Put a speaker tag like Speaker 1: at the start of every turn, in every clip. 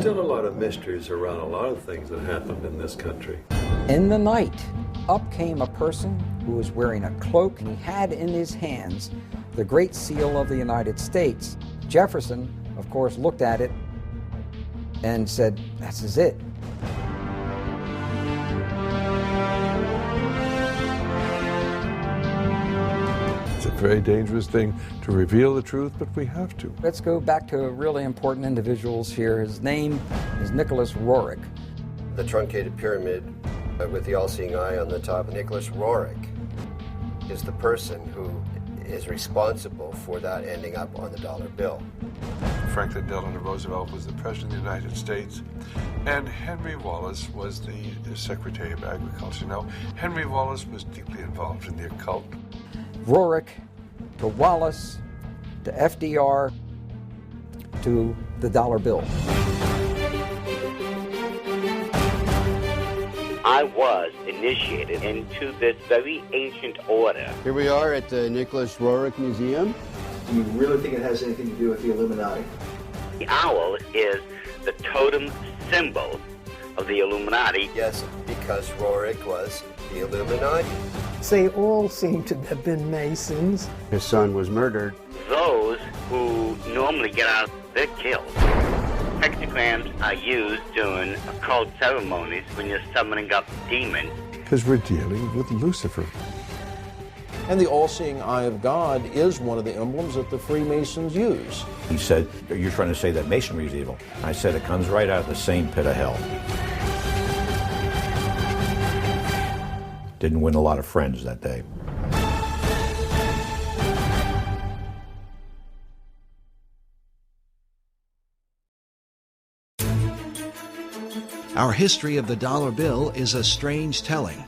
Speaker 1: still a lot of mysteries around a lot of things that happened in this country.
Speaker 2: In the night, up came a person who was wearing a cloak, and he had in his hands the Great Seal of the United States. Jefferson, of course, looked at it and said, "This is it."
Speaker 3: It's a very dangerous thing to reveal the truth, but we have to.
Speaker 2: Let's go back to really important individuals here. His name is Nicholas Rorik.
Speaker 4: The truncated pyramid with the all-seeing eye on the top. Nicholas Rorik is the person who is responsible for that ending up on the dollar bill.
Speaker 3: Franklin Delano Roosevelt was the President of the United States, and Henry Wallace was the Secretary of Agriculture. Now, Henry Wallace was deeply involved in the occult.
Speaker 2: Rorik to Wallace to FDR to the dollar bill.
Speaker 5: I was initiated into this very ancient order.
Speaker 6: Here we are at the Nicholas Rorik Museum.
Speaker 7: Do you really think it has anything to do with the Illuminati?
Speaker 5: The owl is the totem symbol of the Illuminati.
Speaker 4: Yes, because Rorik was the Illuminati.
Speaker 8: They all seem to have been Masons.
Speaker 6: His son was murdered.
Speaker 5: Those who normally get out, they're killed. Hexagrams are used during occult ceremonies when you're summoning up demons.
Speaker 3: Because we're dealing with Lucifer.
Speaker 9: And the all-seeing eye of God is one of the emblems that the Freemasons use.
Speaker 10: He said, "You're trying to say that Masonry is evil." I said, "It comes right out of the same pit of hell." Didn't win a lot of friends that day.
Speaker 11: Our history of the dollar bill is a strange telling,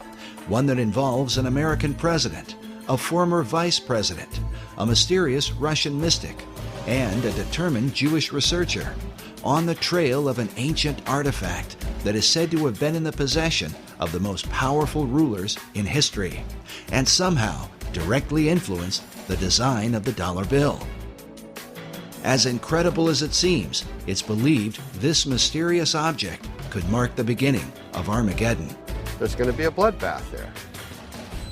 Speaker 11: one that involves an American president, a former vice president, a mysterious Russian mystic, and a determined Jewish researcher, on the trail of an ancient artifact that is said to have been in the possession of the most powerful rulers in history, and somehow directly influenced the design of the dollar bill. As incredible as it seems, it's believed this mysterious object could mark the beginning of Armageddon.
Speaker 6: There's going to be a bloodbath there.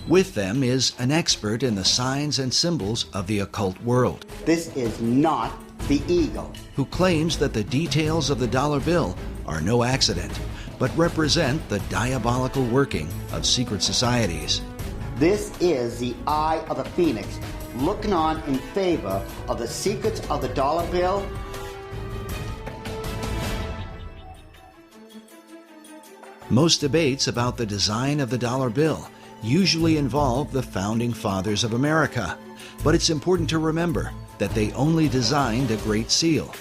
Speaker 11: With them is an expert in the signs and symbols of the occult world.
Speaker 12: This is not the eagle.
Speaker 11: Who claims that the details of the dollar bill are no accident, but represent the diabolical working of secret societies.
Speaker 12: This is the eye of the phoenix, looking on in favor of the secrets of the dollar bill.
Speaker 11: Most debates about the design of the dollar bill usually involve the founding fathers of America, but it's important to remember that they only designed a Great Seal.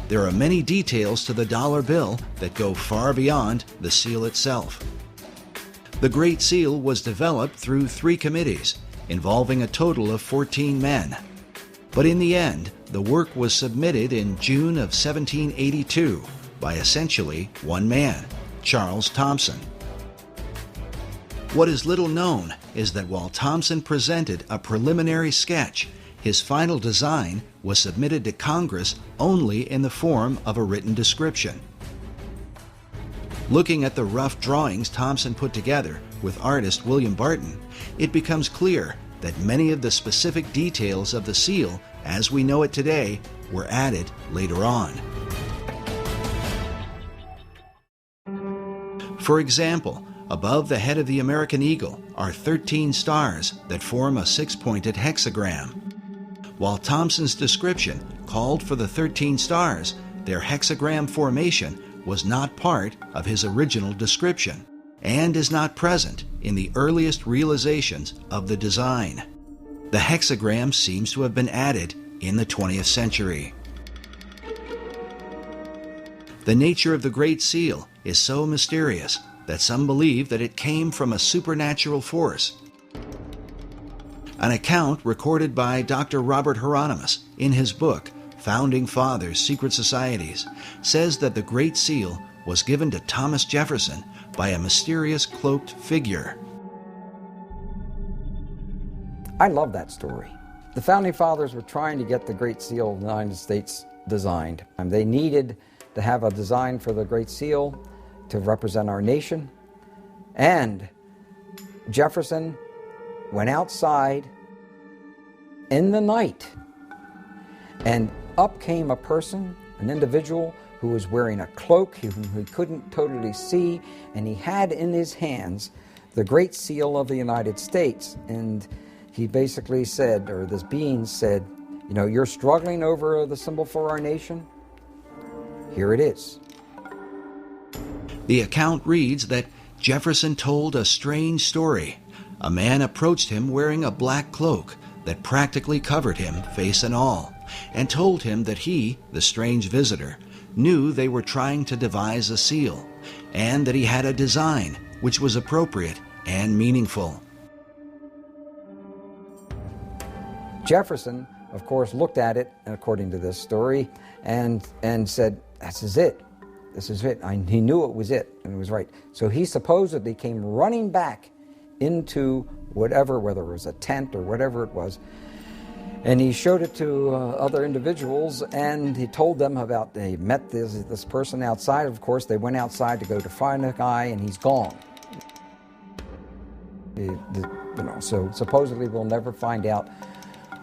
Speaker 11: There are many details to the dollar bill that go far beyond the seal itself. The Great Seal was developed through 3 committees, involving a total of 14 men. But in the end, the work was submitted in June of 1782 by essentially one man, Charles Thomson. What is little known is that while Thomson presented a preliminary sketch, his final design was submitted to Congress only in the form of a written description. Looking at the rough drawings Thomson put together with artist William Barton, it becomes clear that many of the specific details of the seal, as we know it today, were added later on. For example, above the head of the American eagle are 13 stars that form a 6-pointed hexagram. While Thomson's description called for the 13 stars, their hexagram formation was not part of his original description and is not present in the earliest realizations of the design. The hexagram seems to have been added in the 20th century. The nature of the Great Seal is so mysterious that some believe that it came from a supernatural force. An account recorded by Dr. Robert Hieronymus in his book, Founding Fathers, Secret Societies, says that the Great Seal was given to Thomas Jefferson by a mysterious cloaked figure.
Speaker 2: I love that story. The Founding Fathers were trying to get the Great Seal of the United States designed. They needed to have a design for the Great Seal to represent our nation. And Jefferson went outside in the night, and up came a person, an individual who was wearing a cloak whom he couldn't totally see, and he had in his hands the Great Seal of the United States. And he basically said, or this being said, you know, you're struggling over the symbol for our nation? Here it is.
Speaker 11: The account reads that Jefferson told a strange story. A man approached him wearing a black cloak that practically covered him, face and all, and told him that he, the strange visitor, knew they were trying to devise a seal, and that he had a design which was appropriate and meaningful.
Speaker 2: Jefferson, of course, looked at it, according to this story, and said, this is it. This is it. He knew it was it, and it was right. So he supposedly came running back into whatever, whether it was a tent or whatever it was, and he showed it to other individuals, and he told them about, they met this person outside. Of course, they went outside to go to find the guy, and he's gone. So supposedly we'll never find out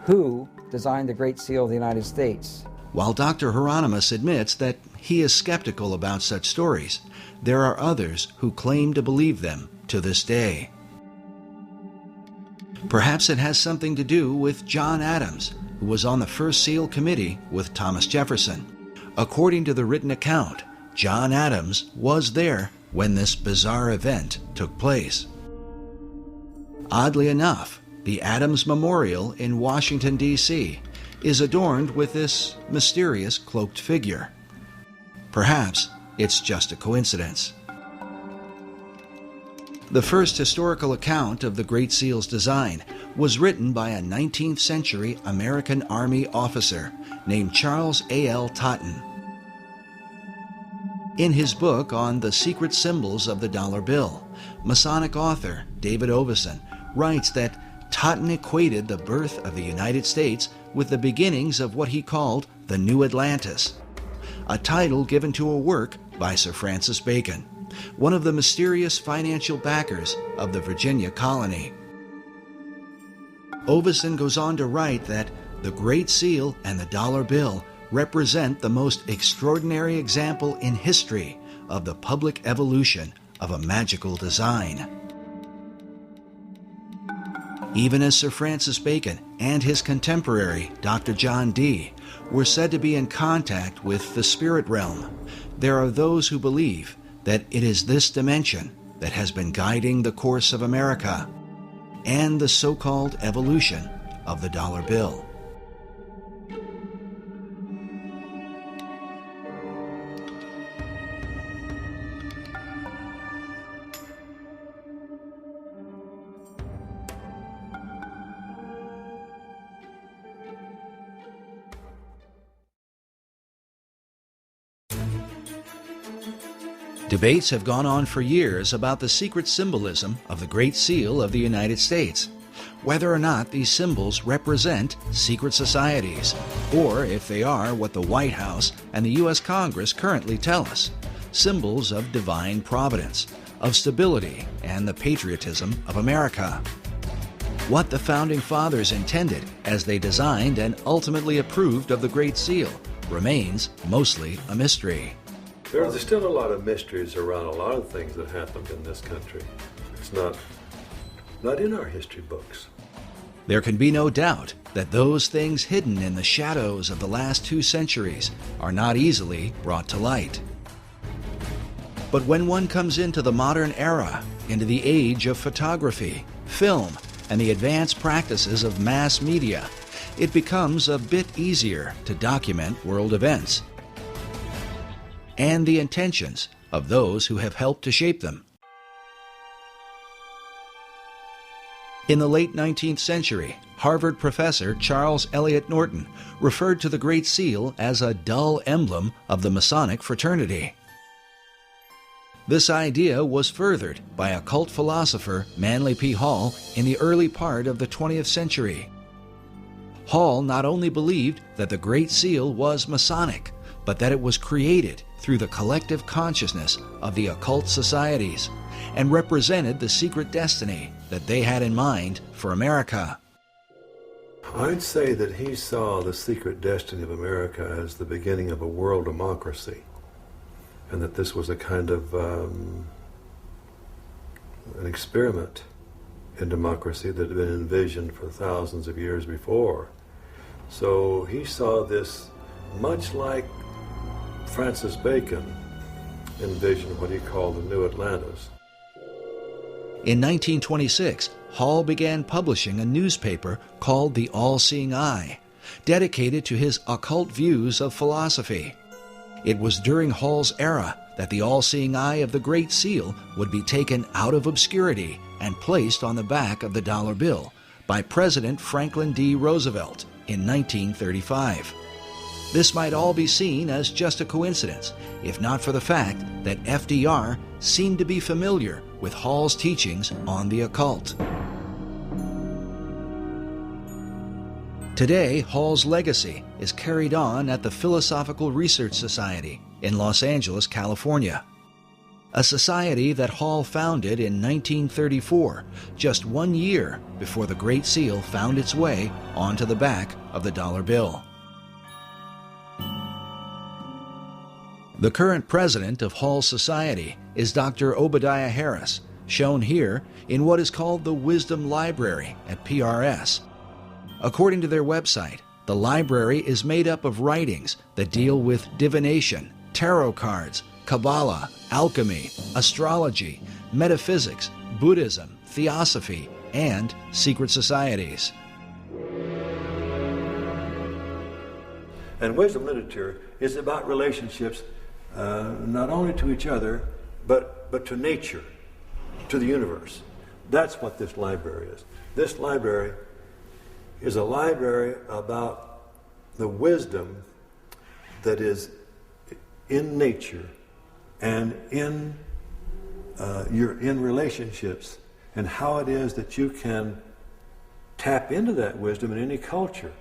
Speaker 2: who designed the Great Seal of the United States.
Speaker 11: While Dr. Hieronymus admits that he is skeptical about such stories, there are others who claim to believe them to this day. Perhaps it has something to do with John Adams, who was on the first seal committee with Thomas Jefferson. According to the written account, John Adams was there when this bizarre event took place. Oddly enough, the Adams Memorial in Washington, D.C. is adorned with this mysterious cloaked figure. Perhaps it's just a coincidence. The first historical account of the Great Seal's design was written by a 19th century American Army officer named Charles A.L. Totten. In his book on the secret symbols of the dollar bill, Masonic author David Oveson writes that Totten equated the birth of the United States with the beginnings of what he called the New Atlantis, a title given to a work by Sir Francis Bacon, one of the mysterious financial backers of the Virginia colony. Oveson goes on to write that the Great Seal and the dollar bill represent the most extraordinary example in history of the public evolution of a magical design. Even as Sir Francis Bacon and his contemporary, Dr. John Dee, were said to be in contact with the spirit realm, there are those who believe that it is this dimension that has been guiding the course of America and the so-called evolution of the dollar bill. Debates have gone on for years about the secret symbolism of the Great Seal of the United States, whether or not these symbols represent secret societies, or if they are what the White House and the U.S. Congress currently tell us, symbols of divine providence, of stability, and the patriotism of America. What the Founding Fathers intended as they designed and ultimately approved of the Great Seal remains mostly a mystery.
Speaker 1: There's still a lot of mysteries around a lot of things that happened in this country. It's not in our history books.
Speaker 11: There can be no doubt that those things hidden in the shadows of the last 2 centuries are not easily brought to light. But when one comes into the modern era, into the age of photography, film, and the advanced practices of mass media, it becomes a bit easier to document world events and the intentions of those who have helped to shape them. In the late 19th century, Harvard professor Charles Eliot Norton referred to the Great Seal as a dull emblem of the Masonic fraternity. This idea was furthered by occult philosopher Manly P. Hall in the early part of the 20th century. Hall not only believed that the Great Seal was Masonic, but that it was created through the collective consciousness of the occult societies and represented the secret destiny that they had in mind for America.
Speaker 1: I'd say that he saw the secret destiny of America as the beginning of a world democracy, and that this was a kind of an experiment in democracy that had been envisioned for thousands of years before. So he saw this much like Francis Bacon envisioned what he called the New Atlantis.
Speaker 11: In 1926, Hall began publishing a newspaper called The All-Seeing Eye, dedicated to his occult views of philosophy. It was during Hall's era that the All-Seeing Eye of the Great Seal would be taken out of obscurity and placed on the back of the dollar bill by President Franklin D. Roosevelt in 1935. This might all be seen as just a coincidence, if not for the fact that FDR seemed to be familiar with Hall's teachings on the occult. Today, Hall's legacy is carried on at the Philosophical Research Society in Los Angeles, California, a society that Hall founded in 1934, just 1 year before the Great Seal found its way onto the back of the dollar bill. The current president of Hall's Society is Dr. Obadiah Harris, shown here in what is called the Wisdom Library at PRS. According to their website, the library is made up of writings that deal with divination, tarot cards, Kabbalah, alchemy, astrology, metaphysics, Buddhism, theosophy, and secret societies.
Speaker 1: And wisdom literature is about relationships not only to each other, but to nature, to the universe. That's what this library is. This library is a library about the wisdom that is in nature and in relationships, and how it is that you can tap into that wisdom in any culture.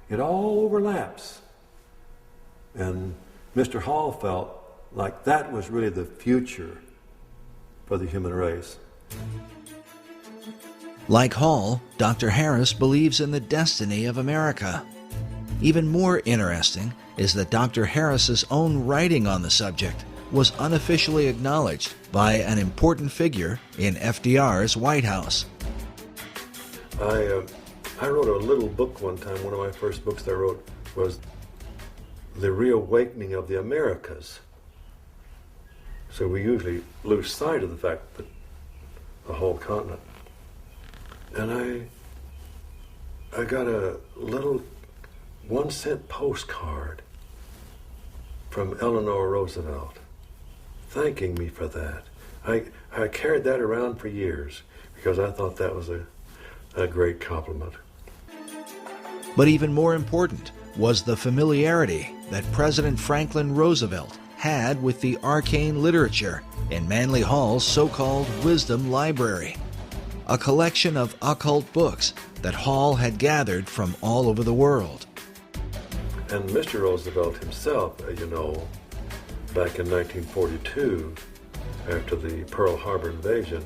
Speaker 1: It all overlaps. And Mr. Hall felt like that was really the future for the human race.
Speaker 11: Like Hall, Dr. Harris believes in the destiny of America. Even more interesting is that Dr. Harris's own writing on the subject was unofficially acknowledged by an important figure in FDR's White House.
Speaker 1: I wrote a little book one time. One of my first books that I wrote was The Reawakening of the Americas. So we usually lose sight of the fact that the whole continent. And I got a little 1-cent postcard from Eleanor Roosevelt thanking me for that. I carried that around for years because I thought that was a great compliment.
Speaker 11: But even more important was the familiarity that President Franklin Roosevelt had with the arcane literature in Manly Hall's so-called Wisdom Library, a collection of occult books that Hall had gathered from all over the world.
Speaker 1: And Mr. Roosevelt himself, you know, back in 1942, after the Pearl Harbor invasion,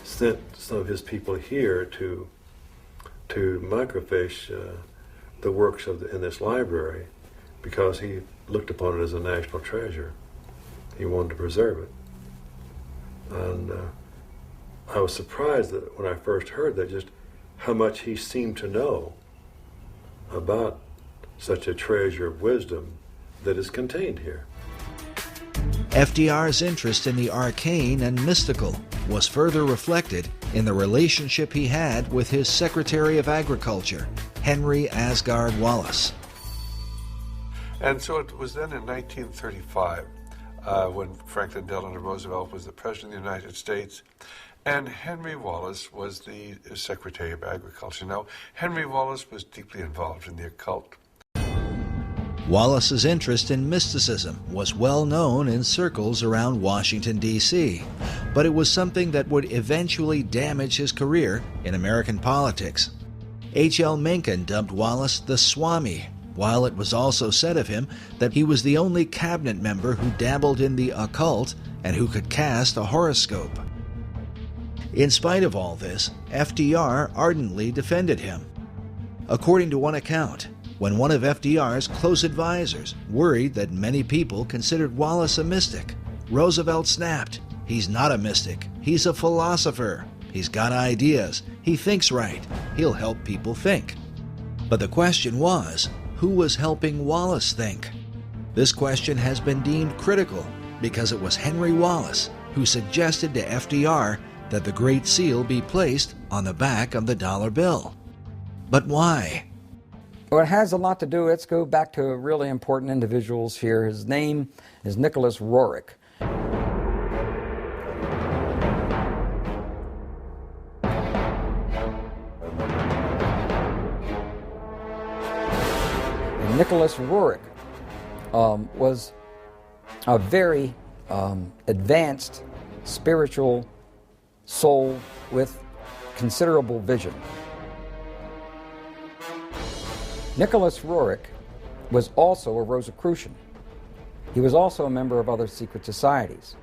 Speaker 1: sent some of his people here to microfiche the works in this library because he looked upon it as a national treasure. He wanted to preserve it. And I was surprised that when I first heard that, just how much he seemed to know about such a treasure of wisdom that is contained here.
Speaker 11: FDR's interest in the arcane and mystical was further reflected in the relationship he had with his Secretary of Agriculture, Henry Asgard Wallace.
Speaker 3: And so it was then in 1935 when Franklin Delano Roosevelt was the President of the United States, and Henry Wallace was the Secretary of Agriculture. Now, Henry Wallace was deeply involved in the occult.
Speaker 11: Wallace's interest in mysticism was well known in circles around Washington, D.C., but it was something that would eventually damage his career in American politics. H.L. Mencken dubbed Wallace the Swami, while it was also said of him that he was the only cabinet member who dabbled in the occult and who could cast a horoscope. In spite of all this, FDR ardently defended him. According to one account, when one of FDR's close advisors worried that many people considered Wallace a mystic, Roosevelt snapped, "He's not a mystic, he's a philosopher. He's got ideas, he thinks right, he'll help people think." But the question was, who was helping Wallace think? This question has been deemed critical because it was Henry Wallace who suggested to FDR that the Great Seal be placed on the back of the dollar bill. But why?
Speaker 2: Well, it has a lot to do. Let's go back to really important individuals here. His name is Nicholas Rorik. Nicholas Rorik was a very advanced spiritual soul with considerable vision. Nicholas Rorik was also a Rosicrucian. He was also a member of other secret societies.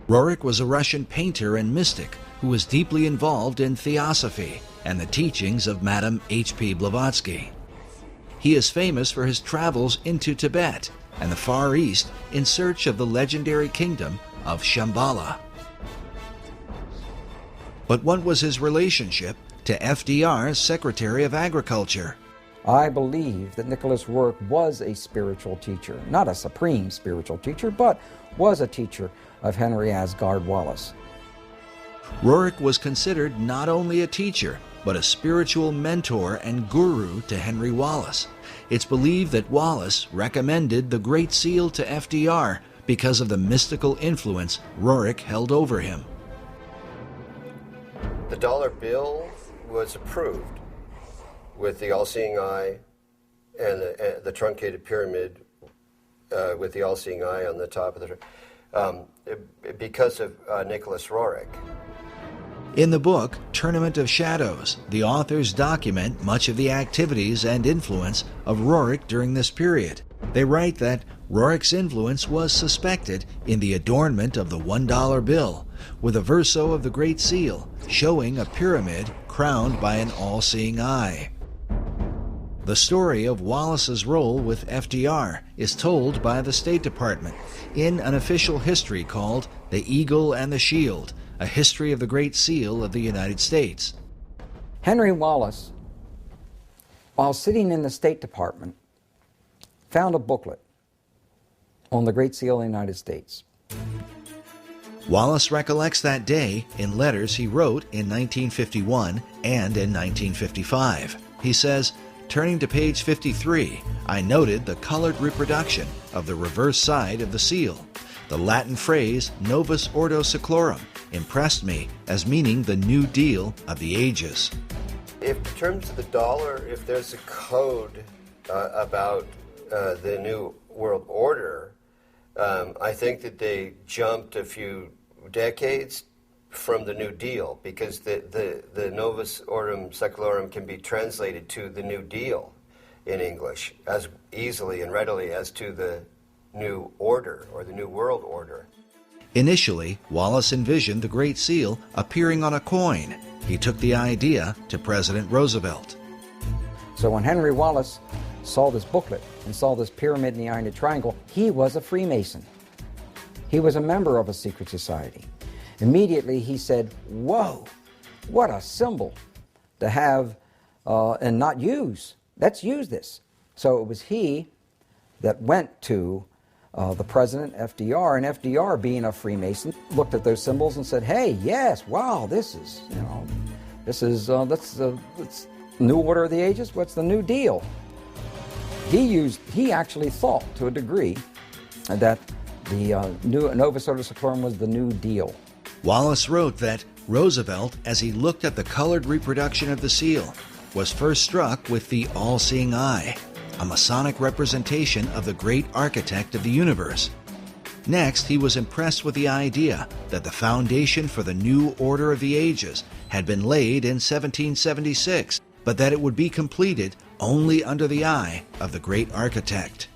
Speaker 11: Rorik was a Russian painter and mystic who was deeply involved in theosophy and the teachings of Madame H.P. Blavatsky. He is famous for his travels into Tibet and the Far East in search of the legendary kingdom of Shambhala. But what was his relationship to FDR's Secretary of Agriculture?
Speaker 2: I believe that Nicholas Rorik was a spiritual teacher, not a supreme spiritual teacher, but was a teacher of Henry Asgard Wallace.
Speaker 11: Rorik was considered not only a teacher, but a spiritual mentor and guru to Henry Wallace. It's believed that Wallace recommended the Great Seal to FDR because of the mystical influence Rorik held over him.
Speaker 4: The dollar bill was approved with the all-seeing eye and the truncated pyramid with the all-seeing eye on the top of the because of Nicholas Rorik.
Speaker 11: In the book, Tournament of Shadows, the authors document much of the activities and influence of Rorik during this period. They write that Rorik's influence was suspected in the adornment of the $1 bill, with a verso of the Great Seal showing a pyramid crowned by an all-seeing eye. The story of Wallace's role with FDR is told by the State Department in an official history called The Eagle and the Shield, a history of the Great Seal of the United States.
Speaker 2: Henry Wallace, while sitting in the State Department, found a booklet on the Great Seal of the United States.
Speaker 11: Wallace recollects that day in letters he wrote in 1951 and in 1955. He says, turning to page 53, I noted the colored reproduction of the reverse side of the seal. The Latin phrase Novus Ordo Seclorum impressed me as meaning the New Deal of the ages.
Speaker 4: In terms of the dollar, if there's a code about the New World Order, I think that they jumped a few decades from the New Deal, because the Novus Ordo Seclorum can be translated to the New Deal in English as easily and readily as to the New Order or the New World Order.
Speaker 11: Initially, Wallace envisioned the Great Seal appearing on a coin. He took the idea to President Roosevelt.
Speaker 2: So when Henry Wallace saw this booklet and saw this pyramid in the Iron Triangle, he was a Freemason. He was a member of a secret society. Immediately he said, whoa, what a symbol to have and not use. Let's use this. So it was he that went to the president, FDR, and FDR, being a Freemason, looked at those symbols and said, hey, yes, wow, this is, that's New Order of the Ages. What's the New Deal? He actually thought to a degree that the Novus Ordo Seclorum was the New Deal.
Speaker 11: Wallace wrote that Roosevelt, as he looked at the colored reproduction of the seal, was first struck with the all-seeing eye, a Masonic representation of the great architect of the universe. Next, he was impressed with the idea that the foundation for the new order of the ages had been laid in 1776 but that it would be completed only under the eye of the great architect.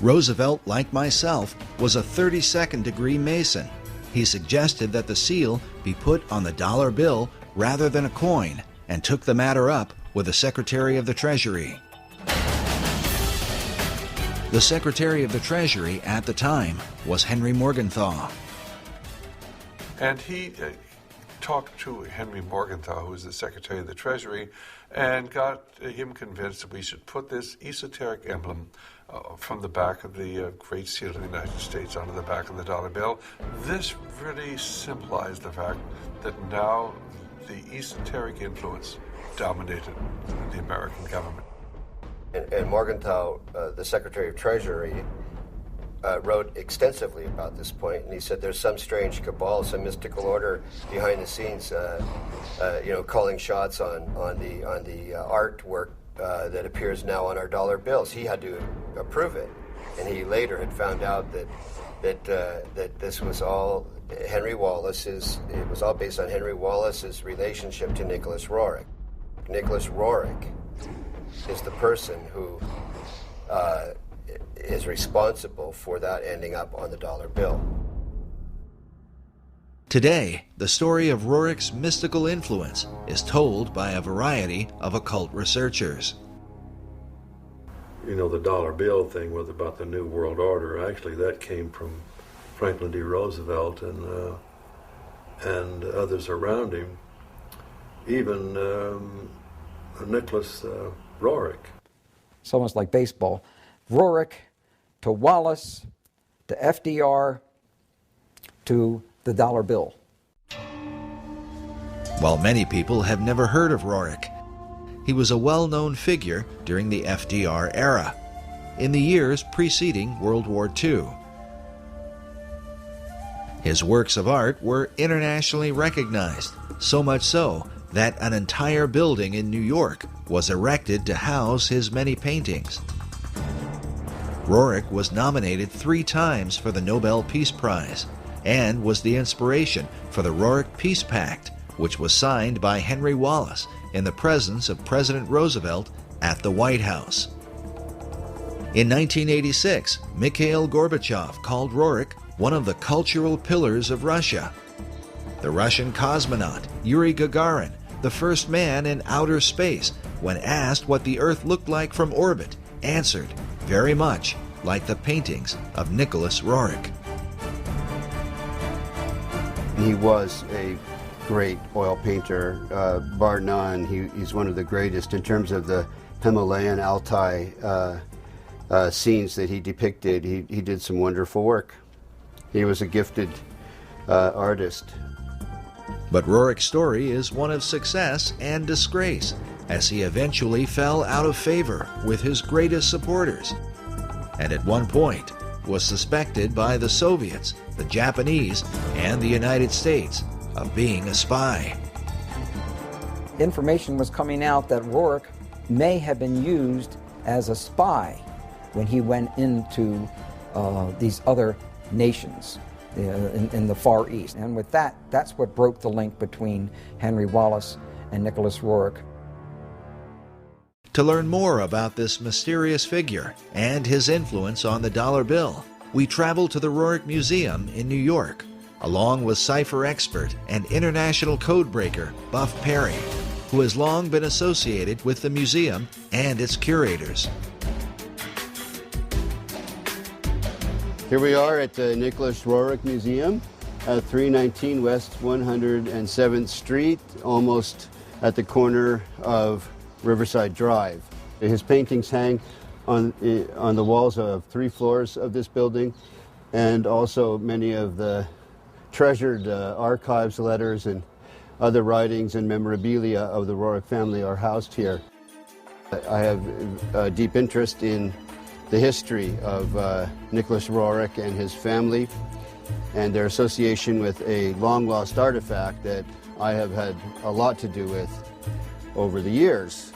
Speaker 11: Roosevelt, like myself, was a 32nd degree Mason. He suggested that the seal be put on the dollar bill rather than a coin, and took the matter up with the Secretary of the Treasury. The Secretary of the Treasury at the time was Henry Morgenthau.
Speaker 3: And he talked to Henry Morgenthau, who was the Secretary of the Treasury, and got him convinced that we should put this esoteric emblem from the back of the Great Seal of the United States onto the back of the dollar bill. This really symbolized the fact that now the esoteric influence dominated the American government.
Speaker 4: And Morgenthau, the Secretary of Treasury, wrote extensively about this point, and he said there's some strange cabal, some mystical order behind the scenes, calling shots on the artwork that appears now on our dollar bills. He had to approve it, and he later had found out that this was all Henry Wallace's. It was all based on Henry Wallace's relationship to Nicholas Rorik. Nicholas Rorik is the person who is responsible for that ending up on the dollar bill.
Speaker 11: Today, the story of Rorik's mystical influence is told by a variety of occult researchers.
Speaker 1: You know, the dollar bill thing was about the New World Order. Actually, that came from Franklin D. Roosevelt and others around him, even Nicholas Rorik.
Speaker 2: It's almost like baseball. Rorik to Wallace to FDR to the dollar bill.
Speaker 11: While many people have never heard of Rorik, he was a well-known figure during the FDR era, in the years preceding World War II. His works of art were internationally recognized, so much so that an entire building in New York was erected to house his many paintings. Rorik was nominated 3 times for the Nobel Peace Prize and was the inspiration for the Rorik Peace Pact, which was signed by Henry Wallace in the presence of President Roosevelt at the White House. In 1986, Mikhail Gorbachev called Rorik one of the cultural pillars of Russia. The Russian cosmonaut Yuri Gagarin, the first man in outer space, when asked what the Earth looked like from orbit, answered, very much like the paintings of Nicholas Rorik.
Speaker 6: He was a great oil painter, bar none. He's one of the greatest in terms of the Himalayan Altai scenes that he depicted. He did some wonderful work. He was a gifted artist.
Speaker 11: But Rorik's story is one of success and disgrace, as he eventually fell out of favor with his greatest supporters, and at one point was suspected by the Soviets, the Japanese, and the United States of being a spy.
Speaker 2: Information was coming out that Rorik may have been used as a spy when he went into these other nations in the Far East. And with that, that's what broke the link between Henry Wallace and Nicholas Rorik.
Speaker 11: To learn more about this mysterious figure and his influence on the dollar bill, we travel to the Rorik Museum in New York, along with cipher expert and international codebreaker Buff Perry, who has long been associated with the museum and its curators.
Speaker 6: Here we are at the Nicholas Rorik Museum at 319 West 107th Street, almost at the corner of Riverside Drive. His paintings hang on the walls of 3 floors of this building, and also many of the treasured archives, letters, and other writings and memorabilia of the Rorik family are housed here. I have a deep interest in the history of Nicholas Rorik and his family and their association with a long-lost artifact that I have had a lot to do with over the years.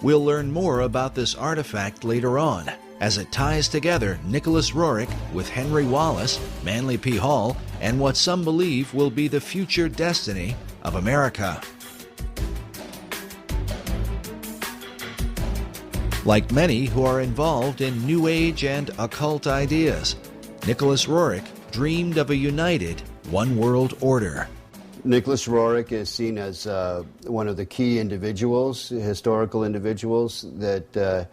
Speaker 11: We'll learn more about this artifact later on, as it ties together Nicholas Rorik with Henry Wallace, Manly P. Hall, and what some believe will be the future destiny of America. Like many who are involved in New Age and occult ideas, Nicholas Rorik dreamed of a united one-world order.
Speaker 6: Nicholas Rorik is seen as one of the key individuals, historical individuals, that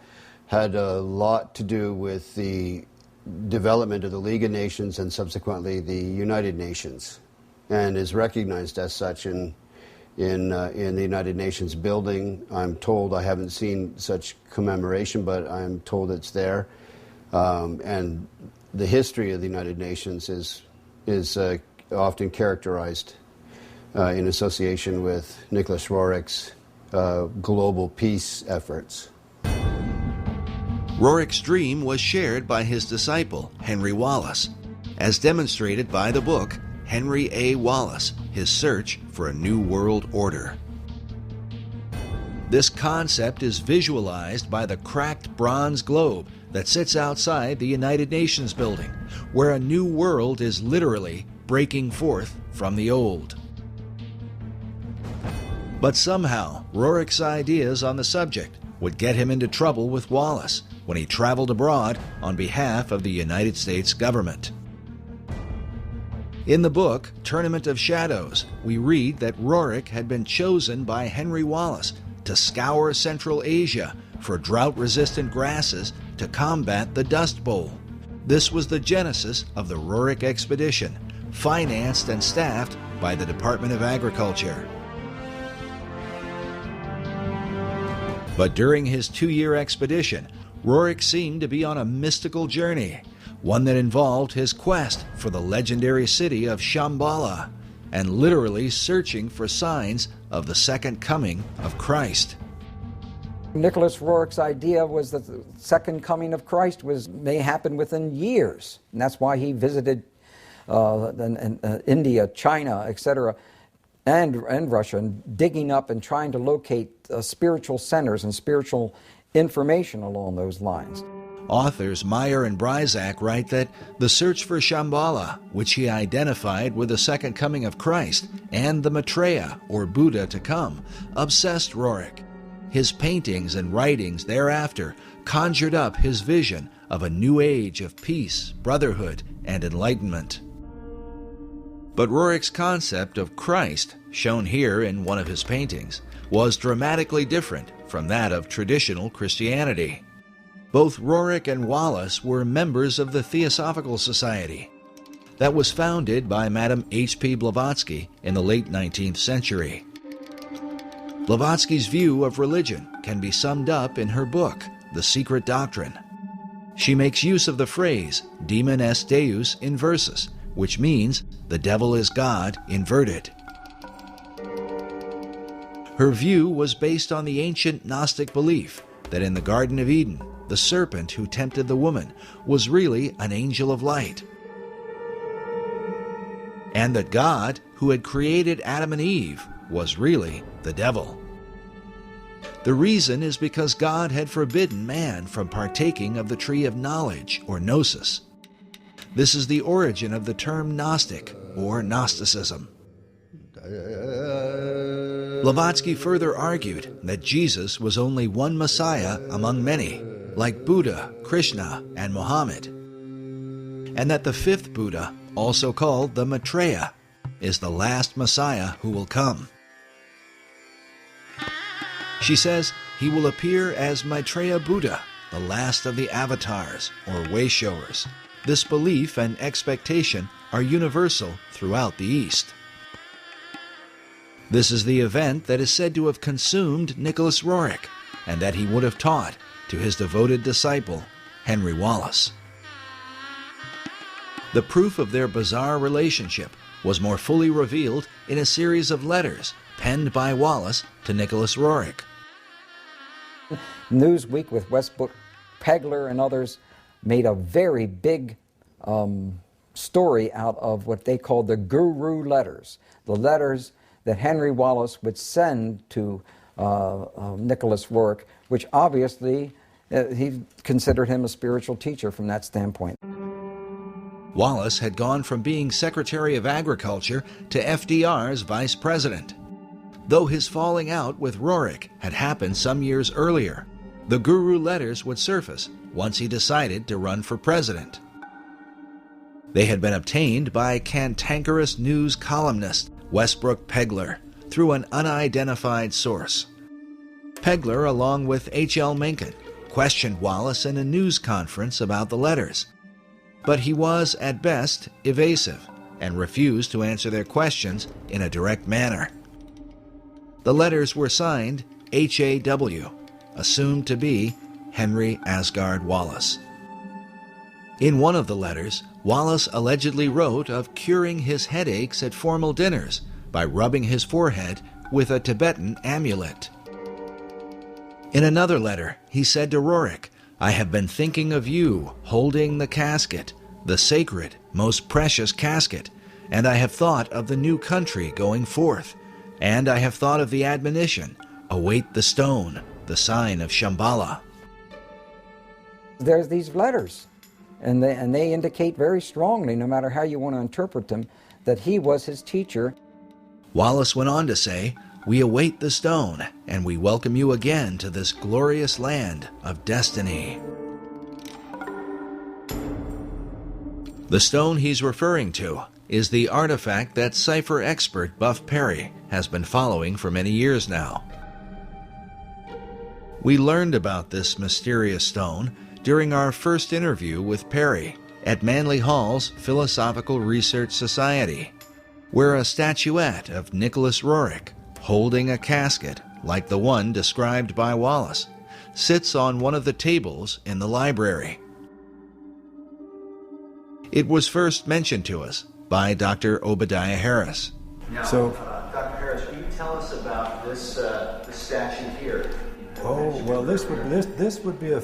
Speaker 6: had a lot to do with the development of the League of Nations and subsequently the United Nations, and is recognized as such in the United Nations building. I'm told, I haven't seen such commemoration, but I'm told it's there. And the history of the United Nations is often characterized in association with Nicholas Rorik's global peace efforts.
Speaker 11: Rorik's dream was shared by his disciple, Henry Wallace, as demonstrated by the book Henry A. Wallace, His Search for a New World Order. This concept is visualized by the cracked bronze globe that sits outside the United Nations building, where a new world is literally breaking forth from the old. But somehow, Rorik's ideas on the subject would get him into trouble with Wallace when he traveled abroad on behalf of the United States government. In the book, Tournament of Shadows, we read that Rorik had been chosen by Henry Wallace to scour Central Asia for drought-resistant grasses to combat the Dust Bowl. This was the genesis of the Rorik expedition, financed and staffed by the Department of Agriculture. But during his 2-year expedition, Rorik seemed to be on a mystical journey, one that involved his quest for the legendary city of Shambhala, and literally searching for signs of the second coming of Christ.
Speaker 2: Nicholas Rorik's idea was that the second coming of Christ may happen within years, and that's why he visited India, China, etc., and Russia, and digging up and trying to locate spiritual centers and spiritual information along those lines.
Speaker 11: Authors Meyer and Bryzak write that the search for Shambhala, which he identified with the second coming of Christ and the Maitreya, or Buddha to come, obsessed Rorik. His paintings and writings thereafter conjured up his vision of a new age of peace, brotherhood, and enlightenment. But Rorik's concept of Christ, shown here in one of his paintings, was dramatically different from that of traditional Christianity. Both Rorik and Wallace were members of the Theosophical Society that was founded by Madame H.P. Blavatsky in the late 19th century. Blavatsky's view of religion can be summed up in her book, The Secret Doctrine. She makes use of the phrase, Demon est Deus inversus, which means the devil is God inverted. Her view was based on the ancient Gnostic belief that in the Garden of Eden, the serpent who tempted the woman was really an angel of light, and that God, who had created Adam and Eve, was really the devil. The reason is because God had forbidden man from partaking of the tree of knowledge, or gnosis. This is the origin of the term Gnostic, or Gnosticism. Blavatsky further argued that Jesus was only one Messiah among many, like Buddha, Krishna, and Muhammad, and that the fifth Buddha, also called the Maitreya, is the last Messiah who will come. She says he will appear as Maitreya Buddha, the last of the avatars, or way-showers. This belief and expectation are universal throughout the East. This is the event that is said to have consumed Nicholas Rorik, and that he would have taught to his devoted disciple, Henry Wallace. The proof of their bizarre relationship was more fully revealed in a series of letters penned by Wallace to Nicholas Rorik.
Speaker 2: Newsweek with Westbrook Pegler and others made a very big story out of what they called the Guru letters, the letters that Henry Wallace would send to Nicholas Rorik, which obviously he considered him a spiritual teacher from that standpoint.
Speaker 11: Wallace had gone from being Secretary of Agriculture to FDR's Vice President. Though his falling out with Rorik had happened some years earlier, The Guru letters would surface once he decided to run for president. They had been obtained by cantankerous news columnist Westbrook Pegler through an unidentified source. Pegler, along with H.L. Mencken, questioned Wallace in a news conference about the letters, but he was, at best, evasive and refused to answer their questions in a direct manner. The letters were signed H.A.W., assumed to be Henry Asgard Wallace. In one of the letters, Wallace allegedly wrote of curing his headaches at formal dinners by rubbing his forehead with a Tibetan amulet. In another letter, he said to Rorik, "I have been thinking of you holding the casket, the sacred, most precious casket, and I have thought of the new country going forth, and I have thought of the admonition, await the stone, the sign of Shambhala."
Speaker 2: There's these letters, and they indicate very strongly, no matter how you want to interpret them, that he was his teacher.
Speaker 11: Wallace went on to say, "We await the stone, and we welcome you again to this glorious land of destiny." The stone he's referring to is the artifact that cipher expert Buff Perry has been following for many years now. We learned about this mysterious stone during our first interview with Perry at Manly Hall's Philosophical Research Society, where a statuette of Nicholas Rorik, holding a casket like the one described by Wallace, sits on one of the tables in the library. It was first mentioned to us by Dr. Obadiah Harris.
Speaker 13: Now,
Speaker 1: So,
Speaker 13: Dr. Harris, can you tell us about this statue here?
Speaker 1: oh well, this would be a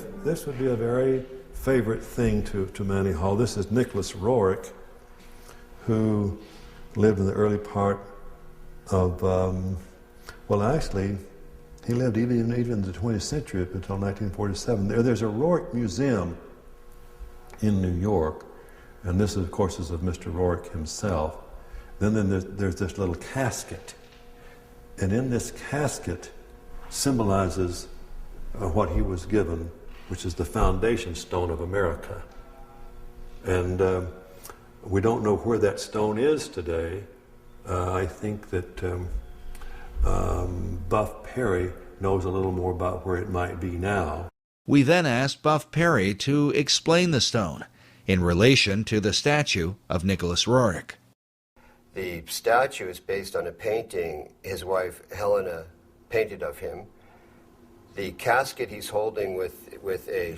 Speaker 1: very favorite thing to Manly Hall. This is Nicholas Rorik, who lived in the early part of he lived even in the 20th century up until 1947. There's a Rorik Museum in New York, and this, of course, is of Mr. Rorik himself. Then there's this little casket, and in this casket symbolizes what he was given, which is the foundation stone of America. And we don't know where that stone is today. I think that Buff Perry knows a little more about where it might be now.
Speaker 11: We then asked Buff Perry to explain the stone in relation to the statue of Nicholas Rorik.
Speaker 4: The statue is based on a painting his wife Helena painted of him. The casket he's holding with a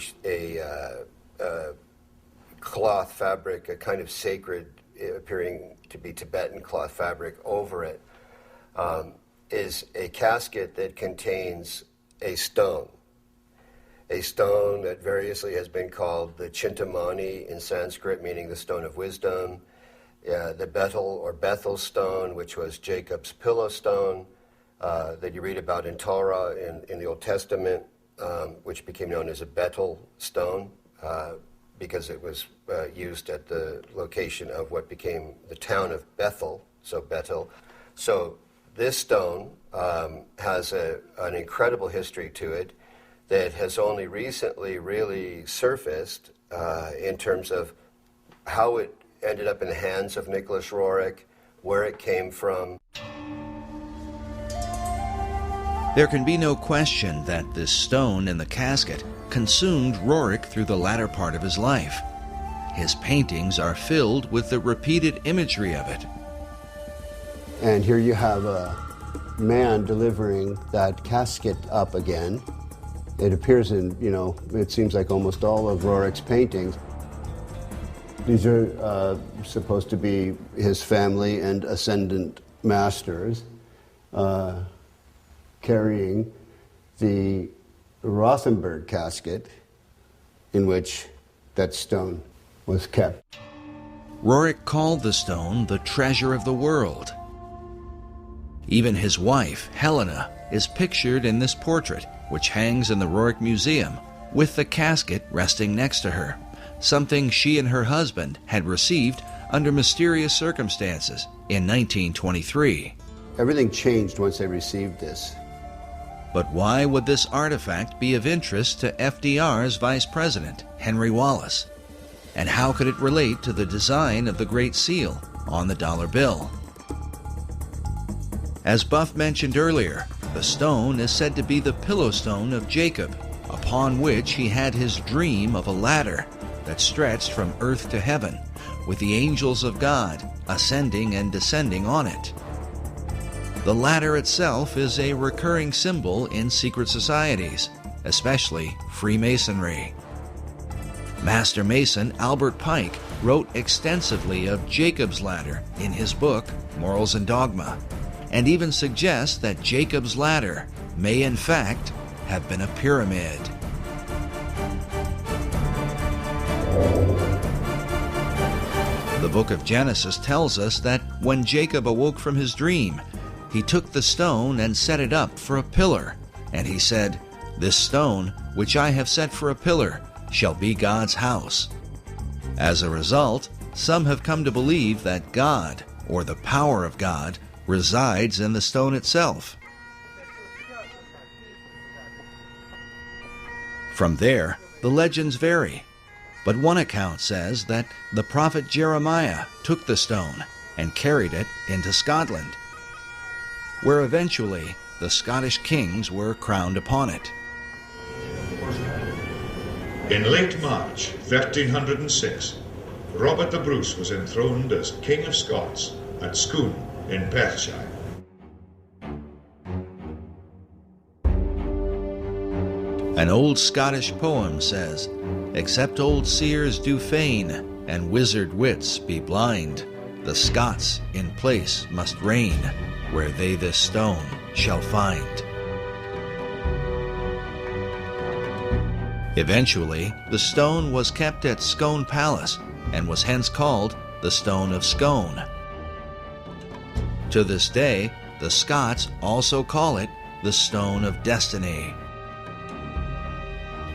Speaker 4: cloth fabric, a kind of sacred, appearing to be Tibetan cloth fabric over it, is a casket that contains a stone that variously has been called the Chintamani in Sanskrit, meaning the stone of wisdom, the Bethel or Bethel stone, which was Jacob's pillow stone, that you read about in Torah in the Old Testament, which became known as a Bethel stone, because it was used at the location of what became the town of Bethel, so Bethel. So this stone has an incredible history to it that has only recently really surfaced in terms of how it ended up in the hands of Nicholas Rorik, where it came from.
Speaker 11: There can be no question that this stone in the casket consumed Rorik through the latter part of his life. His paintings are filled with the repeated imagery of it.
Speaker 6: And here you have a man delivering that casket up again. It appears in, it seems like almost all of Rorik's paintings. These are supposed to be his family and ascendant masters carrying the Rothenberg casket in which that stone was kept.
Speaker 11: Rorik called the stone the treasure of the world. Even his wife, Helena, is pictured in this portrait, which hangs in the Rorik Museum, with the casket resting next to her, something she and her husband had received under mysterious circumstances in 1923.
Speaker 6: Everything changed once they received this.
Speaker 11: But why would this artifact be of interest to FDR's Vice President, Henry Wallace? And how could it relate to the design of the Great Seal on the dollar bill? As Buff mentioned earlier, the stone is said to be the pillow stone of Jacob, upon which he had his dream of a ladder that stretched from earth to heaven, with the angels of God ascending and descending on it. The ladder itself is a recurring symbol in secret societies, especially Freemasonry. Master Mason Albert Pike wrote extensively of Jacob's ladder in his book, Morals and Dogma, and even suggests that Jacob's ladder may in fact have been a pyramid. The book of Genesis tells us that when Jacob awoke from his dream, he took the stone and set it up for a pillar, and he said, "This stone, which I have set for a pillar, shall be God's house." As a result, some have come to believe that God, or the power of God, resides in the stone itself. From there, the legends vary, but one account says that the prophet Jeremiah took the stone and carried it into Scotland, where eventually the Scottish kings were crowned upon it.
Speaker 14: In late March 1306, Robert the Bruce was enthroned as King of Scots at Scone in Perthshire.
Speaker 11: An old Scottish poem says, "Except old seers do feign, and wizard wits be blind, the Scots in place must reign, where they this stone shall find." Eventually, the stone was kept at Scone Palace and was hence called the Stone of Scone. To this day, the Scots also call it the Stone of Destiny.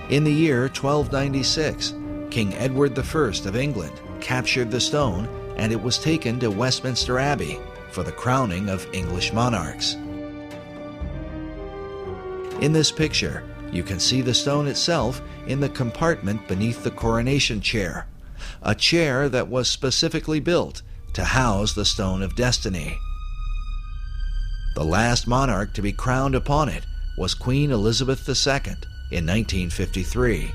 Speaker 11: In the year 1296, King Edward I of England captured the stone, and it was taken to Westminster Abbey for the crowning of English monarchs. In this picture, you can see the stone itself in the compartment beneath the coronation chair, a chair that was specifically built to house the Stone of Destiny. The last monarch to be crowned upon it was Queen Elizabeth II in 1953.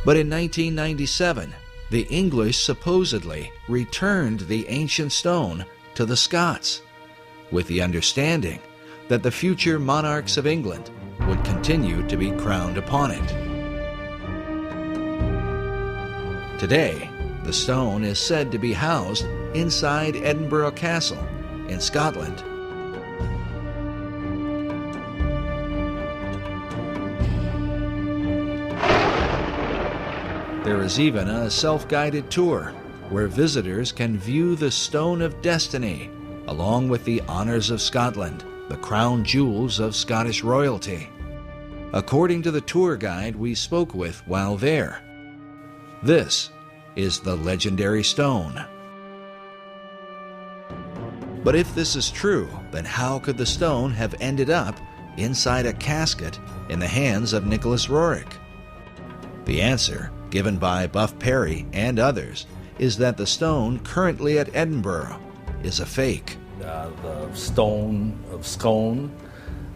Speaker 11: But in 1997, the English supposedly returned the ancient stone to the Scots, with the understanding that the future monarchs of England would continue to be crowned upon it. Today, the stone is said to be housed inside Edinburgh Castle in Scotland. There is even a self-guided tour where visitors can view the Stone of Destiny, along with the honours of Scotland, the crown jewels of Scottish royalty. According to the tour guide we spoke with while there, this is the legendary stone. But if this is true, then how could the stone have ended up inside a casket in the hands of Nicholas Rorik? The answer, given by Buff Perry and others, is that the stone currently at Edinburgh is a fake.
Speaker 15: The Stone of Scone,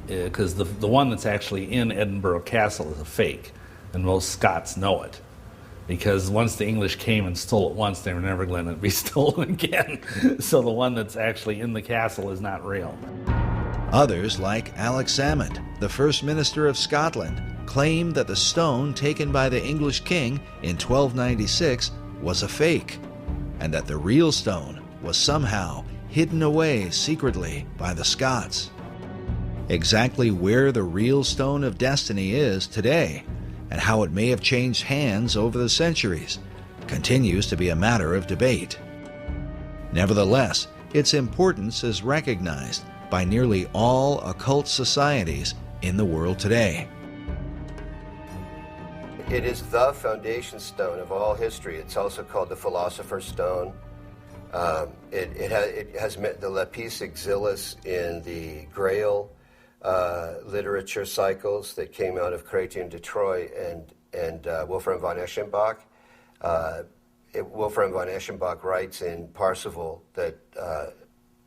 Speaker 15: because the one that's actually in Edinburgh Castle is a fake, and most Scots know it. Because once the English came and stole it once, they were never going to be stolen again. So the one that's actually in the castle is not real.
Speaker 11: Others, like Alex Salmond, the First Minister of Scotland, claim that the stone taken by the English king in 1296 was a fake, and that the real stone was somehow hidden away secretly by the Scots. Exactly where the real Stone of Destiny is today, and how it may have changed hands over the centuries, continues to be a matter of debate. Nevertheless, its importance is recognized by nearly all occult societies in the world today.
Speaker 4: It is the foundation stone of all history. It's also called the Philosopher's Stone. It has met the lapis exilis in the Grail literature cycles that came out of Chrétien de Troyes and Wolfram von Eschenbach. Wolfram von Eschenbach writes in Parsifal that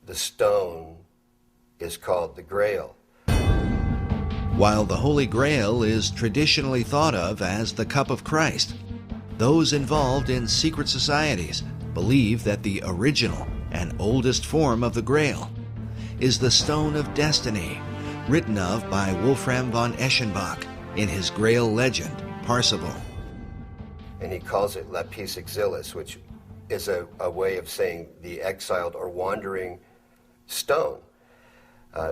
Speaker 4: the stone is called the Grail.
Speaker 11: While the Holy Grail is traditionally thought of as the cup of Christ, those involved in secret societies believe that the original and oldest form of the Grail is the Stone of Destiny, written of by Wolfram von Eschenbach in his Grail legend, Parsifal.
Speaker 4: And he calls it lapis exilis, which is a way of saying the exiled or wandering stone.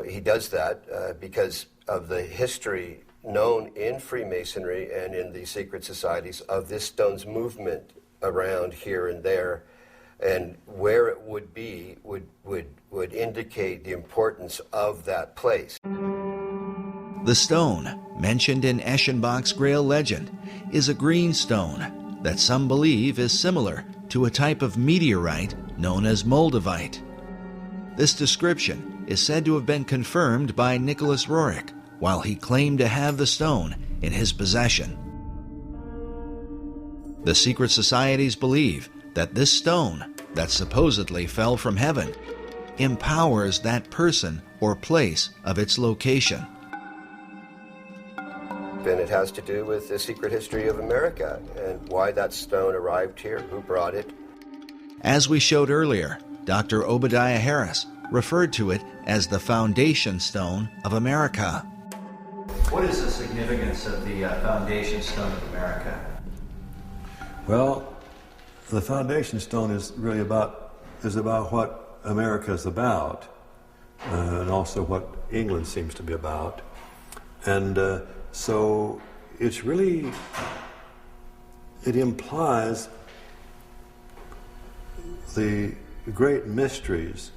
Speaker 4: He does that because of the history known in Freemasonry and in the secret societies of this stone's movement around here and there, and where it would be would indicate the importance of that place.
Speaker 11: The stone, mentioned in Eschenbach's Grail legend, is a green stone that some believe is similar to a type of meteorite known as moldavite. This description is said to have been confirmed by Nicholas Rorik while he claimed to have the stone in his possession. The secret societies believe that this stone, that supposedly fell from heaven, empowers that person or place of its location.
Speaker 4: And it has to do with the secret history of America and why that stone arrived here, who brought it.
Speaker 11: As we showed earlier, Dr. Obadiah Harris referred to it as the foundation stone of America.
Speaker 13: What is the significance of the foundation stone of America?
Speaker 1: Well, the foundation stone is really about what America is about, and also what England seems to be about. And so it's really, it implies the great mysteries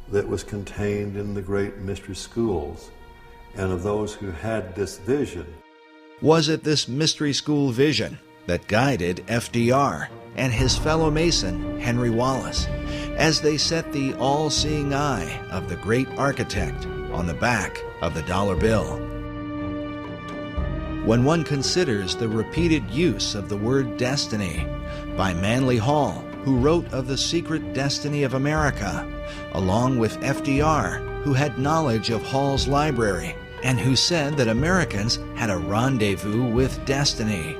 Speaker 1: that was contained in the great mystery schools and of those who had this vision.
Speaker 11: Was it this mystery school vision that guided FDR and his fellow Mason, Henry Wallace, as they set the all-seeing eye of the great architect on the back of the dollar bill? When one considers the repeated use of the word destiny by Manly Hall, who wrote of the secret destiny of America, along with FDR, who had knowledge of Hall's library and who said that Americans had a rendezvous with destiny.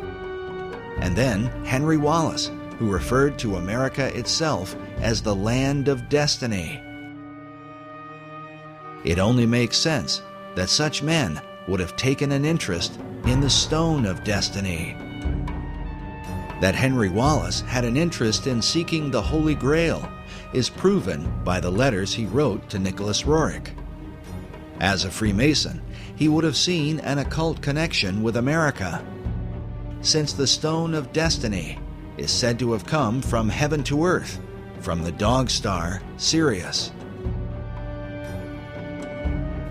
Speaker 11: And then Henry Wallace, who referred to America itself as the land of destiny. It only makes sense that such men would have taken an interest in the stone of destiny. That Henry Wallace had an interest in seeking the Holy Grail is proven by the letters he wrote to Nicholas Rorik. As a Freemason, he would have seen an occult connection with America, since the Stone of Destiny is said to have come from heaven to earth, from the dog star Sirius.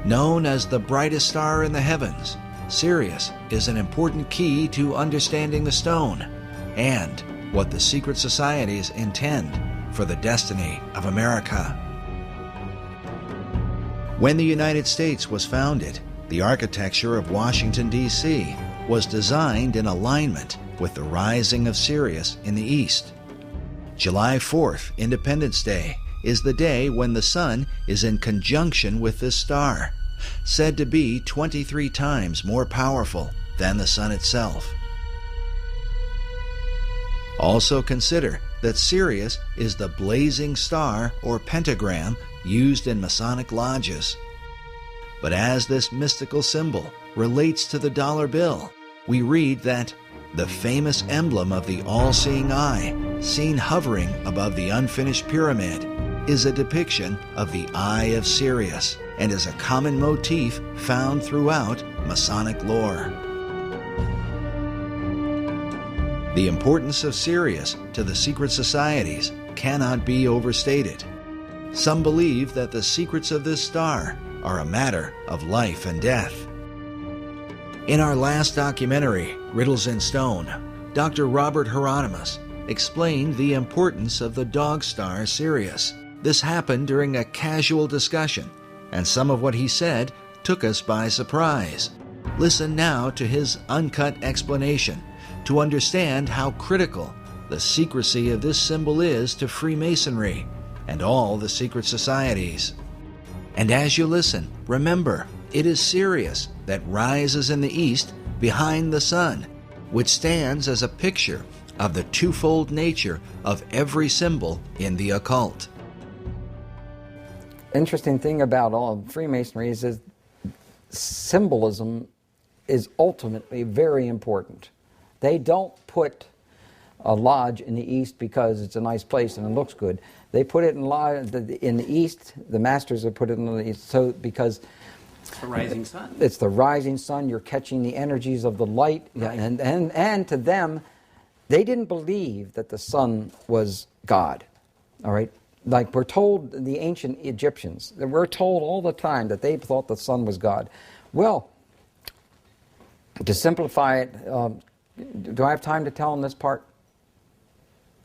Speaker 11: Known as the brightest star in the heavens, Sirius is an important key to understanding the stone and what the secret societies intend for the destiny of America. When the United States was founded, the architecture of Washington, D.C. was designed in alignment with the rising of Sirius in the east. July 4th, Independence Day, is the day when the sun is in conjunction with this star, said to be 23 times more powerful than the sun itself. Also consider that Sirius is the blazing star or pentagram used in Masonic lodges. But as this mystical symbol relates to the dollar bill, we read that the famous emblem of the all-seeing eye, seen hovering above the unfinished pyramid, is a depiction of the Eye of Sirius and is a common motif found throughout Masonic lore. The importance of Sirius to the secret societies cannot be overstated. Some believe that the secrets of this star are a matter of life and death. In our last documentary, Riddles in Stone, Dr. Robert Hieronymus explained the importance of the dog star Sirius. This happened during a casual discussion, and some of what he said took us by surprise. Listen now to his uncut explanation to understand how critical the secrecy of this symbol is to Freemasonry and all the secret societies. And as you listen, remember, it is Sirius that rises in the east behind the sun, which stands as a picture of the twofold nature of every symbol in the occult.
Speaker 2: Interesting thing about all of Freemasonry is symbolism is ultimately very important. They don't put a lodge in the east because it's a nice place and it looks good. They put it in the east. The masters have put it in the east, so because
Speaker 16: it's the rising sun.
Speaker 2: It's the rising sun. You're catching the energies of the light, right. and to them, they didn't believe that the sun was God. All right, like we're told, the ancient Egyptians, we're told all the time that they thought the sun was God. Well, to simplify it, do I have time to tell them this part?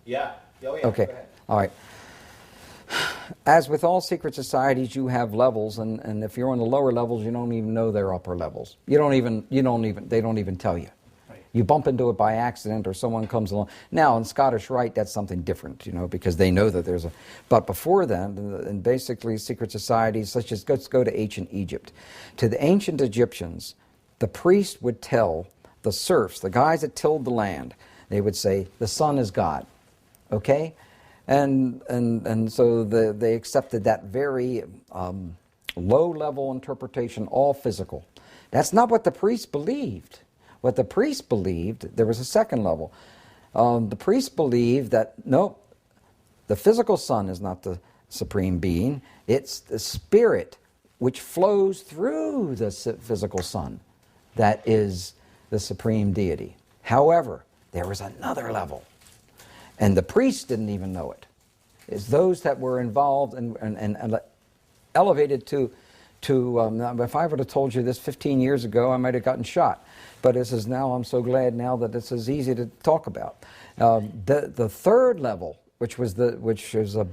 Speaker 16: Yeah. Oh, yeah.
Speaker 2: Okay.
Speaker 16: Go ahead.
Speaker 2: All right. As with all secret societies, you have levels, and if you're on the lower levels, you don't even know they're upper levels. They don't even tell you. Right. You bump into it by accident, or someone comes along. Now, in Scottish Rite, that's something different, because they know that there's a. But before then, and basically secret societies, such as let's go to ancient Egypt. To the ancient Egyptians, the priest would tell the serfs, the guys that tilled the land, they would say, the sun is God. Okay? And so they accepted that very low-level interpretation, all physical. That's not what the priests believed. What the priests believed, there was a second level. The priests believed that, no, the physical sun is not the supreme being. It's the spirit which flows through the physical sun that is the supreme deity. However, there was another level. And the priests didn't even know it. It's those that were involved and elevated to if I would have told you this 15 years ago, I might have gotten shot. But this is now, I'm so glad now that this is easy to talk about. The third level, which is a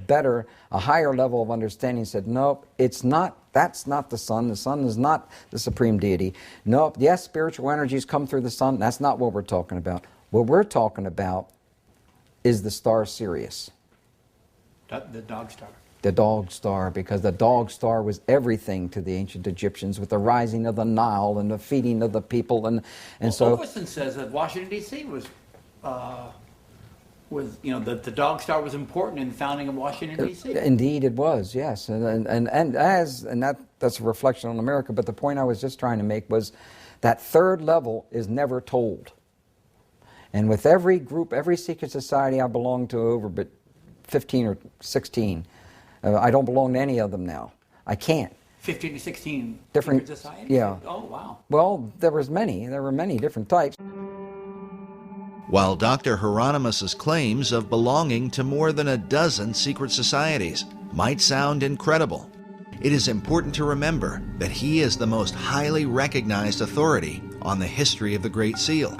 Speaker 2: higher level of understanding, said, nope, it's not, that's not the sun. The sun is not the supreme deity. Nope, yes, spiritual energies come through the sun. That's not what we're talking about. What we're talking about is the star Sirius.
Speaker 16: The dog star.
Speaker 2: The dog star, because the dog star was everything to the ancient Egyptians, with the rising of the Nile and the feeding of the people, and so.
Speaker 16: Occultism says that Washington D.C. was the dog star was important in the founding of Washington D.C.
Speaker 2: Indeed, it was, yes, and that's a reflection on America. But the point I was just trying to make was that third level is never told. And with every group, every secret society I belong to, over but 15 or 16, I don't belong to any of them now. I can't.
Speaker 16: 15 to 16
Speaker 2: different
Speaker 16: secret societies?
Speaker 2: Yeah.
Speaker 16: Oh, wow.
Speaker 2: Well, there were many different types.
Speaker 11: While Dr. Hieronymus's claims of belonging to more than a dozen secret societies might sound incredible, it is important to remember that he is the most highly recognized authority on the history of the Great Seal.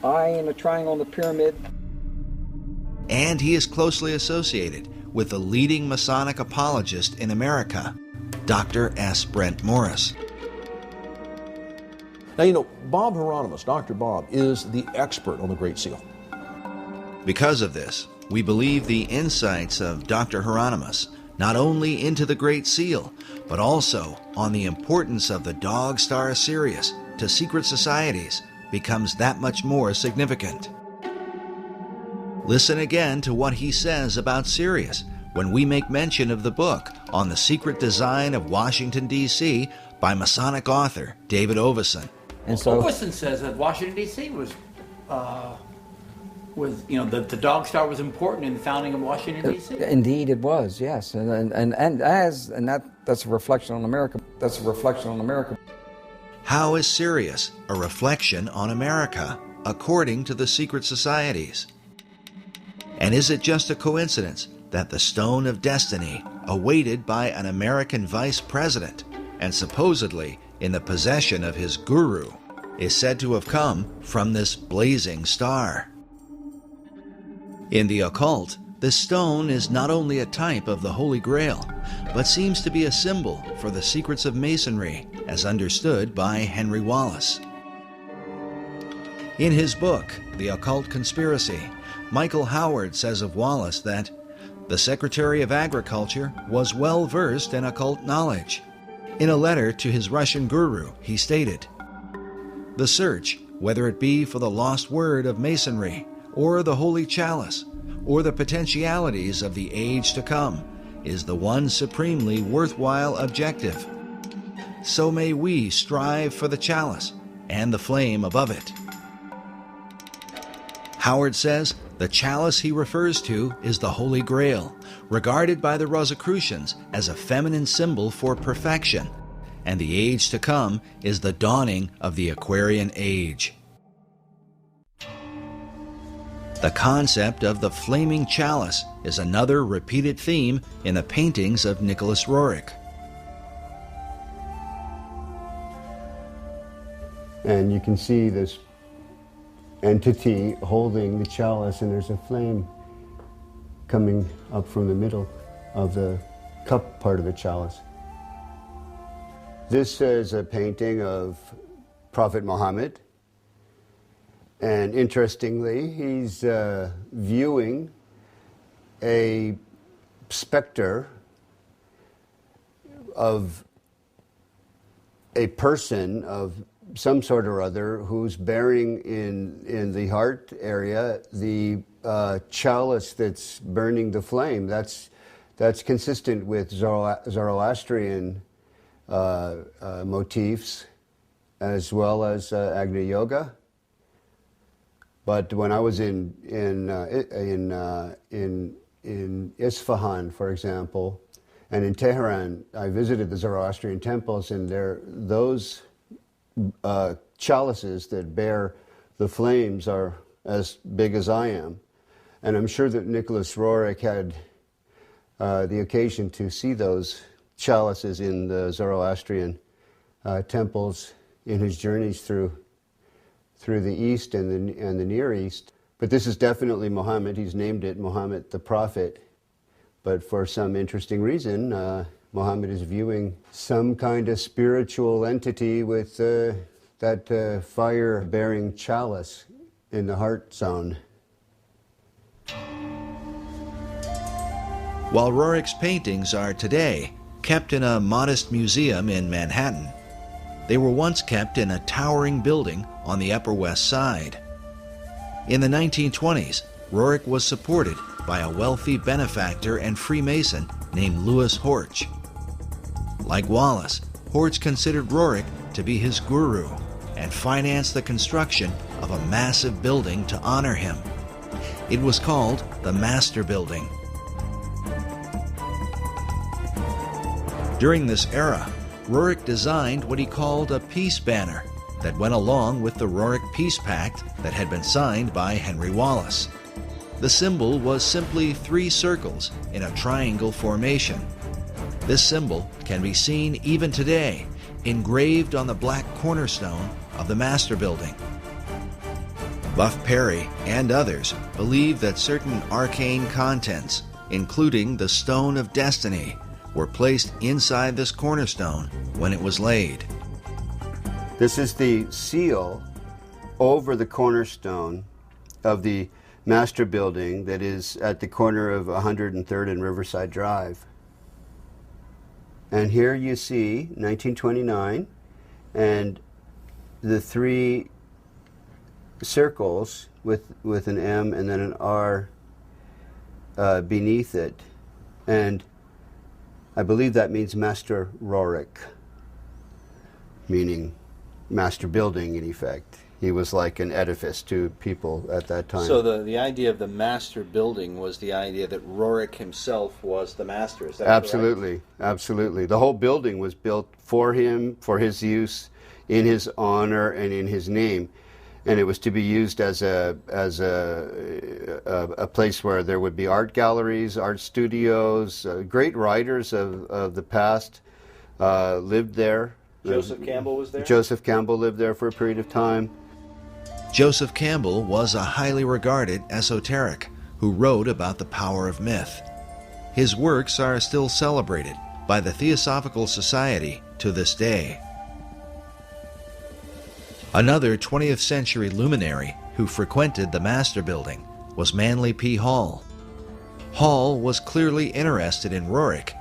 Speaker 2: Eye in a triangle in the pyramid.
Speaker 11: And he is closely associated with the leading Masonic apologist in America, Dr. S. Brent Morris.
Speaker 9: Now, Bob Hieronymus, Dr. Bob, is the expert on the Great Seal.
Speaker 11: Because of this, we believe the insights of Dr. Hieronymus not only into the Great Seal, but also on the importance of the dog star Sirius to secret societies becomes that much more significant. Listen again to what he says about Sirius when we make mention of the book on the secret design of Washington, D.C. by Masonic author David Oveson.
Speaker 2: And so,
Speaker 16: Oveson says that Washington, D.C. was the dog star was important in the founding of Washington, D.C.
Speaker 2: Indeed, it was, yes, that's a reflection on America. That's a reflection on America.
Speaker 11: How is Sirius a reflection on America, according to the secret societies? And is it just a coincidence that the Stone of Destiny, awaited by an American vice president and supposedly in the possession of his guru, is said to have come from this blazing star? In the occult, the stone is not only a type of the Holy Grail, but seems to be a symbol for the secrets of Masonry, as understood by Henry Wallace. In his book, The Occult Conspiracy, Michael Howard says of Wallace that the Secretary of Agriculture was well versed in occult knowledge. In a letter to his Russian guru, he stated, "The search, whether it be for the lost word of Masonry, or the Holy Chalice, or the potentialities of the age to come, is the one supremely worthwhile objective. So may we strive for the chalice and the flame above it." Howard says the chalice he refers to is the Holy Grail, regarded by the Rosicrucians as a feminine symbol for perfection, and the age to come is the dawning of the Aquarian Age. The concept of the flaming chalice is another repeated theme in the paintings of Nicholas Rorik.
Speaker 6: And you can see this entity holding the chalice, and there's a flame coming up from the middle of the cup part of the chalice. This is a painting of Prophet Muhammad. And interestingly, he's viewing a specter of a person of some sort or other who's bearing in the heart area the chalice that's burning the flame. That's consistent with Zoroastrian motifs as well as Agni Yoga. But when I was in Isfahan, for example, and in Tehran, I visited the Zoroastrian temples, and those chalices that bear the flames are as big as I am. And I'm sure that Nicholas Rorik had the occasion to see those chalices in the Zoroastrian temples in his journeys through the East and the Near East. But this is definitely Muhammad. He's named it Muhammad the Prophet. But for some interesting reason, Muhammad is viewing some kind of spiritual entity with that fire-bearing chalice in the heart zone.
Speaker 11: While Rorik's paintings are today kept in a modest museum in Manhattan, they were once kept in a towering building on the Upper West Side. In the 1920s, Rorik was supported by a wealthy benefactor and Freemason named Louis Horch. Like Wallace, Horch considered Rorik to be his guru and financed the construction of a massive building to honor him. It was called the Master Building. During this era, Rorik designed what he called a peace banner that went along with the Rorik Peace Pact that had been signed by Henry Wallace. The symbol was simply 3 circles in a triangle formation. This symbol can be seen even today, engraved on the black cornerstone of the Master Building. Buff Perry and others believe that certain arcane contents, including the Stone of Destiny, were placed inside this cornerstone when it was laid.
Speaker 6: This is the seal over the cornerstone of the Master Building that is at the corner of 103rd and Riverside Drive. And here you see 1929 and the 3 circles with an M and then an R beneath it. And I believe that means Master Rorik, meaning master building in effect. He was like an edifice to people at that time.
Speaker 9: So the idea of the master building was the idea that Rorik himself was the master, is that
Speaker 6: absolutely,
Speaker 9: correct?
Speaker 6: Absolutely. The whole building was built for him, for his use, in his honor and in his name. And it was to be used as a place where there would be art galleries, art studios. Great writers of the past lived there.
Speaker 9: Joseph Campbell was there?
Speaker 6: Joseph Campbell lived there for a period of time.
Speaker 11: Joseph Campbell was a highly regarded esoteric who wrote about the power of myth. His works are still celebrated by the Theosophical Society to this day. Another 20th century luminary who frequented the Master Building was Manly P. Hall. Hall was clearly interested in Rorik,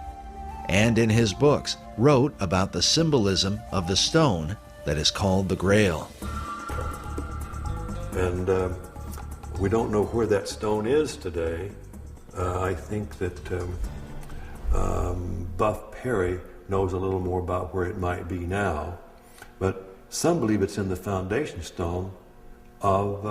Speaker 11: and in his books wrote about the symbolism of the stone that is called the Grail.
Speaker 1: And we don't know where that stone is today. I think that Buff Perry knows a little more about where it might be now, but some believe it's in the foundation stone of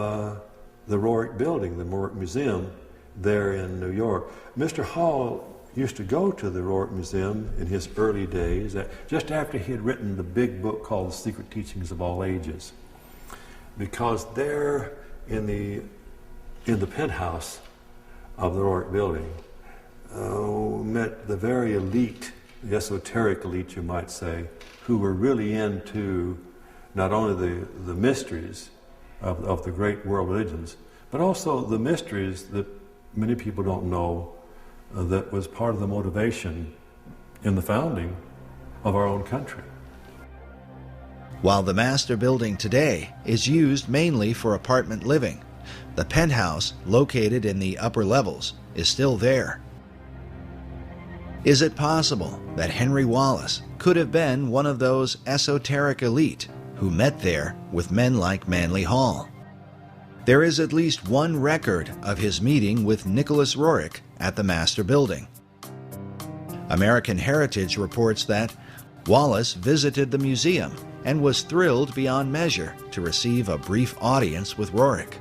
Speaker 1: the Rorik building, the Rorik Museum there in New York. Mr. Hall used to go to the Rorik Museum in his early days, just after he had written the big book called The Secret Teachings of All Ages, because there in the penthouse of the Rorik building met the very elite, the esoteric elite you might say, who were really into not only the mysteries of the great world religions, but also the mysteries that many people don't know that was part of the motivation in the founding of our own country.
Speaker 11: While the Master Building today is used mainly for apartment living, the penthouse located in the upper levels is still there. Is it possible that Henry Wallace could have been one of those esoteric elite who met there with men like Manly Hall? There is at least one record of his meeting with Nicholas Rorik at the Master Building. American Heritage reports that Wallace visited the museum and was thrilled beyond measure to receive a brief audience with Rorik.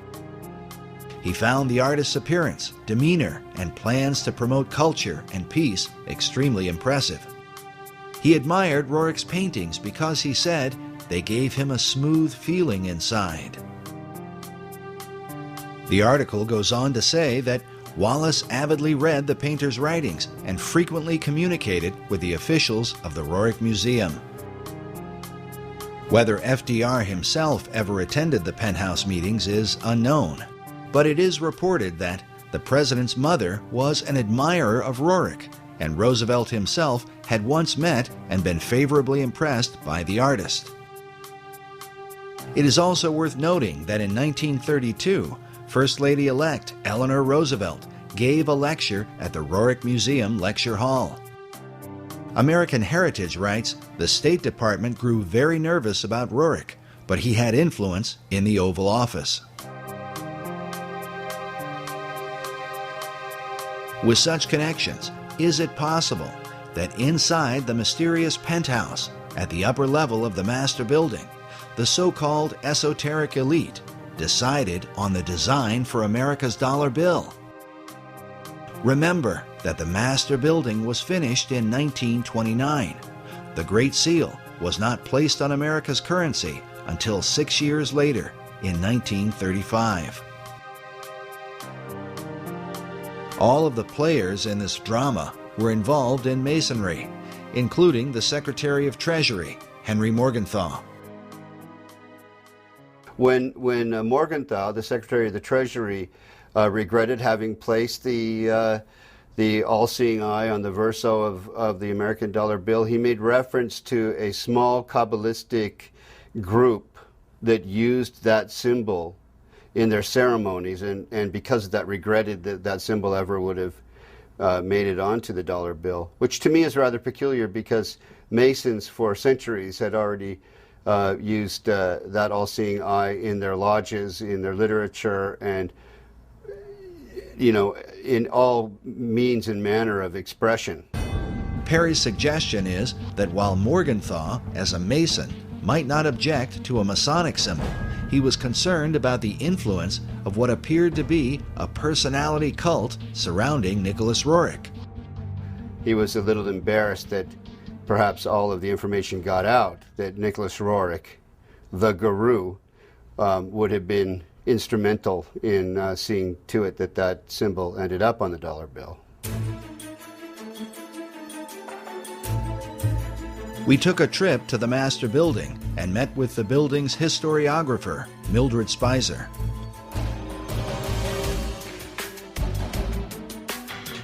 Speaker 11: He found the artist's appearance, demeanor, and plans to promote culture and peace extremely impressive. He admired Rorik's paintings because he said they gave him a smooth feeling inside. The article goes on to say that Wallace avidly read the painter's writings and frequently communicated with the officials of the Rorik Museum. Whether FDR himself ever attended the penthouse meetings is unknown, but it is reported that the president's mother was an admirer of Rorik, and Roosevelt himself had once met and been favorably impressed by the artist. It is also worth noting that in 1932, First Lady-elect Eleanor Roosevelt gave a lecture at the Rorik Museum Lecture Hall. American Heritage writes, the State Department grew very nervous about Rorik, but he had influence in the Oval Office. With such connections, is it possible that inside the mysterious penthouse at the upper level of the Master Building, the so-called esoteric elite decided on the design for America's dollar bill? Remember that the Master Building was finished in 1929. The Great Seal was not placed on America's currency until 6 years later, in 1935. All of the players in this drama were involved in Masonry, including the Secretary of Treasury, Henry Morgenthau.
Speaker 6: When Morgenthau, the Secretary of the Treasury, regretted having placed the all-seeing eye on the verso of the American dollar bill, he made reference to a small Kabbalistic group that used that symbol in their ceremonies, and because of that regretted that that symbol ever would have made it onto the dollar bill, which to me is rather peculiar because Masons for centuries had already used that all-seeing eye in their lodges, in their literature, and in all means and manner of expression.
Speaker 11: Perry's suggestion is that while Morgenthau, as a Mason, might not object to a Masonic symbol, he was concerned about the influence of what appeared to be a personality cult surrounding Nicholas Rorik.
Speaker 6: He was a little embarrassed that perhaps all of the information got out that Nicholas Rorik, the guru, would have been instrumental in seeing to it that that symbol ended up on the dollar bill.
Speaker 11: We took a trip to the Master Building and met with the building's historiographer, Mildred Spicer.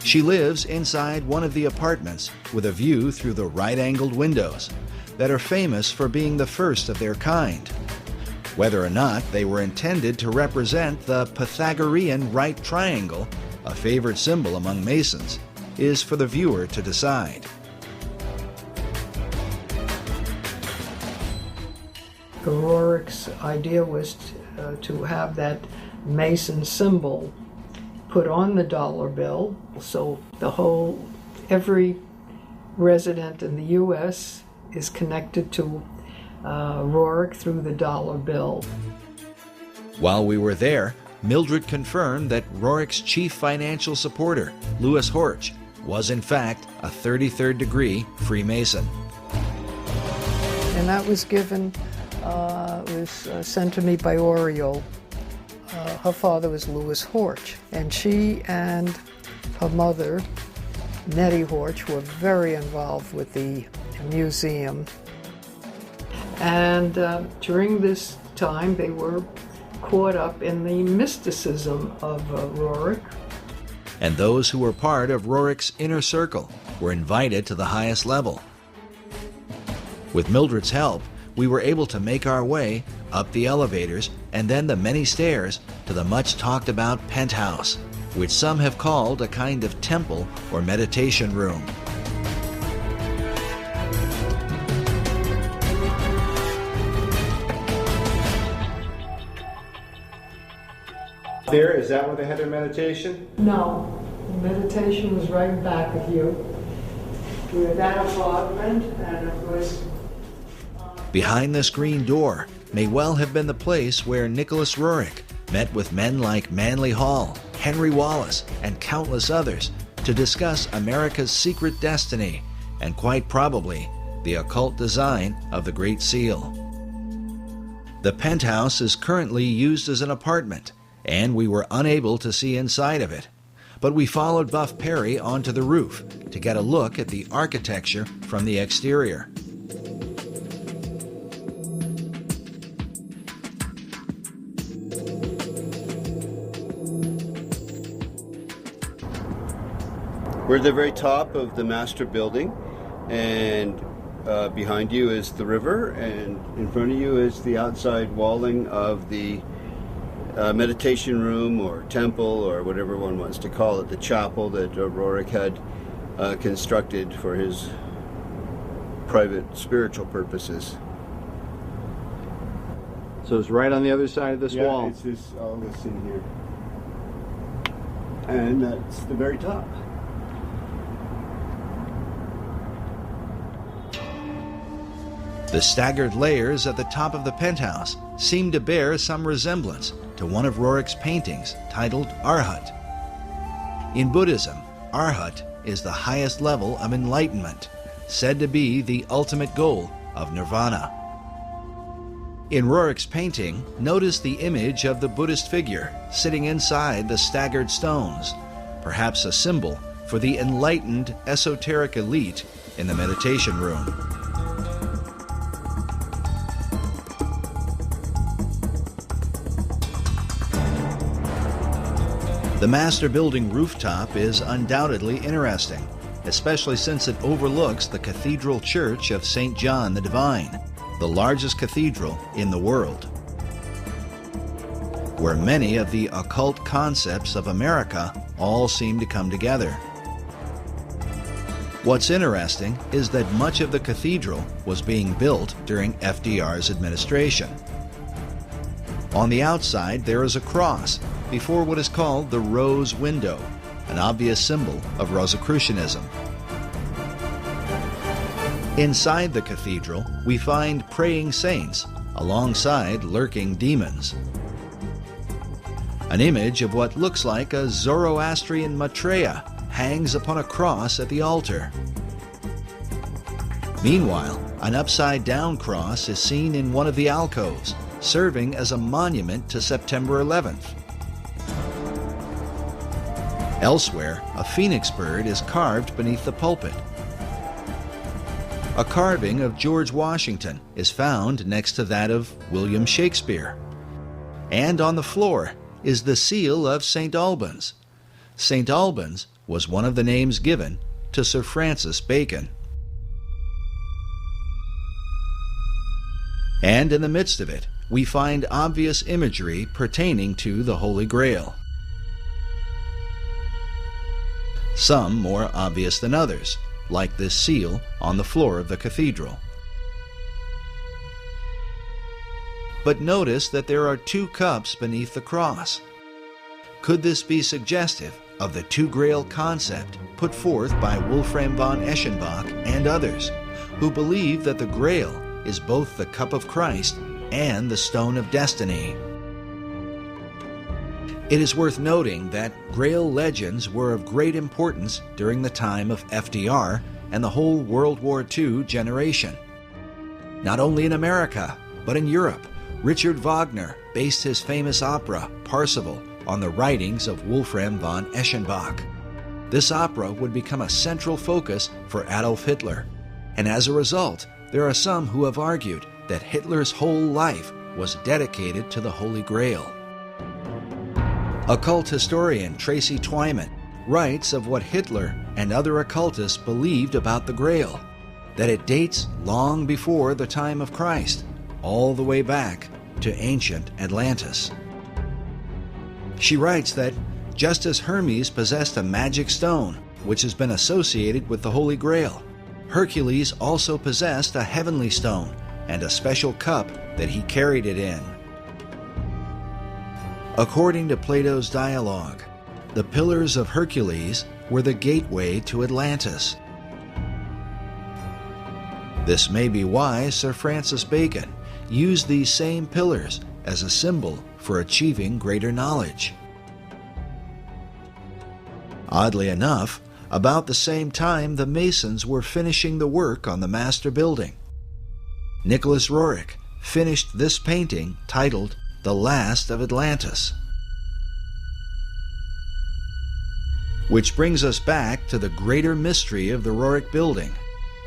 Speaker 11: She lives inside one of the apartments with a view through the right-angled windows that are famous for being the first of their kind. Whether or not they were intended to represent the Pythagorean right triangle, a favorite symbol among Masons, is for the viewer to decide.
Speaker 8: Rorik's idea was to have that Mason symbol put on the dollar bill, so every resident in the U.S. is connected to Rorik through the dollar bill.
Speaker 11: While we were there, Mildred confirmed that Rorik's chief financial supporter, Louis Horch, was in fact a 33rd degree Freemason.
Speaker 8: And that was given, sent to me by Oriole. Her father was Louis Horch, and she and her mother, Nettie Horch, were very involved with the museum. And during this time, they were caught up in the mysticism of Rorik.
Speaker 11: And those who were part of Rorik's inner circle were invited to the highest level. With Mildred's help, we were able to make our way up the elevators and then the many stairs to the much talked about penthouse, which some have called a kind of temple or meditation room.
Speaker 17: There, is that where they had their meditation?
Speaker 8: No, the meditation was right back of you. We were at that apartment, and it was...
Speaker 11: Behind this green door may well have been the place where Nicholas Rorik met with men like Manly Hall, Henry Wallace, and countless others to discuss America's secret destiny and quite probably the occult design of the Great Seal. The penthouse is currently used as an apartment, and we were unable to see inside of it. But we followed Buff Perry onto the roof to get a look at the architecture from the exterior.
Speaker 6: We're at the very top of the master building, and behind you is the river, and in front of you is the outside walling of the meditation room or temple or whatever one wants to call it, the chapel that Rorik had constructed for his private spiritual purposes.
Speaker 17: So it's right on the other side of this wall.
Speaker 6: Yeah, it's this, all this in here. And that's the very top.
Speaker 11: The staggered layers at the top of the penthouse seem to bear some resemblance to one of Rorik's paintings titled Arhat. In Buddhism, Arhat is the highest level of enlightenment, said to be the ultimate goal of nirvana. In Rorik's painting, notice the image of the Buddhist figure sitting inside the staggered stones, perhaps a symbol for the enlightened esoteric elite in the meditation room. The master building rooftop is undoubtedly interesting, especially since it overlooks the Cathedral Church of St. John the Divine, the largest cathedral in the world, where many of the occult concepts of America all seem to come together. What's interesting is that much of the cathedral was being built during FDR's administration. On the outside, there is a cross before what is called the Rose Window, an obvious symbol of Rosicrucianism. Inside the cathedral, we find praying saints alongside lurking demons. An image of what looks like a Zoroastrian Maitreya hangs upon a cross at the altar. Meanwhile, an upside-down cross is seen in one of the alcoves, serving as a monument to September 11th. Elsewhere, a phoenix bird is carved beneath the pulpit. A carving of George Washington is found next to that of William Shakespeare. And on the floor is the seal of St. Albans. St. Albans was one of the names given to Sir Francis Bacon. And in the midst of it, we find obvious imagery pertaining to the Holy Grail. Some more obvious than others, like this seal on the floor of the cathedral. But notice that there are 2 cups beneath the cross. Could this be suggestive of the two grail concept put forth by Wolfram von Eschenbach and others, who believe that the grail is both the cup of Christ and the stone of destiny? It is worth noting that grail legends were of great importance during the time of FDR and the whole World War II generation. Not only in America, but in Europe, Richard Wagner based his famous opera, Parsifal, on the writings of Wolfram von Eschenbach. This opera would become a central focus for Adolf Hitler, and as a result, there are some who have argued that Hitler's whole life was dedicated to the Holy Grail. Occult historian Tracy Twyman writes of what Hitler and other occultists believed about the Grail, that it dates long before the time of Christ, all the way back to ancient Atlantis. She writes that just as Hermes possessed a magic stone, which has been associated with the Holy Grail, Hercules also possessed a heavenly stone and a special cup that he carried it in. According to Plato's dialogue, the pillars of Hercules were the gateway to Atlantis. This may be why Sir Francis Bacon used these same pillars as a symbol for achieving greater knowledge. Oddly enough, about the same time the Masons were finishing the work on the master building, Nicholas Rorik finished this painting titled The Last of Atlantis. Which brings us back to the greater mystery of the Rorik building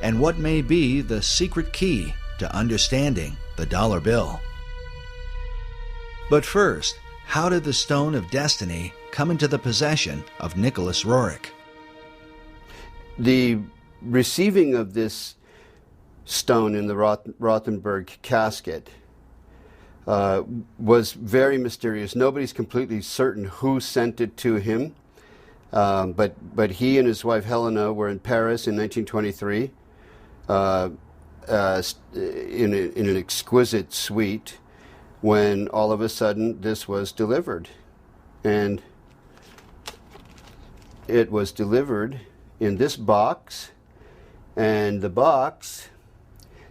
Speaker 11: and what may be the secret key to understanding the dollar bill. But first, how did the Stone of Destiny come into the possession of Nicholas Rorik?
Speaker 6: The receiving of this stone in the Rothenburg casket was very mysterious. Nobody's completely certain who sent it to him, but he and his wife Helena were in Paris in 1923 in an exquisite suite when all of a sudden this was delivered. And it was delivered in this box, and the box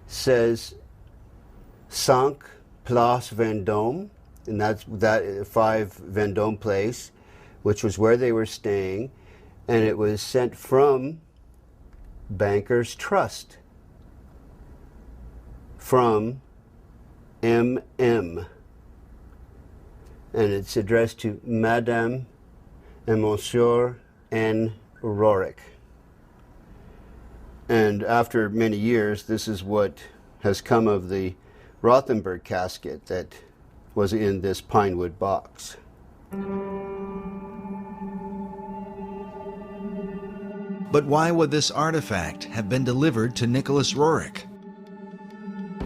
Speaker 6: says 5 Place Vendôme, and that's 5 Vendôme Place, which was where they were staying, and it was sent from Bankers Trust, from M.M., and it's addressed to Madame and Monsieur N. Rorik. And after many years, this is what has come of the Rothenburg casket that was in this pine wood box.
Speaker 11: But why would this artifact have been delivered to Nicholas Rorik?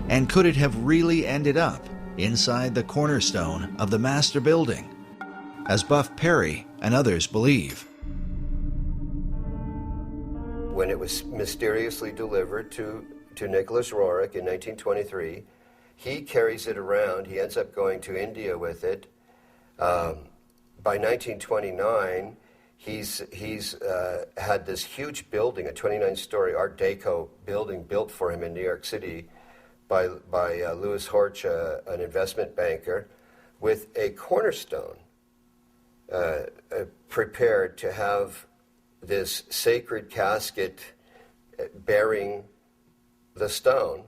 Speaker 11: And could it have really ended up inside the cornerstone of the master building, as Buff Perry and others believe?
Speaker 4: When it was mysteriously delivered to Nicholas Rorik in 1923, he carries it around. He ends up going to India with it. By 1929, he's had this huge building, a 29-story Art Deco building built for him in New York City by Louis Horch, an investment banker, with a cornerstone prepared to have this sacred casket bearing the stone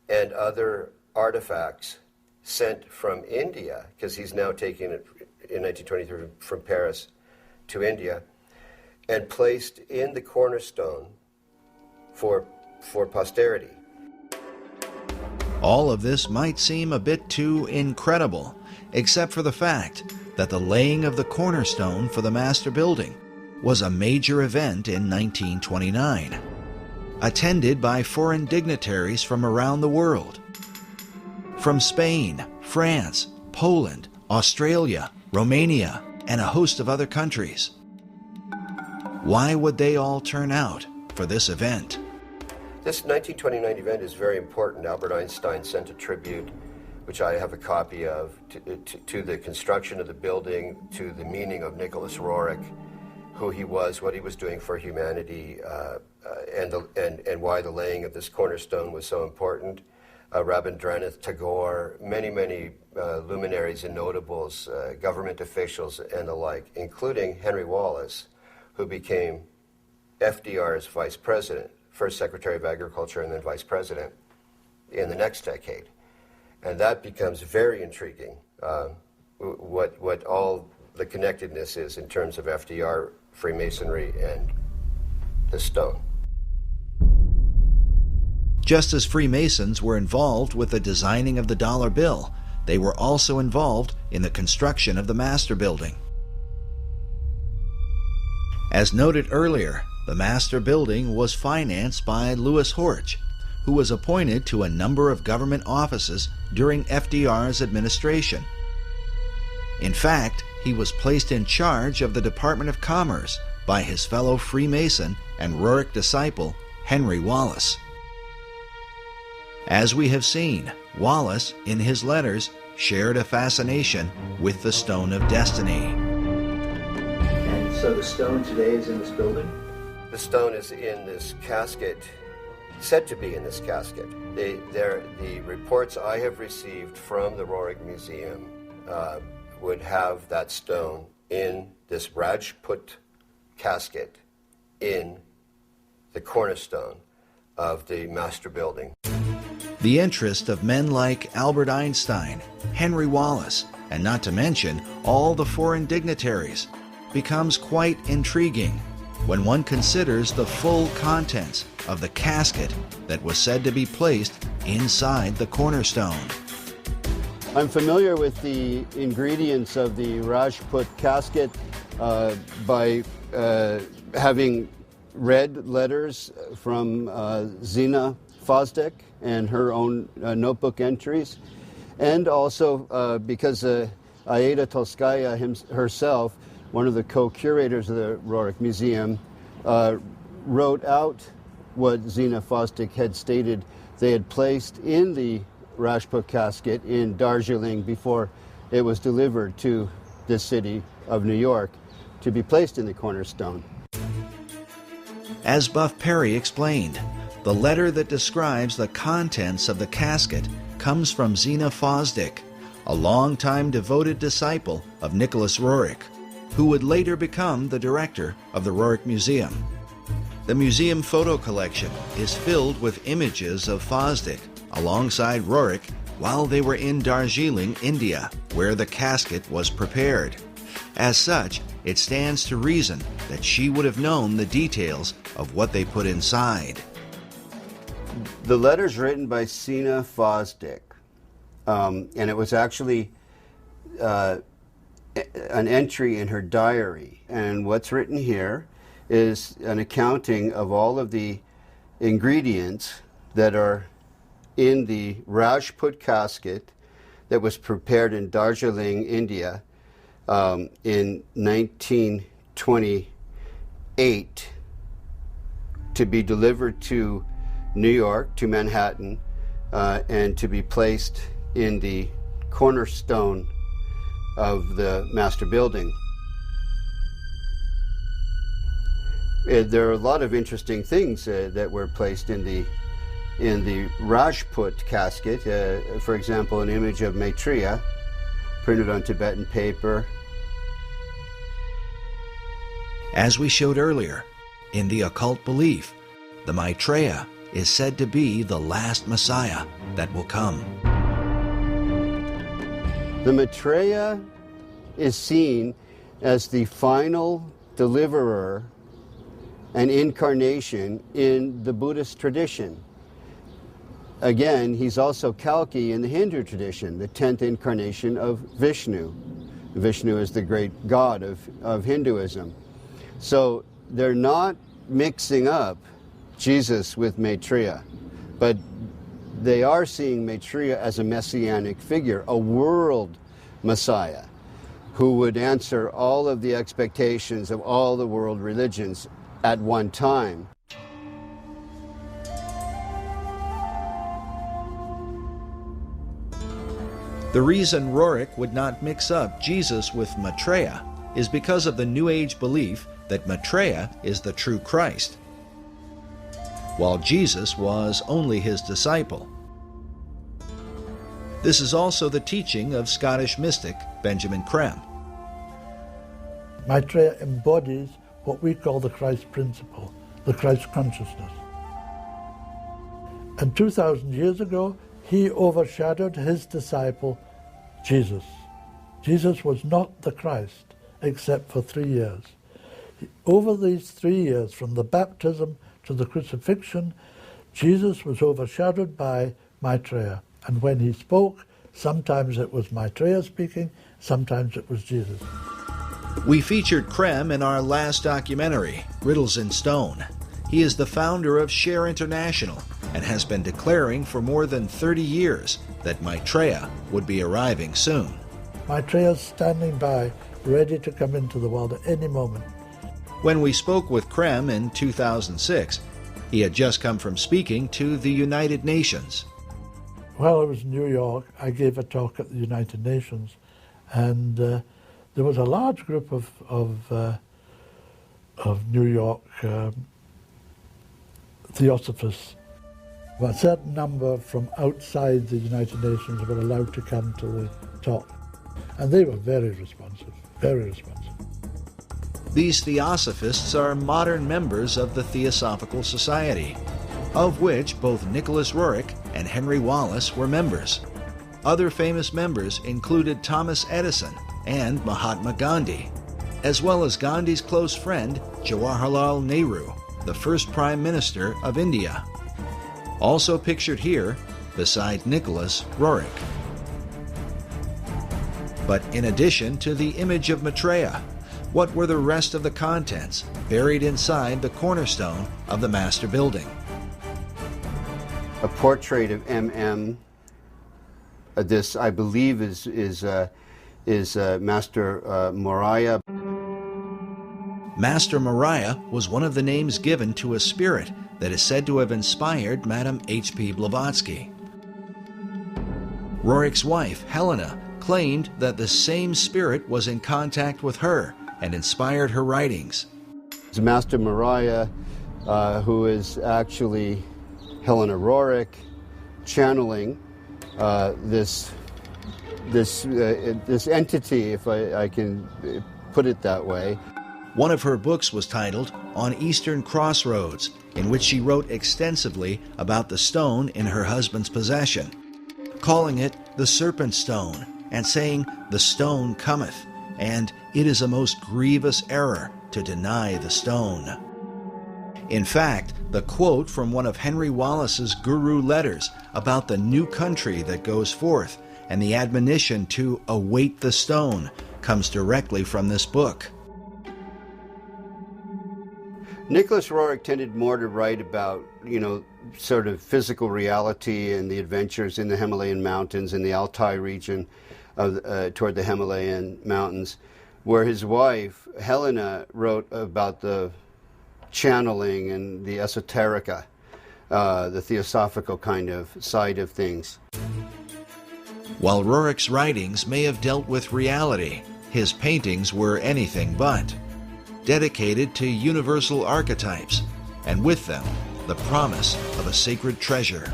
Speaker 4: and other artifacts sent from India, because he's now taking it in 1923 from Paris to India, and placed in the cornerstone for posterity.
Speaker 11: All of this might seem a bit too incredible, except for the fact that the laying of the cornerstone for the master building was a major event in 1929, attended by foreign dignitaries from around the world. From Spain, France, Poland, Australia, Romania, and a host of other countries. Why would they all turn out for this event?
Speaker 4: This 1929 event is very important. Albert Einstein sent a tribute, which I have a copy of, to the construction of the building, to the meaning of Nicholas Rorik, who he was, what he was doing for humanity, and why the laying of this cornerstone was so important. Rabindranath Tagore, many luminaries and notables, government officials and the like, including Henry Wallace, who became FDR's vice president, first Secretary of Agriculture and then vice president in the next decade. And that becomes very intriguing, what all the connectedness is in terms of FDR, Freemasonry, and the stone.
Speaker 11: Just as Freemasons were involved with the designing of the dollar bill, they were also involved in the construction of the Master Building. As noted earlier, the Master Building was financed by Louis Horch, who was appointed to a number of government offices during FDR's administration. In fact, he was placed in charge of the Department of Commerce by his fellow Freemason and Rorik disciple, Henry Wallace. As we have seen, Wallace, in his letters, shared a fascination with the Stone of Destiny.
Speaker 7: And so the stone today is in this building?
Speaker 4: The stone is in this casket, said to be in this casket. The reports I have received from the Rorik Museum would have that stone in this Rajput casket in the cornerstone of the Master Building.
Speaker 11: The interest of men like Albert Einstein, Henry Wallace, and not to mention all the foreign dignitaries, becomes quite intriguing when one considers the full contents of the casket that was said to be placed inside the cornerstone.
Speaker 6: I'm familiar with the ingredients of the Rajput casket by having read letters from Zina Fosdick and her own notebook entries, and also because Aida Tolskaya herself, one of the co-curators of the Rorik Museum, wrote out what Zina Fosdick had stated they had placed in the Rajput casket in Darjeeling before it was delivered to the city of New York to be placed in the cornerstone.
Speaker 11: As Buff Perry explained, the letter that describes the contents of the casket comes from Zina Fosdick, a longtime devoted disciple of Nicholas Rorik, who would later become the director of the Rorik Museum. The museum photo collection is filled with images of Fosdick alongside Rorik while they were in Darjeeling, India, where the casket was prepared. As such, it stands to reason that she would have known the details of what they put inside.
Speaker 6: The letter's written by Zina Fosdick, and it was actually an entry in her diary. And what's written here is an accounting of all of the ingredients that are in the Rajput casket that was prepared in Darjeeling, India, in 1928 to be delivered to New York, to Manhattan, and to be placed in the cornerstone of the Master Building. There are a lot of interesting things that were placed in the Rajput casket. For example, an image of Maitreya printed on Tibetan paper.
Speaker 11: As we showed earlier, in the occult belief, the Maitreya is said to be the last Messiah that will come.
Speaker 6: The Maitreya is seen as the final deliverer and incarnation in the Buddhist tradition. Again, he's also Kalki in the Hindu tradition, the 10th incarnation of Vishnu. Vishnu is the great god of Hinduism. So they're not mixing up Jesus with Maitreya, but they are seeing Maitreya as a messianic figure, a world Messiah who would answer all of the expectations of all the world religions at one time.
Speaker 11: The reason Rorik would not mix up Jesus with Maitreya is because of the New Age belief that Maitreya is the true Christ, while Jesus was only his disciple. This is also the teaching of Scottish mystic Benjamin Creme.
Speaker 18: Maitreya embodies what we call the Christ principle, the Christ consciousness. And 2,000 years ago, he overshadowed his disciple, Jesus. Jesus was not the Christ, except for 3 years. Over these 3 years, from the baptism to the crucifixion, Jesus was overshadowed by Maitreya. And when he spoke, sometimes it was Maitreya speaking, sometimes it was Jesus.
Speaker 11: We featured Creme in our last documentary, Riddles in Stone. He is the founder of Share International and has been declaring for more than 30 years that Maitreya would be arriving soon.
Speaker 18: Maitreya's standing by, ready to come into the world at any moment.
Speaker 11: When we spoke with Creme in 2006, he had just come from speaking to the United Nations.
Speaker 18: While I was in New York, I gave a talk at the United Nations, and there was a large group of New York theosophists. A certain number from outside the United Nations were allowed to come to the talk, and they were very responsive, very responsive.
Speaker 11: These theosophists are modern members of the Theosophical Society, of which both Nicholas Rorik and Henry Wallace were members. Other famous members included Thomas Edison and Mahatma Gandhi, as well as Gandhi's close friend Jawaharlal Nehru, the first Prime Minister of India. Also pictured here, beside Nicholas Rorik. But in addition to the image of Maitreya, what were the rest of the contents buried inside the cornerstone of the master building?
Speaker 6: A portrait of M.M. This, I believe, is Master Moriah.
Speaker 11: Master Moriah was one of the names given to a spirit that is said to have inspired Madame H.P. Blavatsky. Rorik's wife, Helena, claimed that the same spirit was in contact with her and inspired her writings.
Speaker 6: It's Master Moriah, who is actually Helena Rorik, channeling this entity, if I can put it that way.
Speaker 11: One of her books was titled On Eastern Crossroads, in which she wrote extensively about the stone in her husband's possession, calling it the Serpent Stone, and saying, "The stone cometh, and it is a most grievous error to deny the stone." In fact, the quote from one of Henry Wallace's guru letters about the new country that goes forth and the admonition to await the stone comes directly from this book.
Speaker 6: Nicholas Rorik tended more to write about, sort of physical reality and the adventures in the Himalayan mountains, in the Altai region toward the Himalayan mountains, where his wife, Helena, wrote about the channeling and the esoterica, the theosophical kind of side of things.
Speaker 11: While Rorik's writings may have dealt with reality, his paintings were anything but. Dedicated to universal archetypes, and with them, the promise of a sacred treasure.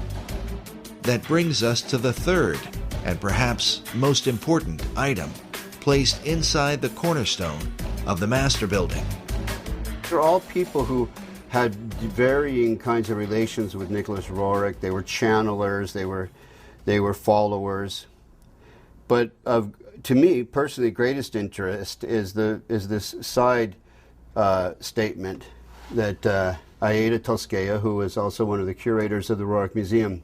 Speaker 11: That brings us to the third, and perhaps most important item, placed inside the cornerstone of the master building.
Speaker 6: They're all people who had varying kinds of relations with Nicholas Rorik. They were channelers, they were followers. But to me, personally, greatest interest is this side statement that Aida Tolskaya, who is also one of the curators of the Rorik Museum,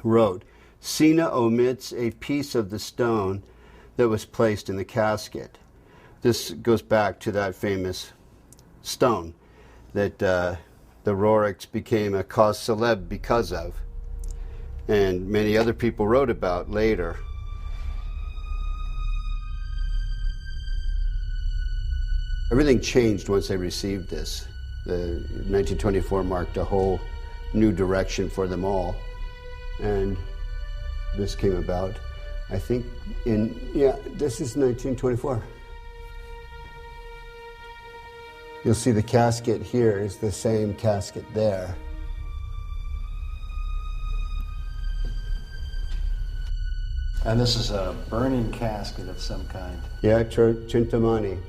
Speaker 6: wrote. Sina omits a piece of the stone that was placed in the casket. This goes back to that famous stone that the Roriks became a cause célèbre because of, and many other people wrote about later. Everything changed once they received this. The 1924 marked a whole new direction for them all, and this came about, I think, this is 1924. You'll see the casket here is the same casket there.
Speaker 19: And this is a burning casket of some kind.
Speaker 6: Yeah, Chintamani.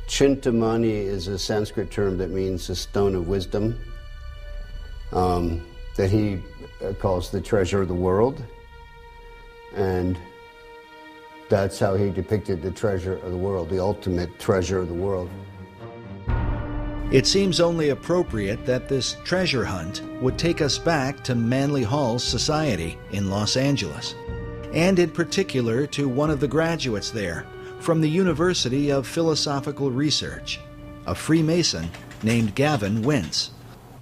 Speaker 6: Chintamani is a Sanskrit term that means a stone of wisdom, that he calls the treasure of the world. And that's how he depicted the treasure of the world, the ultimate treasure of the world.
Speaker 11: It seems only appropriate that this treasure hunt would take us back to Manly Hall's society in Los Angeles, and in particular to one of the graduates there from the University of Philosophical Research, a Freemason named Gavin Wentz.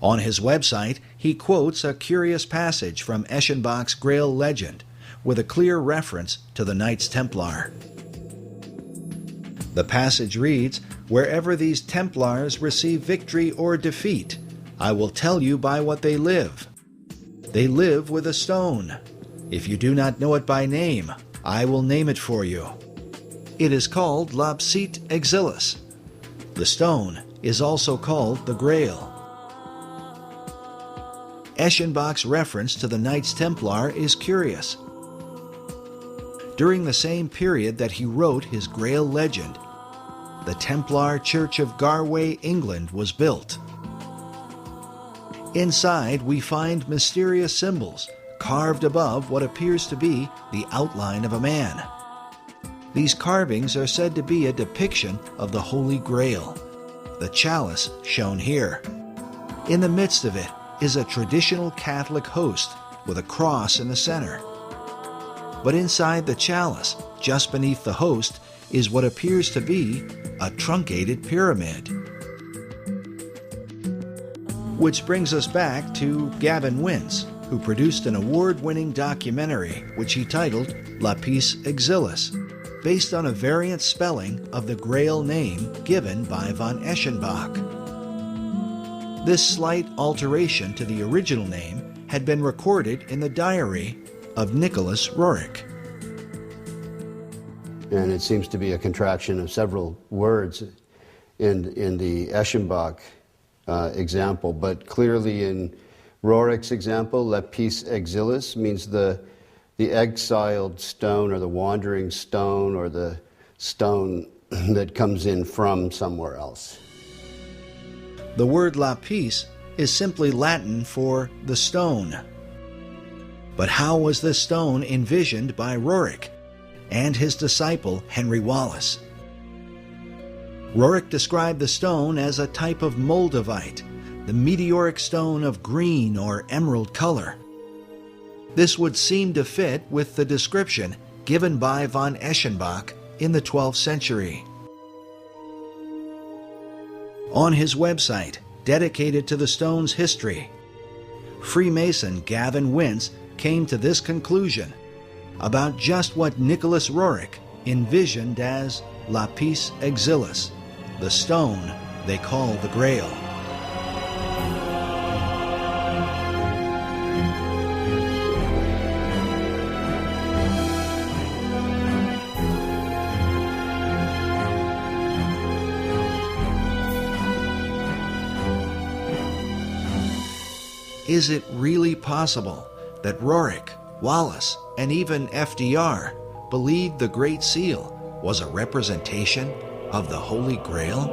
Speaker 11: On his website, he quotes a curious passage from Eschenbach's Grail legend with a clear reference to the Knights Templar. The passage reads, "Wherever these Templars receive victory or defeat, I will tell you by what they live. They live with a stone. If you do not know it by name, I will name it for you. It is called Lapsit Exilis. The stone is also called the Grail." Eschenbach's reference to the Knights Templar is curious. During the same period that he wrote his Grail legend, the Templar Church of Garway, England was built. Inside, we find mysterious symbols carved above what appears to be the outline of a man. These carvings are said to be a depiction of the Holy Grail, the chalice shown here. In the midst of it is a traditional Catholic host with a cross in the center. But inside the chalice, just beneath the host, is what appears to be a truncated pyramid. Which brings us back to Gavin Wentz, who produced an award-winning documentary which he titled Lapis Exilis, based on a variant spelling of the Grail name given by von Eschenbach. This slight alteration to the original name had been recorded in the diary of Nicholas Rorik.
Speaker 6: And it seems to be a contraction of several words in the Eschenbach example, but clearly in Rorik's example, Lapis Exilis means the exiled stone or the wandering stone or the stone that comes in from somewhere else.
Speaker 11: The word lapis is simply Latin for the stone. But how was this stone envisioned by Rorik and his disciple Henry Wallace? Rorik described the stone as a type of moldavite, the meteoric stone of green or emerald color. This would seem to fit with the description given by von Eschenbach in the 12th century. On his website, dedicated to the stone's history, Freemason Gavin Wentz came to this conclusion about just what Nicholas Rorik envisioned as Lapis Exilis, the stone they call the Grail. Is it really possible that Rorik, Wallace, and even FDR believed the Great Seal was a representation of the Holy Grail?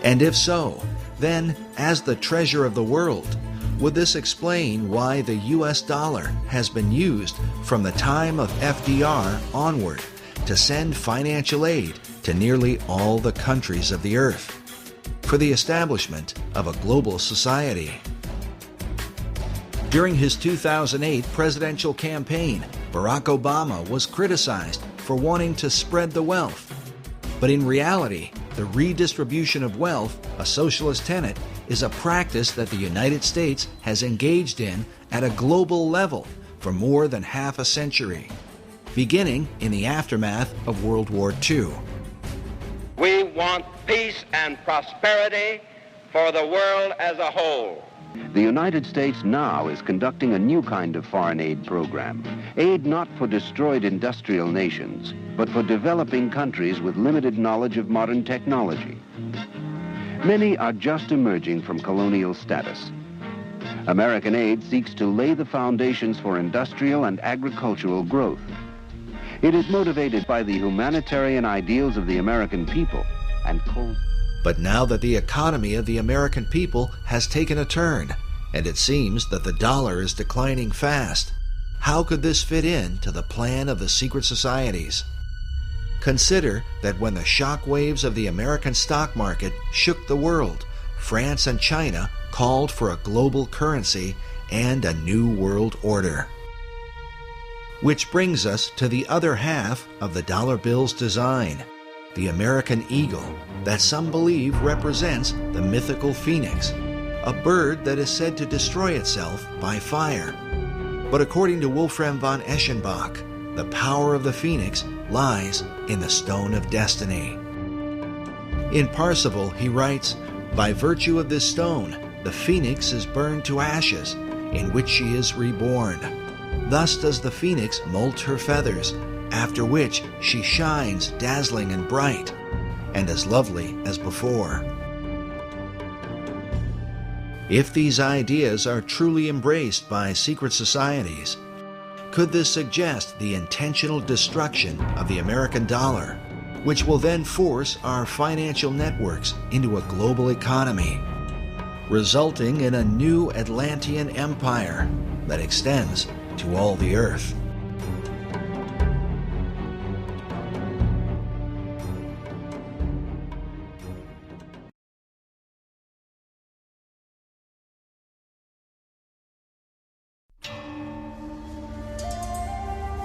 Speaker 11: And if so, then, as the treasure of the world, would this explain why the US dollar has been used from the time of FDR onward to send financial aid to nearly all the countries of the earth, for the establishment of a global society? During his 2008 presidential campaign, Barack Obama was criticized for wanting to spread the wealth. But in reality, the redistribution of wealth, a socialist tenet, is a practice that the United States has engaged in at a global level for more than half a century, beginning in the aftermath of World War II.
Speaker 20: We want peace and prosperity for the world as a whole.
Speaker 21: The United States now is conducting a new kind of foreign aid program. Aid not for destroyed industrial nations, but for developing countries with limited knowledge of modern technology. Many are just emerging from colonial status. American aid seeks to lay the foundations for industrial and agricultural growth. It is motivated by the humanitarian ideals of the American people and
Speaker 11: But now that the economy of the American people has taken a turn, and it seems that the dollar is declining fast, how could this fit in to the plan of the secret societies? Consider that when the shock waves of the American stock market shook the world, France and China called for a global currency and a new world order. Which brings us to the other half of the dollar bill's design, the American eagle, that some believe represents the mythical phoenix, a bird that is said to destroy itself by fire. But according to Wolfram von Eschenbach, the power of the phoenix lies in the stone of destiny. In Parsifal, he writes, "By virtue of this stone, the phoenix is burned to ashes, in which she is reborn. Thus does the phoenix molt her feathers, after which she shines dazzling and bright, and as lovely as before." If these ideas are truly embraced by secret societies, could this suggest the intentional destruction of the American dollar, which will then force our financial networks into a global economy, resulting in a new Atlantean empire that extends to all the earth?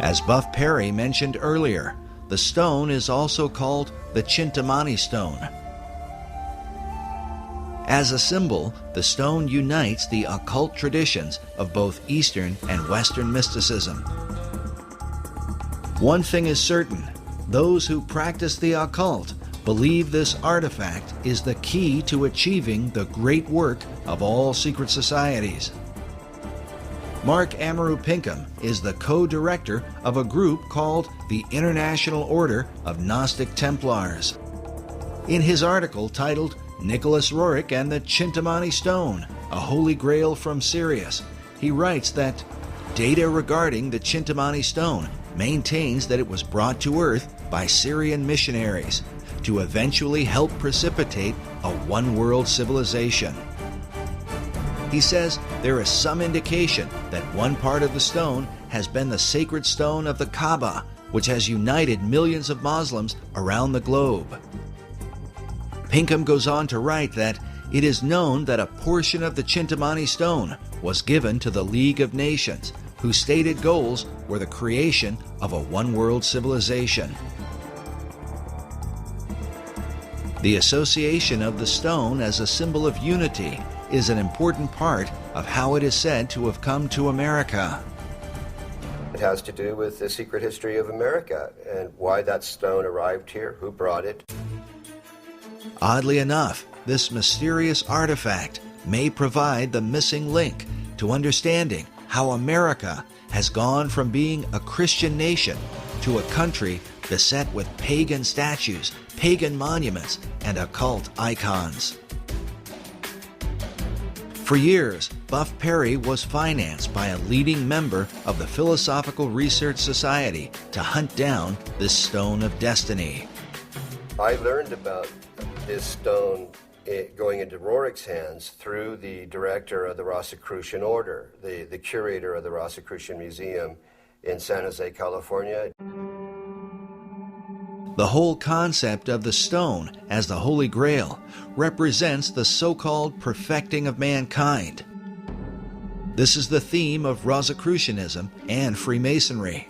Speaker 11: As Buff Perry mentioned earlier, the stone is also called the Chintamani stone. As a symbol, the stone unites the occult traditions of both Eastern and Western mysticism. One thing is certain: those who practice the occult believe this artifact is the key to achieving the great work of all secret societies. Mark Amaru Pinkham is the co-director of a group called the International Order of Gnostic Templars. In his article titled "Nicholas Rorik and the Chintamani Stone, a Holy Grail from Sirius," he writes that data regarding the Chintamani Stone maintains that it was brought to Earth by Syrian missionaries to eventually help precipitate a one-world civilization. He says there is some indication that one part of the stone has been the sacred stone of the Kaaba, which has united millions of Muslims around the globe. Pinkham goes on to write that it is known that a portion of the Chintamani stone was given to the League of Nations, whose stated goals were the creation of a one-world civilization. The association of the stone as a symbol of unity is an important part of how it is said to have come to America.
Speaker 4: It has to do with the secret history of America and why that stone arrived here, who brought it.
Speaker 11: Oddly enough, this mysterious artifact may provide the missing link to understanding how America has gone from being a Christian nation to a country beset with pagan statues, pagan monuments, and occult icons. For years, Buff Perry was financed by a leading member of the Philosophical Research Society to hunt down this stone of destiny.
Speaker 4: I learned about this stone going into Rorik's hands through the director of the Rosicrucian Order, the curator of the Rosicrucian Museum in San Jose, California.
Speaker 11: The whole concept of the stone as the Holy Grail represents the so-called perfecting of mankind. This is the theme of Rosicrucianism and Freemasonry.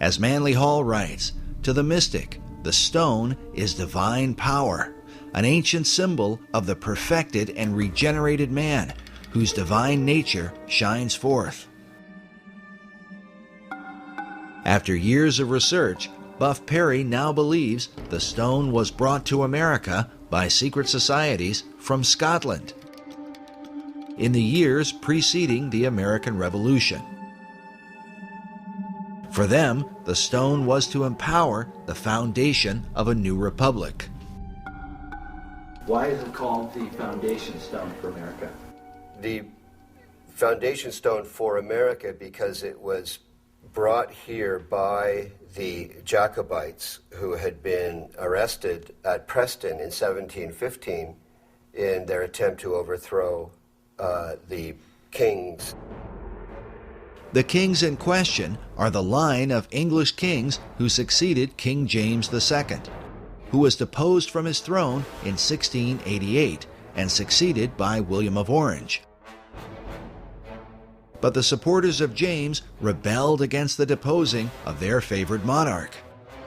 Speaker 11: As Manly Hall writes, to the mystic, the stone is divine power, an ancient symbol of the perfected and regenerated man, whose divine nature shines forth. After years of research, Buff Perry now believes the stone was brought to America by secret societies from Scotland in the years preceding the American Revolution. For them, the stone was to empower the foundation of a new republic.
Speaker 7: Why is it called the foundation stone for America?
Speaker 4: The foundation stone for America because it was brought here by the Jacobites who had been arrested at Preston in 1715 in their attempt to overthrow the kings.
Speaker 11: The kings in question are the line of English kings who succeeded King James II, who was deposed from his throne in 1688 and succeeded by William of Orange. But the supporters of James rebelled against the deposing of their favored monarch.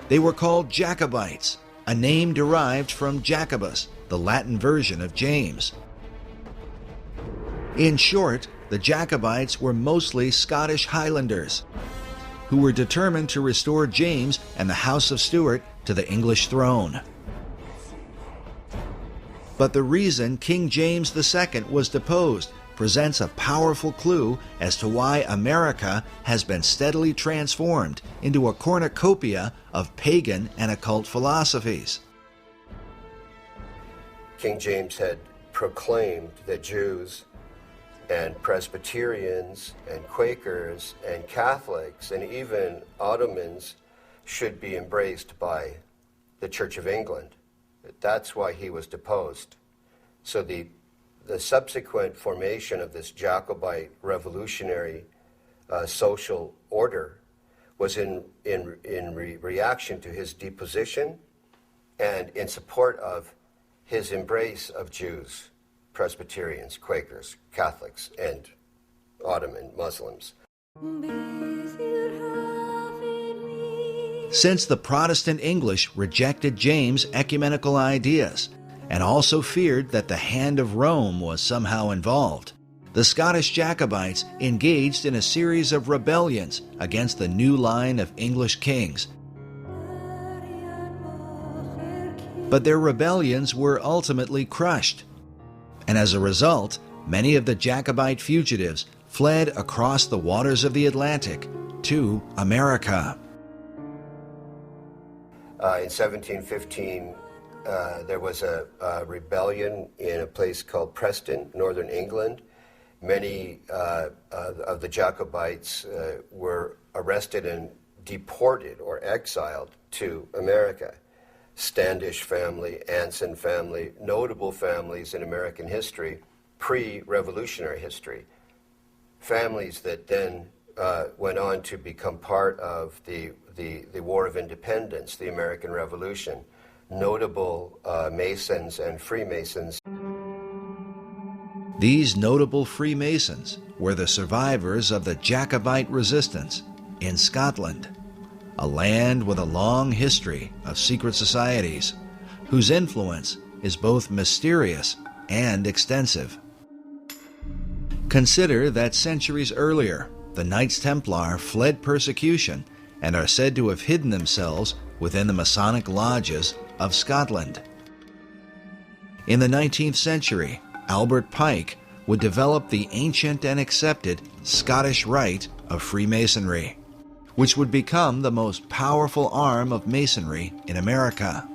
Speaker 11: They were called Jacobites, a name derived from Jacobus, the Latin version of James. In short, the Jacobites were mostly Scottish Highlanders who were determined to restore James and the House of Stuart to the English throne. But the reason King James II was deposed presents a powerful clue as to why America has been steadily transformed into a cornucopia of pagan and occult philosophies.
Speaker 4: King James had proclaimed that Jews and Presbyterians and Quakers and Catholics and even Ottomans should be embraced by the Church of England. That's why he was deposed. So the subsequent formation of this Jacobite revolutionary social order was in reaction to his deposition and in support of his embrace of Jews, Presbyterians, Quakers, Catholics, and Ottoman Muslims.
Speaker 11: Since the Protestant English rejected James' ecumenical ideas and also feared that the hand of Rome was somehow involved, the Scottish Jacobites engaged in a series of rebellions against the new line of English kings. But their rebellions were ultimately crushed, and as a result, many of the Jacobite fugitives fled across the waters of the Atlantic to America.
Speaker 4: In 1715, there was a rebellion in a place called Preston, northern England. Many of the Jacobites were arrested and deported or exiled to America. Standish family, Anson family, notable families in American history, pre-revolutionary history. Families that then went on to become part of the War of Independence, the American Revolution. Notable Masons and Freemasons.
Speaker 11: These notable Freemasons were the survivors of the Jacobite resistance in Scotland, a land with a long history of secret societies, whose influence is both mysterious and extensive. Consider that centuries earlier, the Knights Templar fled persecution and are said to have hidden themselves within the Masonic lodges of Scotland. In the 19th century, Albert Pike would develop the ancient and accepted Scottish Rite of Freemasonry, which would become the most powerful arm of Masonry in America.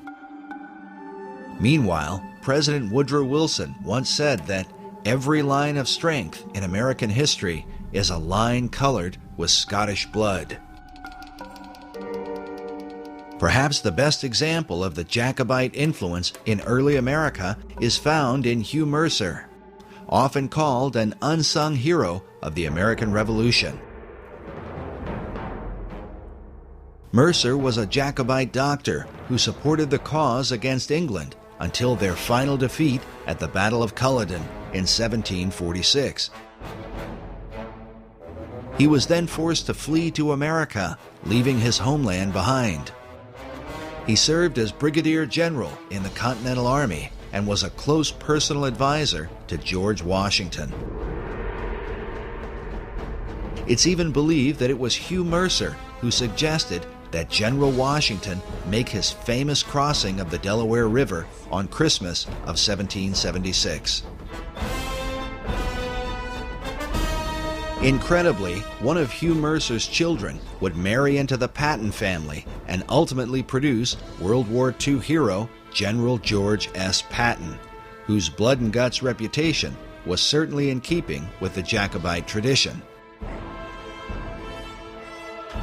Speaker 11: Meanwhile, President Woodrow Wilson once said that every line of strength in American history is a line colored with Scottish blood. Perhaps the best example of the Jacobite influence in early America is found in Hugh Mercer, often called an unsung hero of the American Revolution. Mercer was a Jacobite doctor who supported the cause against England until their final defeat at the Battle of Culloden in 1746. He was then forced to flee to America, leaving his homeland behind. He served as Brigadier General in the Continental Army and was a close personal advisor to George Washington. It's even believed that it was Hugh Mercer who suggested that General Washington make his famous crossing of the Delaware River on Christmas of 1776. Incredibly, one of Hugh Mercer's children would marry into the Patton family and ultimately produce World War II hero General George S. Patton, whose blood and guts reputation was certainly in keeping with the Jacobite tradition.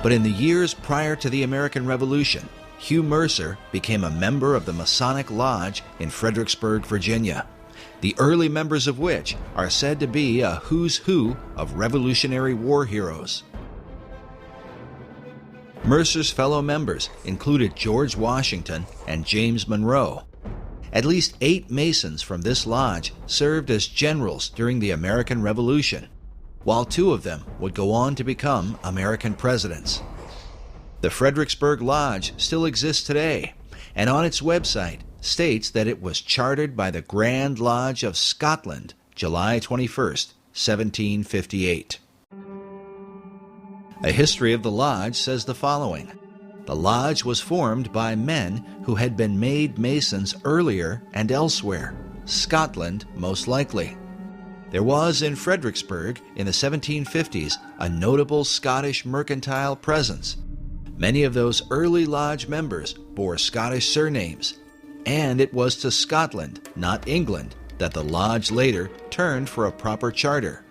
Speaker 11: But in the years prior to the American Revolution, Hugh Mercer became a member of the Masonic Lodge in Fredericksburg, Virginia, the early members of which are said to be a who's who of Revolutionary War heroes. Mercer's fellow members included George Washington and James Monroe. At least 8 Masons from this lodge served as generals during the American Revolution, while 2 of them would go on to become American presidents. The Fredericksburg Lodge still exists today, and on its website states that it was chartered by the Grand Lodge of Scotland, July 21st, 1758. A history of the lodge says the following. The lodge was formed by men who had been made Masons earlier and elsewhere, Scotland most likely. There was in Fredericksburg in the 1750s a notable Scottish mercantile presence. Many of those early lodge members bore Scottish surnames, and it was to Scotland, not England, that the lodge later turned for a proper charter.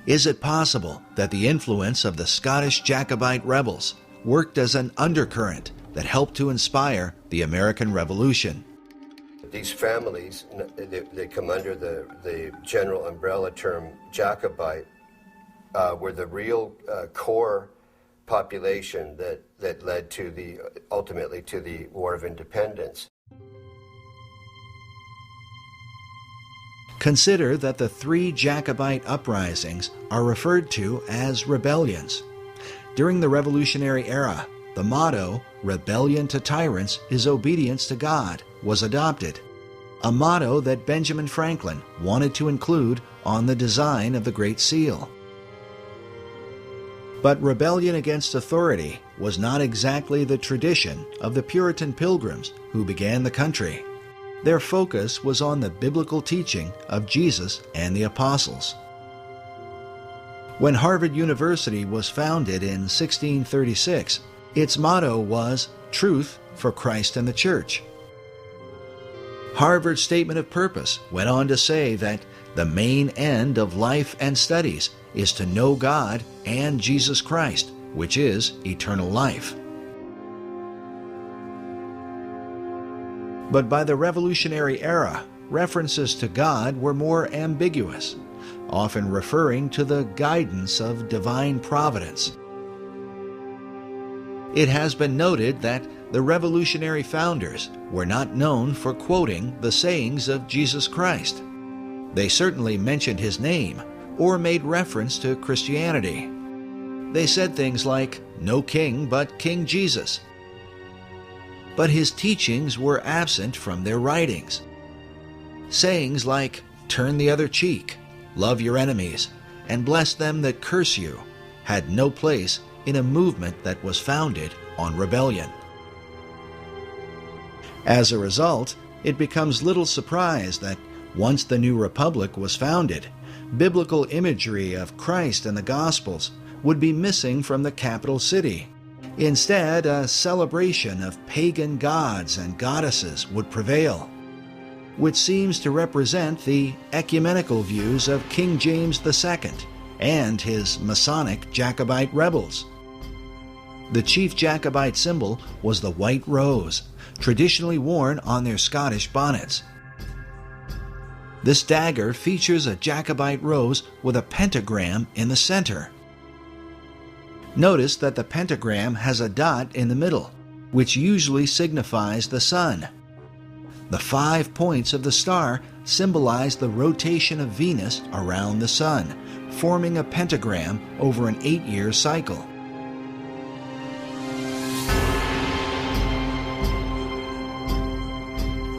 Speaker 11: Is it possible that the influence of the Scottish Jacobite rebels worked as an undercurrent that helped to inspire the American Revolution?
Speaker 4: These families, they come under the general umbrella term Jacobite, were the real core population that led to ultimately to the War of Independence.
Speaker 11: Consider that the 3 Jacobite uprisings are referred to as rebellions. During the Revolutionary era, the motto, "Rebellion to tyrants is obedience to God," was adopted, a motto that Benjamin Franklin wanted to include on the design of the Great Seal. But rebellion against authority was not exactly the tradition of the Puritan Pilgrims who began the country. Their focus was on the biblical teaching of Jesus and the apostles. When Harvard University was founded in 1636, its motto was "Truth for Christ and the Church." Harvard's statement of purpose went on to say that the main end of life and studies is to know God and Jesus Christ, which is eternal life. But by the Revolutionary era, references to God were more ambiguous, often referring to the guidance of divine providence. It has been noted that the revolutionary founders were not known for quoting the sayings of Jesus Christ. They certainly mentioned his name or made reference to Christianity. They said things like, "No king but King Jesus." But his teachings were absent from their writings. Sayings like, "Turn the other cheek," "Love your enemies," and "Bless them that curse you," had no place in a movement that was founded on rebellion. As a result, it becomes little surprise that once the new republic was founded, biblical imagery of Christ and the Gospels would be missing from the capital city. Instead, a celebration of pagan gods and goddesses would prevail, which seems to represent the ecumenical views of King James II and his Masonic Jacobite rebels. The chief Jacobite symbol was the white rose, traditionally worn on their Scottish bonnets. This dagger features a Jacobite rose with a pentagram in the center. Notice that the pentagram has a dot in the middle, which usually signifies the sun. The 5 points of the star symbolize the rotation of Venus around the sun, forming a pentagram over an 8-year cycle.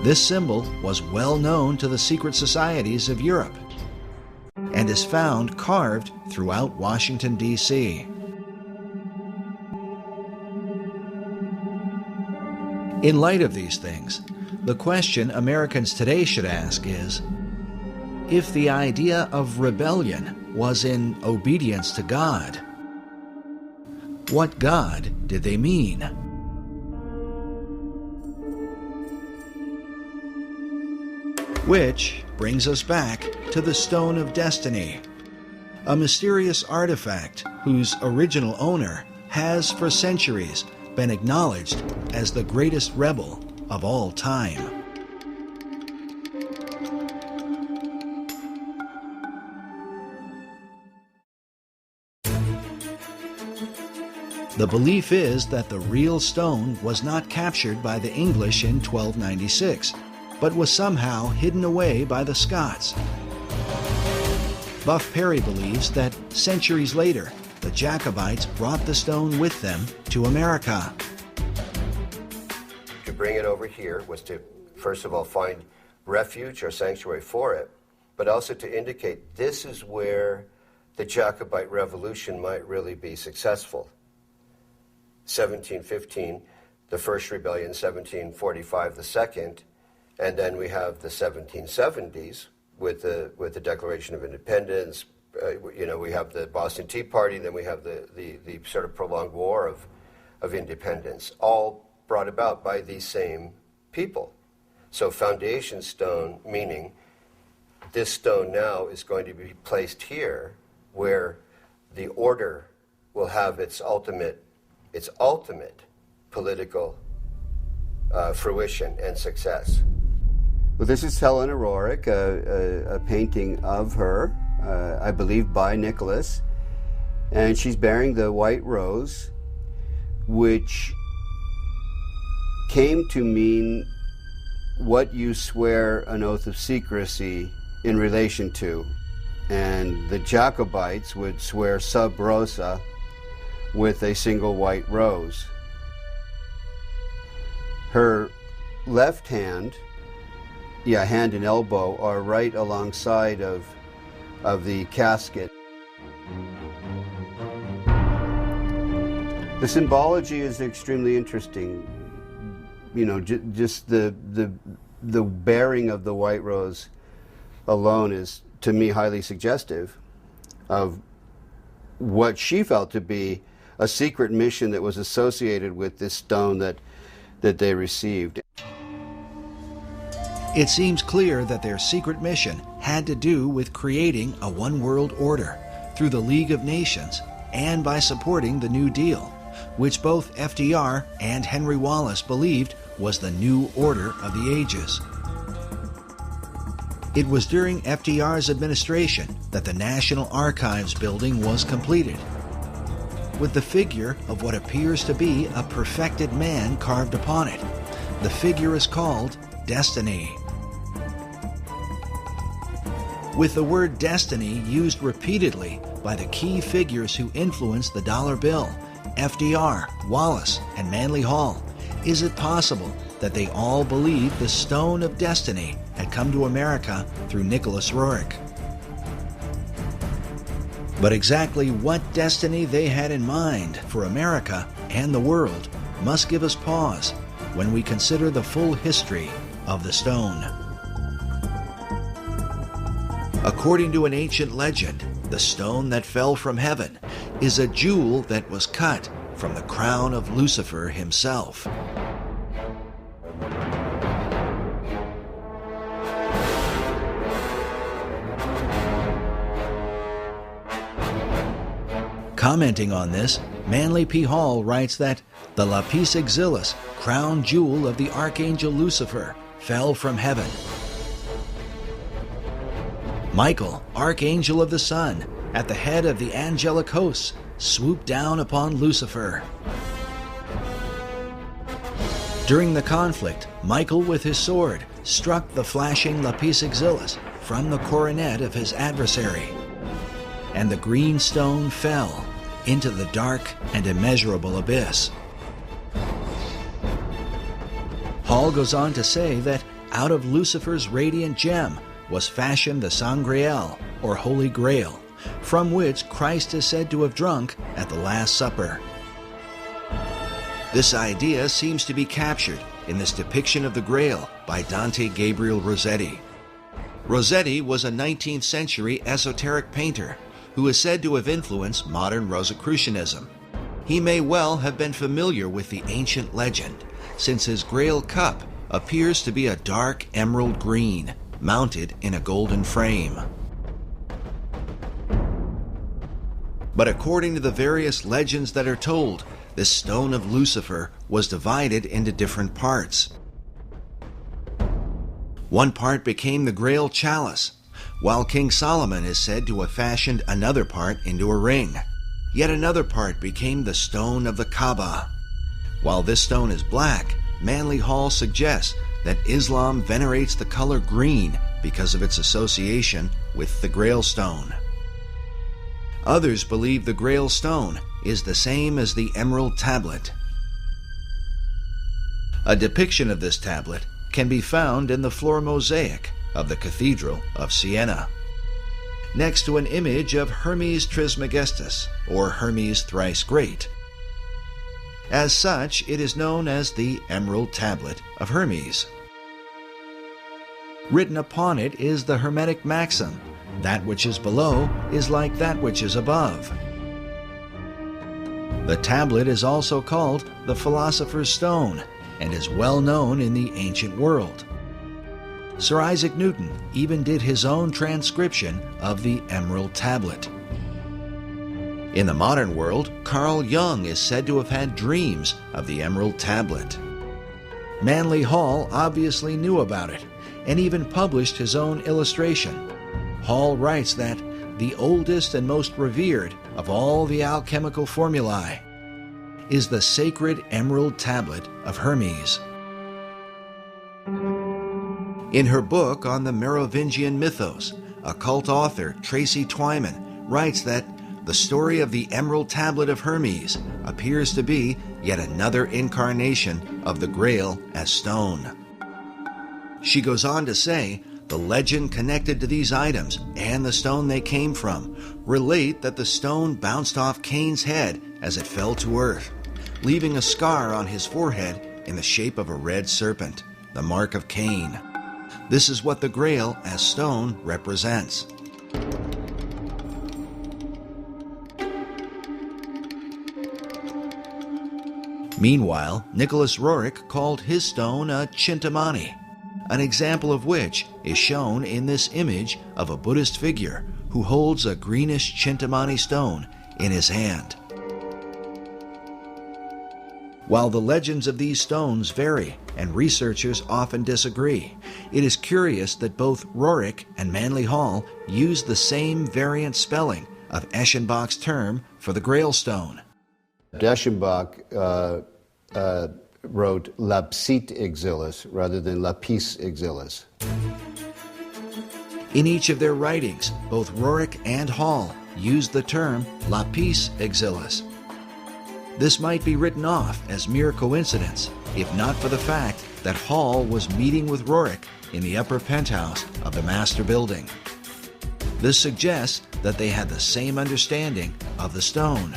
Speaker 11: This symbol was well known to the secret societies of Europe and is found carved throughout Washington, D.C. In light of these things, the question Americans today should ask is, if the idea of rebellion was in obedience to God, what God did they mean? Which brings us back to the Stone of Destiny, a mysterious artifact whose original owner has for centuries been acknowledged as the greatest rebel of all time. The belief is that the real stone was not captured by the English in 1296, but was somehow hidden away by the Scots. Buff Perry believes that centuries later, the Jacobites brought the stone with them to America.
Speaker 4: To bring it over here was to, first of all, find refuge or sanctuary for it, but also to indicate this is where the Jacobite revolution might really be successful. 1715, the first rebellion, 1745, the second, and then we have the 1770s with the Declaration of Independence. We have the Boston Tea Party, then we have the sort of prolonged war of independence, all brought about by these same people. So foundation stone, meaning this stone now is going to be placed here where the order will have its ultimate political fruition and success.
Speaker 6: Well, this is Helena Rorik, a painting of her, I believe by Nicholas, and she's bearing the white rose, which came to mean what you swear an oath of secrecy in relation to. And the Jacobites would swear sub rosa with a single white rose. Her left hand, hand and elbow, are right alongside of the casket. The symbology is extremely interesting. Just the bearing of the white rose alone is, to me, highly suggestive of what she felt to be a secret mission that was associated with this stone that they received.
Speaker 11: It seems clear that their secret mission had to do with creating a one-world order through the League of Nations and by supporting the New Deal, which both FDR and Henry Wallace believed was the new order of the ages. It was during FDR's administration that the National Archives building was completed, with the figure of what appears to be a perfected man carved upon it. The figure is called Destiny. With the word destiny used repeatedly by the key figures who influenced the dollar bill, FDR, Wallace, and Manly Hall, is it possible that they all believed the Stone of Destiny had come to America through Nicholas Rorik? But exactly what destiny they had in mind for America and the world must give us pause when we consider the full history of the stone. According to an ancient legend, the stone that fell from heaven is a jewel that was cut from the crown of Lucifer himself. Commenting on this, Manly P. Hall writes that the lapis exilis, crown jewel of the archangel Lucifer, fell from heaven. Michael, archangel of the sun, at the head of the angelic hosts, swooped down upon Lucifer. During the conflict, Michael with his sword struck the flashing lapis exilis from the coronet of his adversary. and the green stone fell into the dark and immeasurable abyss. Hall goes on to say that out of Lucifer's radiant gem was fashioned the Sangreal, or Holy Grail, from which Christ is said to have drunk at the Last Supper. This idea seems to be captured in this depiction of the Grail by Dante Gabriel Rossetti. Rossetti was a 19th century esoteric painter who is said to have influenced modern Rosicrucianism. He may well have been familiar with the ancient legend, since his Grail cup appears to be a dark emerald green, mounted in a golden frame. But according to the various legends that are told, this stone of Lucifer was divided into different parts. One part became the Grail chalice, while King Solomon is said to have fashioned another part into a ring. Yet another part became the stone of the Kaaba. While this stone is black, Manly Hall suggests that Islam venerates the color green because of its association with the Grail stone. Others believe the Grail stone is the same as the Emerald Tablet. A depiction of this tablet can be found in the floor mosaic of the Cathedral of Siena, next to an image of Hermes Trismegistus, or Hermes Thrice Great. As such, it is known as the Emerald Tablet of Hermes. Written upon it is the Hermetic maxim, "That which is below is like that which is above." The tablet is also called the Philosopher's Stone and is well known in the ancient world. Sir Isaac Newton even did his own transcription of the Emerald Tablet. In the modern world, Carl Jung is said to have had dreams of the Emerald Tablet. Manly Hall obviously knew about it and even published his own illustration. Hall writes that the oldest and most revered of all the alchemical formulae is the sacred Emerald Tablet of Hermes. In her book on the Merovingian mythos, occult author Tracy Twyman writes that the story of the Emerald Tablet of Hermes appears to be yet another incarnation of the Grail as stone. She goes on to say, the legend connected to these items and the stone they came from relate that the stone bounced off Cain's head as it fell to earth, leaving a scar on his forehead in the shape of a red serpent, the mark of Cain. This is what the Grail as stone represents. Meanwhile, Nicholas Rorik called his stone a Chintamani, an example of which is shown in this image of a Buddhist figure who holds a greenish Chintamani stone in his hand. While the legends of these stones vary and researchers often disagree, it is curious that both Rorik and Manly Hall use the same variant spelling of Eschenbach's term for the Grail stone.
Speaker 6: Eschenbach wrote lapsit exilis rather than lapis exilis.
Speaker 11: In each of their writings, both Rorik and Hall used the term lapis exilis. This might be written off as mere coincidence, if not for the fact that Hall was meeting with Rorik in the upper penthouse of the master building. This suggests that they had the same understanding of the stone.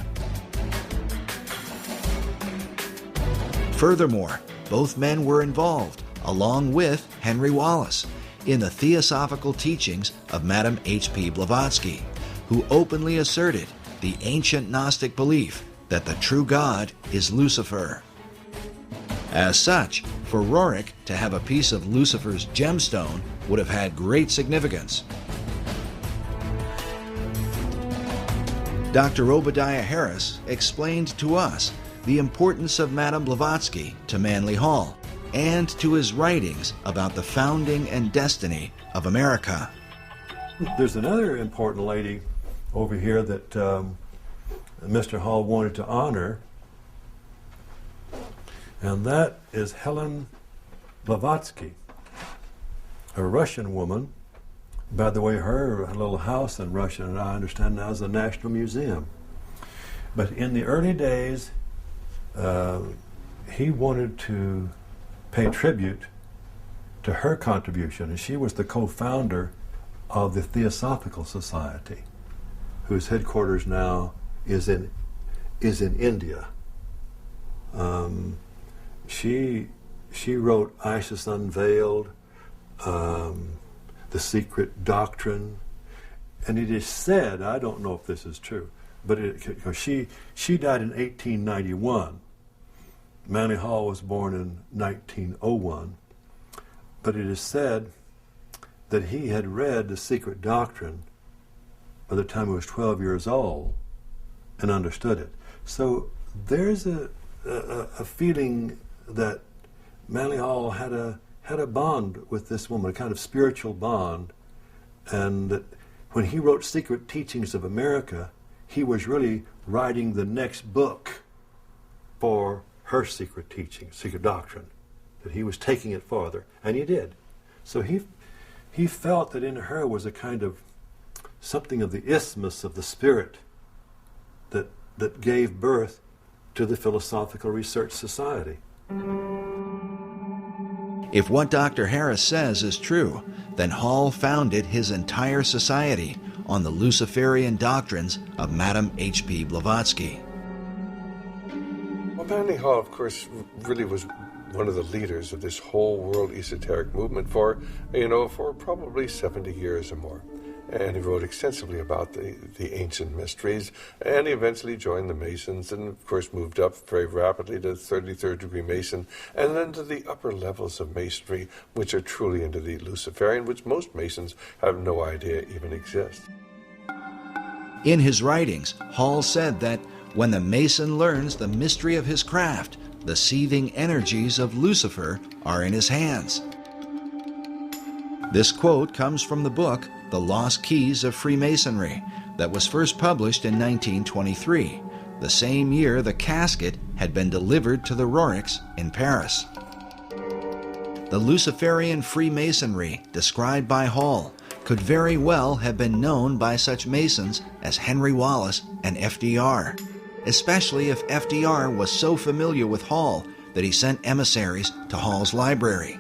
Speaker 11: Furthermore, both men were involved, along with Henry Wallace, in the theosophical teachings of Madame H.P. Blavatsky, who openly asserted the ancient Gnostic belief that the true God is Lucifer. As such, for Rorik to have a piece of Lucifer's gemstone would have had great significance. Dr. Obadiah Harris explained to us the importance of Madame Blavatsky to Manly Hall and to his writings about the founding and destiny of America.
Speaker 1: There's another important lady over here that Mr. Hall wanted to honor, and that is Helen Blavatsky, a Russian woman By the way, her little house in Russia, and I understand now, is a national museum. But in the early days, he wanted to pay tribute to her contribution, and she was the co-founder of the Theosophical Society, whose headquarters now is in India. She wrote Isis Unveiled, The Secret Doctrine, and it is said, I don't know if this is true, but she died in 1891. Manly Hall was born in 1901, but it is said that he had read The Secret Doctrine by the time he was 12 years old and understood it. So there's a feeling that Manly Hall had a bond with this woman, a kind of spiritual bond, and that when he wrote Secret Teachings of America, he was really writing the next book for her secret teaching, secret doctrine, that he was taking it farther, and he did. So he felt that in her was a kind of something of the isthmus of the spirit that gave birth to the Philosophical Research Society.
Speaker 11: If what Dr. Harris says is true, then Hall founded his entire society on the Luciferian doctrines of Madame H.P. Blavatsky.
Speaker 3: Well, Manly Hall, of course, really was one of the leaders of this whole world esoteric movement for probably 70 years or more. And he wrote extensively about the ancient mysteries, and he eventually joined the Masons and, of course, moved up very rapidly to 33rd degree Mason, and then to the upper levels of Masonry, which are truly into the Luciferian, which most Masons have no idea even exist.
Speaker 11: In his writings, Hall said that when the Mason learns the mystery of his craft, the seething energies of Lucifer are in his hands. This quote comes from the book The Lost Keys of Freemasonry, that was first published in 1923, the same year the casket had been delivered to the Roriks in Paris. The Luciferian Freemasonry, described by Hall, could very well have been known by such Masons as Henry Wallace and FDR, especially if FDR was so familiar with Hall that he sent emissaries to Hall's library.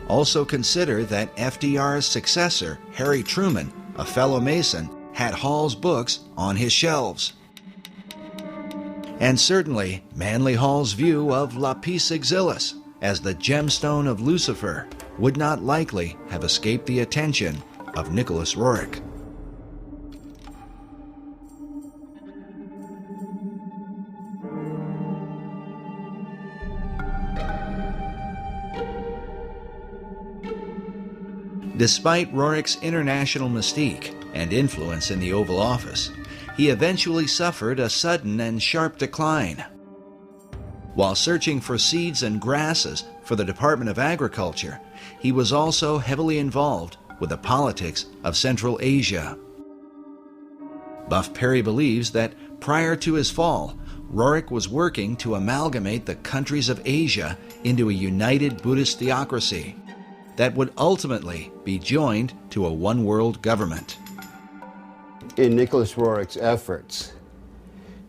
Speaker 11: Also consider that FDR's successor, Harry Truman, a fellow Mason, had Hall's books on his shelves. And certainly, Manly Hall's view of Lapis Exilis as the gemstone of Lucifer would not likely have escaped the attention of Nicholas Rorik. Despite Rorik's international mystique and influence in the Oval Office, he eventually suffered a sudden and sharp decline. While searching for seeds and grasses for the Department of Agriculture, he was also heavily involved with the politics of Central Asia. Buff Perry believes that prior to his fall, Rorik was working to amalgamate the countries of Asia into a united Buddhist theocracy that would ultimately be joined to a one-world government.
Speaker 6: In Nicholas Rorik's efforts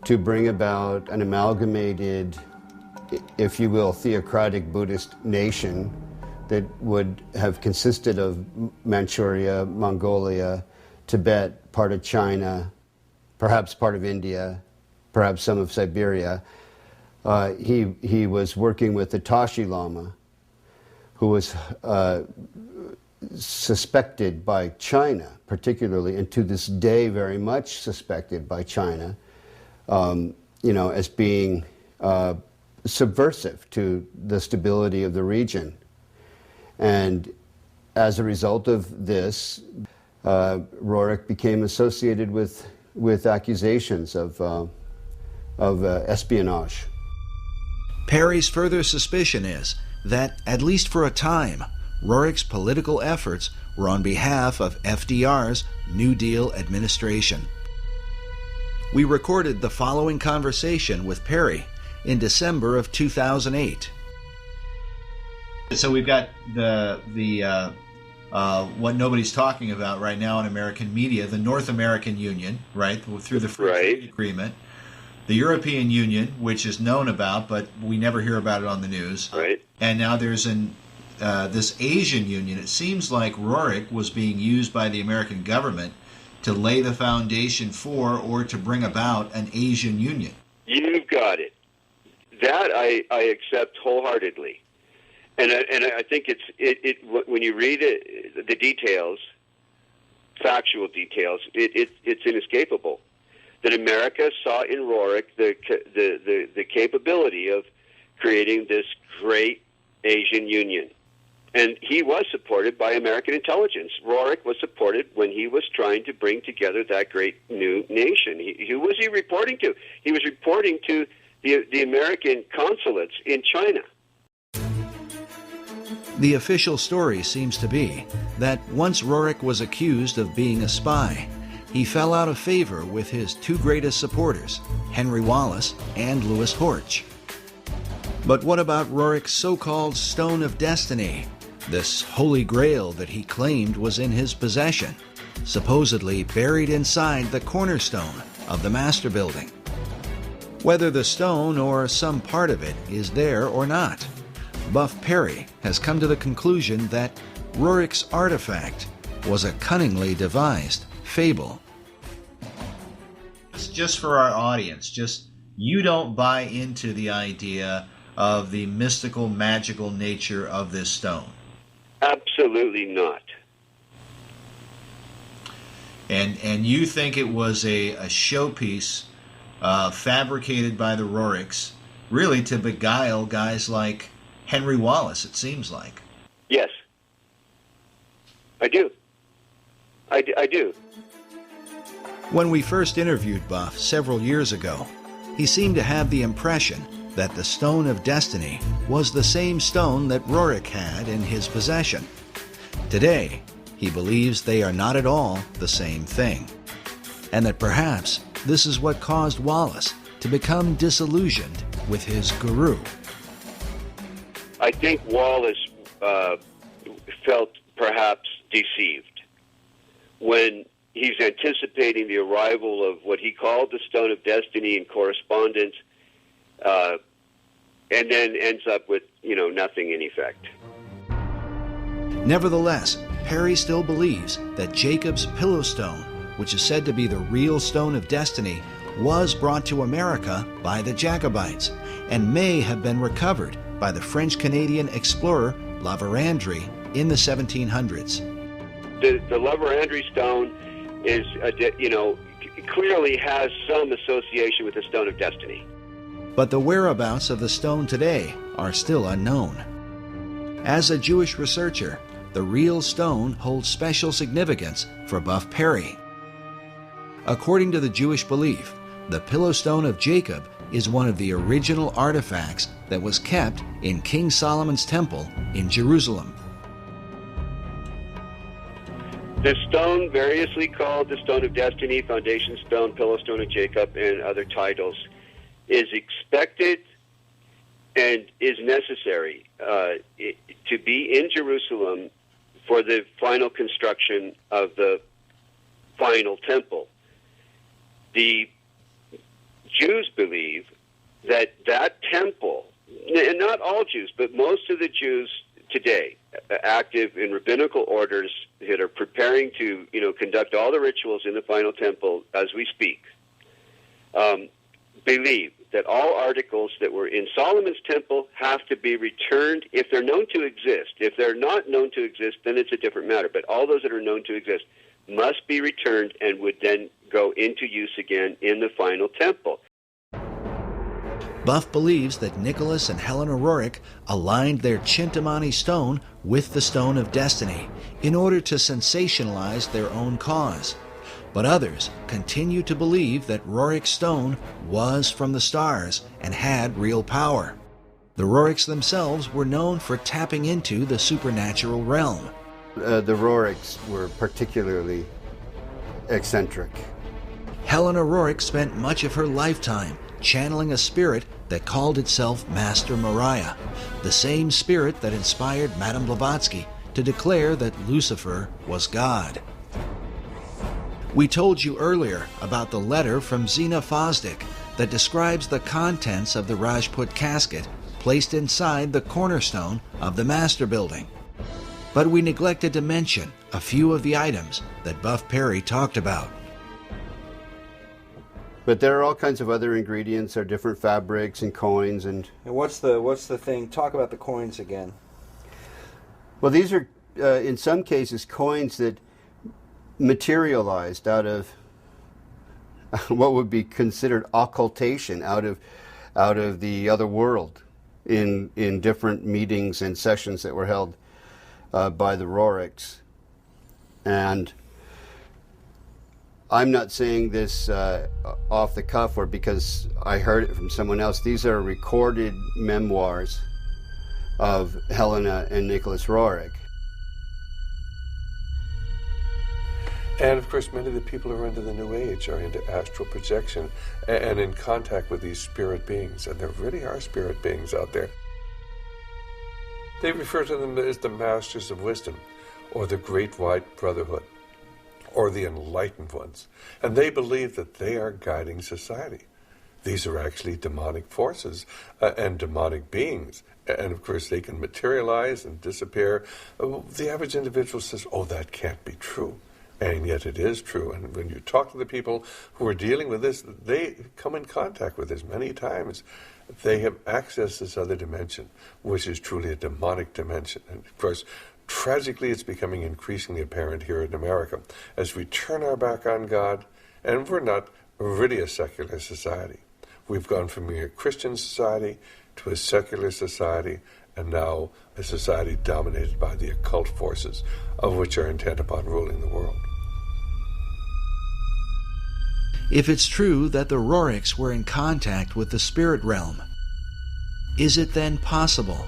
Speaker 6: to bring about an amalgamated, if you will, theocratic Buddhist nation that would have consisted of Manchuria, Mongolia, Tibet, part of China, perhaps part of India, perhaps some of Siberia, he was working with the Tashi Lama, who was suspected by China, particularly, and to this day very much suspected by China, as being subversive to the stability of the region. And as a result of this, Rorik became associated with accusations of espionage.
Speaker 11: Perry's further suspicion is that, at least for a time, Rorik's political efforts were on behalf of FDR's New Deal administration. We recorded the following conversation with Perry in December of 2008.
Speaker 5: So we've got the what nobody's talking about right now in American media, the North American Union, right, through the Free Trade Agreement, the European Union, which is known about, but we never hear about it on the news.
Speaker 4: Right.
Speaker 5: And now there's this Asian Union. It seems like Rorik was being used by the American government to lay the foundation for or to bring about an Asian Union.
Speaker 22: You've got it. That I accept wholeheartedly. And I think it when you read it, the details, factual details, it's inescapable that America saw in Rorik the capability of creating this great Asian Union, and he was supported by American intelligence. Rorik was supported when he was trying to bring together that great new nation. Who was he reporting to? He was reporting to the American consulates in China.
Speaker 11: The official story seems to be that once Rorik was accused of being a spy, he fell out of favor with his two greatest supporters, Henry Wallace and Louis Horch. But what about Rorik's so-called Stone of Destiny, this holy grail that he claimed was in his possession, supposedly buried inside the cornerstone of the Master Building? Whether the stone or some part of it is there or not, Buff Perry has come to the conclusion that Rorik's artifact was a cunningly devised fable.
Speaker 5: Just for our audience, you don't buy into the idea of the mystical, magical nature of this stone.
Speaker 22: Absolutely not.
Speaker 5: And you think it was a showpiece fabricated by the Roriks, really to beguile guys like Henry Wallace, it seems like.
Speaker 22: Yes. I do. I do.
Speaker 11: When we first interviewed Buff several years ago, he seemed to have the impression that the Stone of Destiny was the same stone that Rorik had in his possession. Today, he believes they are not at all the same thing, and that perhaps this is what caused Wallace to become disillusioned with his guru.
Speaker 22: I think Wallace felt perhaps deceived when he's anticipating the arrival of what he called the Stone of Destiny in correspondence, and then ends up with, nothing in effect.
Speaker 11: Nevertheless, Perry still believes that Jacob's Pillow Stone, which is said to be the real Stone of Destiny, was brought to America by the Jacobites and may have been recovered by the French-Canadian explorer La Vérendrye in the 1700s.
Speaker 22: The La Vérendrye stone is, clearly has some association with the Stone of Destiny.
Speaker 11: But the whereabouts of the stone today are still unknown. As a Jewish researcher, the real stone holds special significance for Buff Perry. According to the Jewish belief, the Pillow Stone of Jacob is one of the original artifacts that was kept in King Solomon's temple in Jerusalem.
Speaker 22: The stone, variously called the Stone of Destiny, Foundation Stone, Pillow Stone of Jacob, and other titles, is expected and is necessary to be in Jerusalem for the final construction of the final temple. The Jews believe that temple, and not all Jews, but most of the Jews today, active in rabbinical orders that are preparing to, conduct all the rituals in the final temple as we speak, believe that all articles that were in Solomon's temple have to be returned if they're known to exist. If they're not known to exist, then it's a different matter. But all those that are known to exist must be returned and would then go into use again in the final temple.
Speaker 11: Buff believes that Nicholas and Helena Rorik aligned their Chintamani stone with the Stone of Destiny in order to sensationalize their own cause. But others continue to believe that Rorik's stone was from the stars and had real power. The Roriks themselves were known for tapping into the supernatural realm.
Speaker 6: The Roriks were particularly eccentric.
Speaker 11: Helena Rorik spent much of her lifetime channeling a spirit that called itself Master Mariah, the same spirit that inspired Madame Blavatsky to declare that Lucifer was God. We told you earlier about the letter from Zena Fosdick that describes the contents of the Rajput casket placed inside the cornerstone of the Master Building. But we neglected to mention a few of the items that Buff Perry talked about.
Speaker 6: But there are all kinds of other ingredients. There are different fabrics and coins and
Speaker 10: what's the thing? Talk about the coins again.
Speaker 6: Well, these are in some cases coins that materialized out of what would be considered occultation, out of the other world, in different meetings and sessions that were held by the Roriks. And I'm not saying this off the cuff or because I heard it from someone else. These are recorded memoirs of Helena and Nicholas Rorik.
Speaker 3: And of course, many of the people who are into the New Age are into astral projection and in contact with these spirit beings. And there really are spirit beings out there. They refer to them as the Masters of Wisdom, or the Great White Brotherhood, or the Enlightened Ones. And they believe that they are guiding society. These are actually demonic forces and demonic beings. And of course, they can materialize and disappear. The average individual says, oh, that can't be true. And yet it is true. And when you talk to the people who are dealing with this, they come in contact with this many times. They have accessed this other dimension, which is truly a demonic dimension. And of course, tragically, it's becoming increasingly apparent here in America as we turn our back on God, and we're not really a secular society. We've gone from being a Christian society to a secular society, and now a society dominated by the occult forces, of which are intent upon ruling the world.
Speaker 11: If it's true that the Roriks were in contact with the spirit realm, is it then possible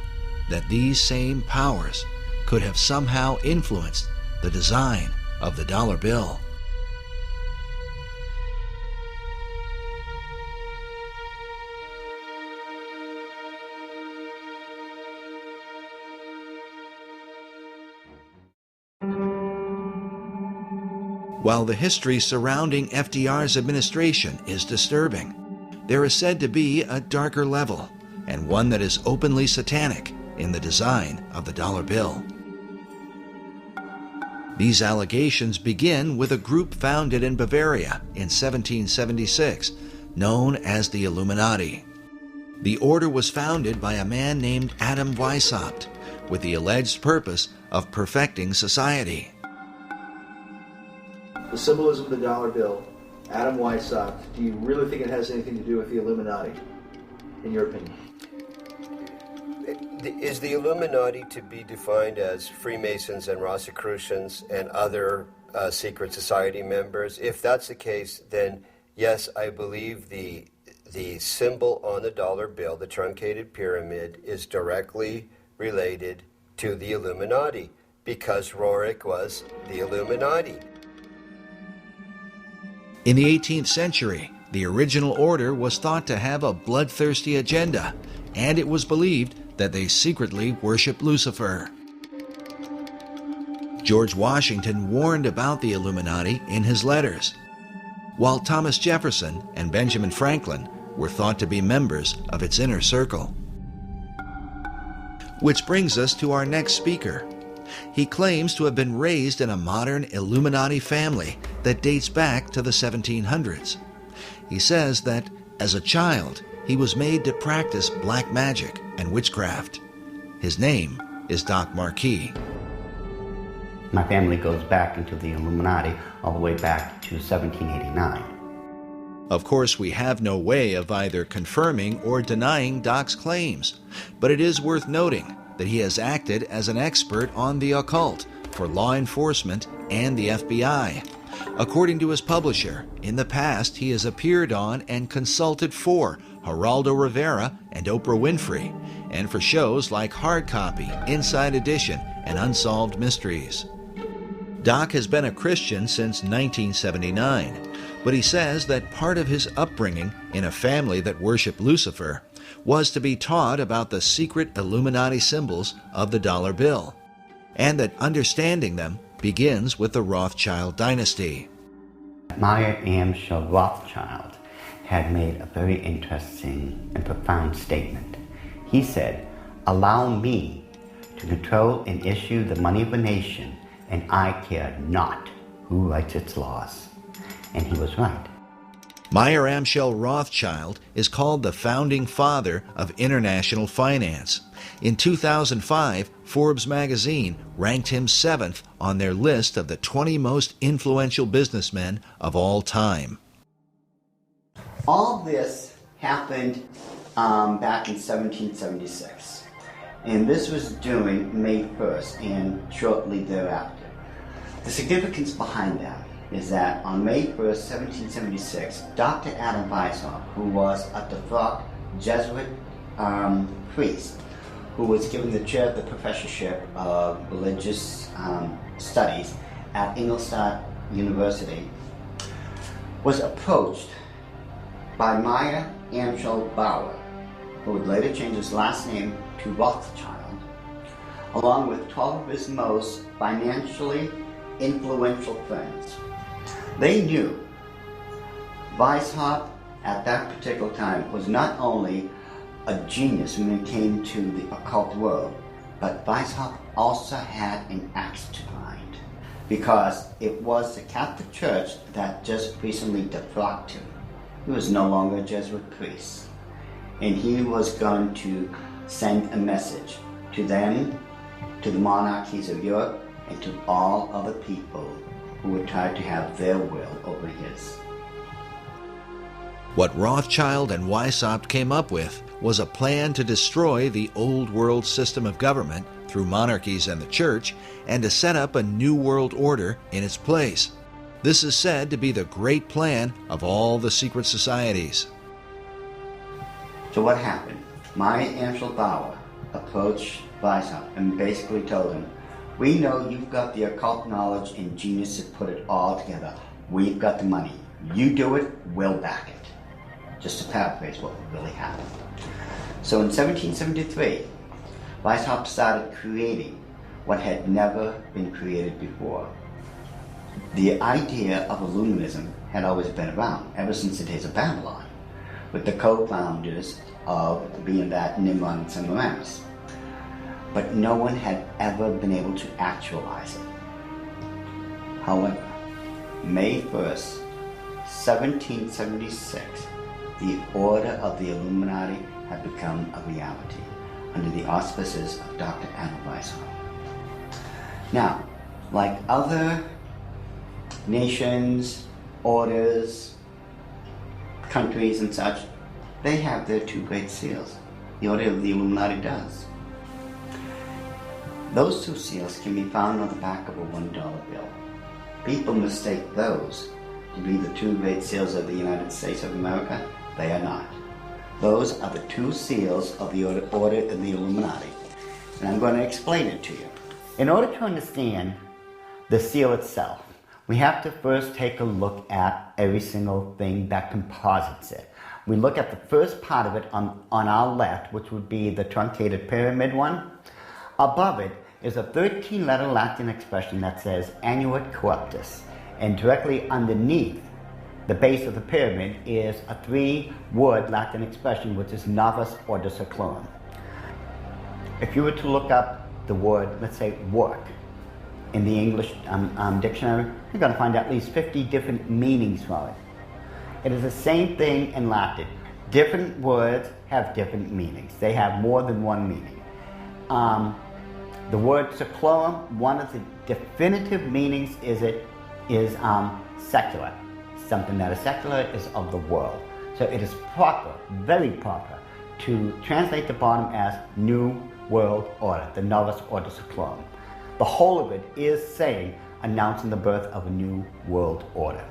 Speaker 11: that these same powers could have somehow influenced the design of the dollar bill? While the history surrounding FDR's administration is disturbing, there is said to be a darker level, and one that is openly satanic, in the design of the dollar bill. These allegations begin with a group founded in Bavaria in 1776, known as the Illuminati. The order was founded by a man named Adam Weishaupt, with the alleged purpose of perfecting society.
Speaker 10: The symbolism of the dollar bill, Adam Weishaupt, do you really think it has anything to do with the Illuminati, in your opinion?
Speaker 4: Is the Illuminati to be defined as Freemasons and Rosicrucians and other secret society members? If that's the case, then yes, I believe the symbol on the dollar bill, the truncated pyramid, is directly related to the Illuminati because Rorik was the Illuminati.
Speaker 11: In the 18th century, the original order was thought to have a bloodthirsty agenda, and it was believed that they secretly worshiped Lucifer. George Washington warned about the Illuminati in his letters, while Thomas Jefferson and Benjamin Franklin were thought to be members of its inner circle. Which brings us to our next speaker. He claims to have been raised in a modern Illuminati family that dates back to the 1700s. He says that, as a child, he was made to practice black magic and witchcraft. His name is Doc Marquis.
Speaker 12: My family goes back into the Illuminati all the way back to 1789.
Speaker 11: Of course, we have no way of either confirming or denying Doc's claims, but it is worth noting that he has acted as an expert on the occult for law enforcement and the FBI. According to his publisher, in the past he has appeared on and consulted for Geraldo Rivera and Oprah Winfrey, and for shows like Hard Copy, Inside Edition, and Unsolved Mysteries. Doc has been a Christian since 1979, but he says that part of his upbringing in a family that worshiped Lucifer was to be taught about the secret Illuminati symbols of the dollar bill. and that understanding them begins with the Rothschild dynasty.
Speaker 12: Mayer Amschel Rothschild had made a very interesting and profound statement. He said, "Allow me to control and issue the money of a nation, and I care not who writes its laws." And he was right.
Speaker 11: Mayer Amschel Rothschild is called the founding father of international finance. In 2005, Forbes magazine ranked him 7th on their list of the 20 most influential businessmen of all time.
Speaker 12: All this happened back in 1776, and this was during May 1st and shortly thereafter. The significance behind that is that on May 1st, 1776, Dr. Adam Weishaupt, who was a devout Jesuit priest, who was given the chair of the professorship of religious studies at Ingolstadt University, was approached by Mayer Amschel Bauer, who would later change his last name to Rothschild, along with 12 of his most financially influential friends. They knew Weishaupt at that particular time was not only a genius when it came to the occult world, but Weishaupt also had an axe to grind, because it was the Catholic Church that just recently defrocked him. He was no longer a Jesuit priest, and he was going to send a message to them, to the monarchies of Europe, and to all other people who would try to have their will over his.
Speaker 11: What Rothschild and Weishaupt came up with was a plan to destroy the old world system of government through monarchies and the church, and to set up a new world order in its place. This is said to be the great plan of all the secret societies.
Speaker 12: So what happened? Mayer Amschel Bauer approached Weishaupt and basically told him, "We know you've got the occult knowledge and genius to put it all together. We've got the money. You do it, we'll back it." Just to paraphrase what really happened. So in 1773, Weishaupt started creating what had never been created before. The idea of Illuminism had always been around, ever since the days of Babylon, with the co-founders of being that Nimrod and Semiramis. But no one had ever been able to actualize it. However, May 1st, 1776, the Order of the Illuminati had become a reality under the auspices of Dr. Adam Weishaupt. Now, like other nations, orders, countries and such, they have their two great seals. The Order of the Illuminati does. Those two seals can be found on the back of a $1 bill. People mistake those to be the two great seals of the United States of America. They are not. Those are the two seals of the Order of the Illuminati. And I'm going to explain it to you. In order to understand the seal itself, we have to first take a look at every single thing that composites it. We look at the first part of it on our left, which would be the truncated pyramid one. Above it is a 13-letter Latin expression that says Annuit Corruptus, and directly underneath the base of the pyramid is a 3-word Latin expression, which is Novus Ordo Seclorum. If you were to look up the word, let's say, work, in the English dictionary, you're going to find at least 50 different meanings for it. It is the same thing in Latin. Different words have different meanings. They have more than one meaning. The word seclorum, one of the definitive meanings is secular. Something that is secular is of the world. So it is proper, very proper, to translate the bottom as New World Order, the Novus Ordo Seclorum. The whole of it is saying, announcing the birth of a new world order.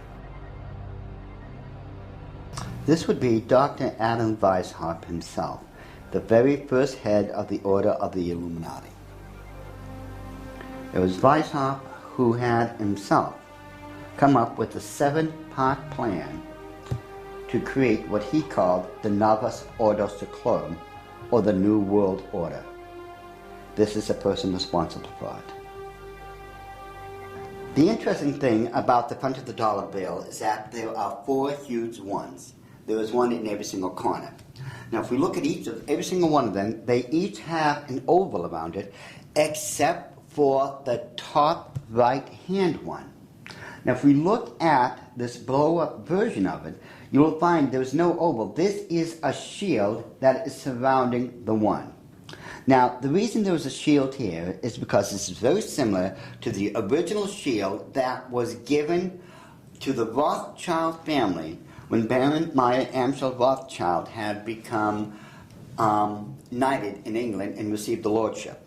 Speaker 12: This would be Dr. Adam Weishaupt himself, the very first head of the Order of the Illuminati. It was Weishaupt who had himself come up with a 7-part plan to create what he called the Novus Ordo Seclorum, or the New World Order. This is the person responsible for it. The interesting thing about the front of the dollar bill is that there are 4 huge ones. There is one in every single corner. Now, if we look at every single one of them, they each have an oval around it, except for the top right-hand one. Now, if we look at this blow-up version of it, you will find there is no oval. This is a shield that is surrounding the one. Now, the reason there was a shield here is because this is very similar to the original shield that was given to the Rothschild family when Baron Meyer Amschel Rothschild had become knighted in England and received the lordship.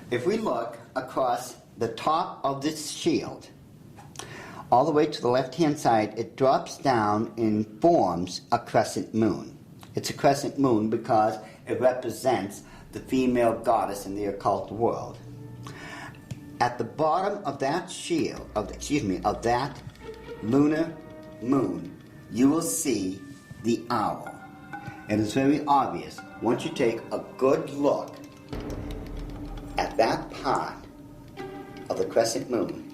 Speaker 12: If we look across the top of this shield, all the way to the left-hand side, it drops down and forms a crescent moon. It's a crescent moon because it represents the female goddess in the occult world. At the bottom of that shield, of that lunar moon, you will see the owl. It is very obvious once you take a good look at that part of the crescent moon.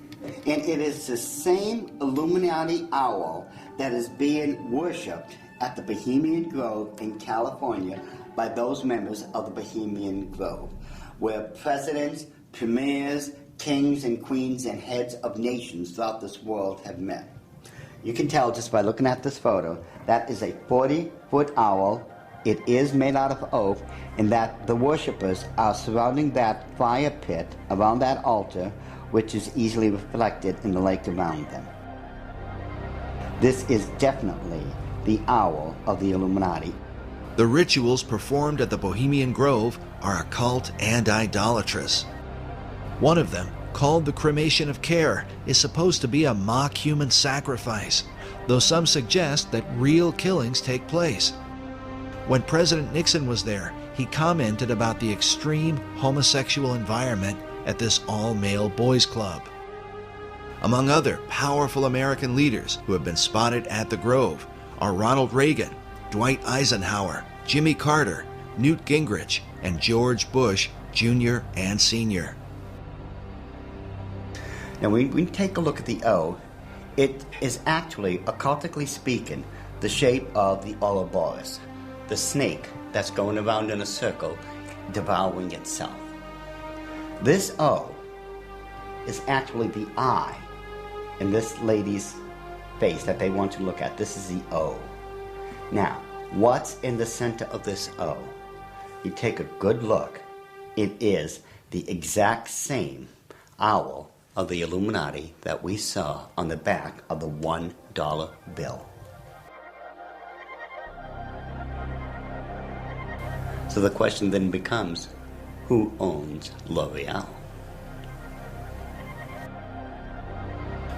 Speaker 12: And it is the same Illuminati owl that is being worshipped at the Bohemian Grove in California by those members of the Bohemian Grove, where presidents, premiers, kings and queens and heads of nations throughout this world have met. You can tell just by looking at this photo, that is a 40-foot owl. It is made out of oak, and that the worshippers are surrounding that fire pit around that altar, which is easily reflected in the lake around them. This is definitely the owl of the Illuminati.
Speaker 11: The rituals performed at the Bohemian Grove are occult and idolatrous. One of them, called the cremation of care, is supposed to be a mock human sacrifice, though some suggest that real killings take place. When President Nixon was there, he commented about the extreme homosexual environment at this all-male boys' club. Among other powerful American leaders who have been spotted at the Grove are Ronald Reagan, Dwight Eisenhower, Jimmy Carter, Newt Gingrich, and George Bush Jr. and Sr.
Speaker 12: Now, when we take a look at the O, it is actually, occultically speaking, the shape of the Ouroboros, the snake that's going around in a circle, devouring itself. This O is actually the eye in this lady's face that they want to look at. This is the O. Now, what's in the center of this O? You take a good look. It is the exact same owl of the Illuminati that we saw on the back of the $1 bill. So the question then becomes, who owns L'Oreal?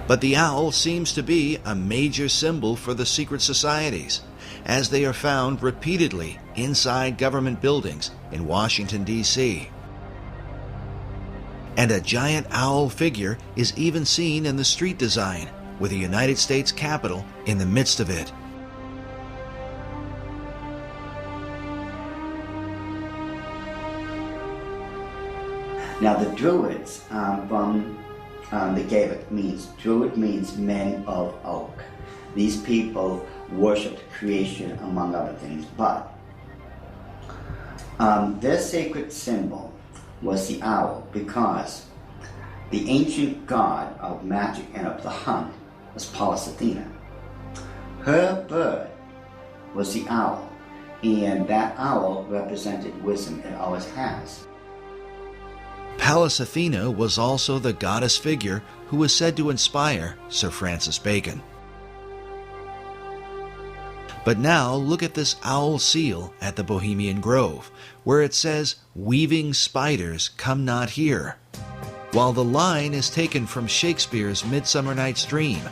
Speaker 11: But the owl seems to be a major symbol for the secret societies, as they are found repeatedly inside government buildings in Washington, D.C. And a giant owl figure is even seen in the street design, with the United States Capitol in the midst of it.
Speaker 12: Now the Druids from the Gaelic means, Druid means men of oak. These people worshipped creation among other things, but their sacred symbol was the owl because the ancient god of magic and of the hunt was Pallas Athena. Her bird was the owl, and that owl represented wisdom. It always has.
Speaker 11: Pallas Athena was also the goddess figure who was said to inspire Sir Francis Bacon. But now look at this owl seal at the Bohemian Grove, where it says, "Weaving spiders come not here." While the line is taken from Shakespeare's Midsummer Night's Dream,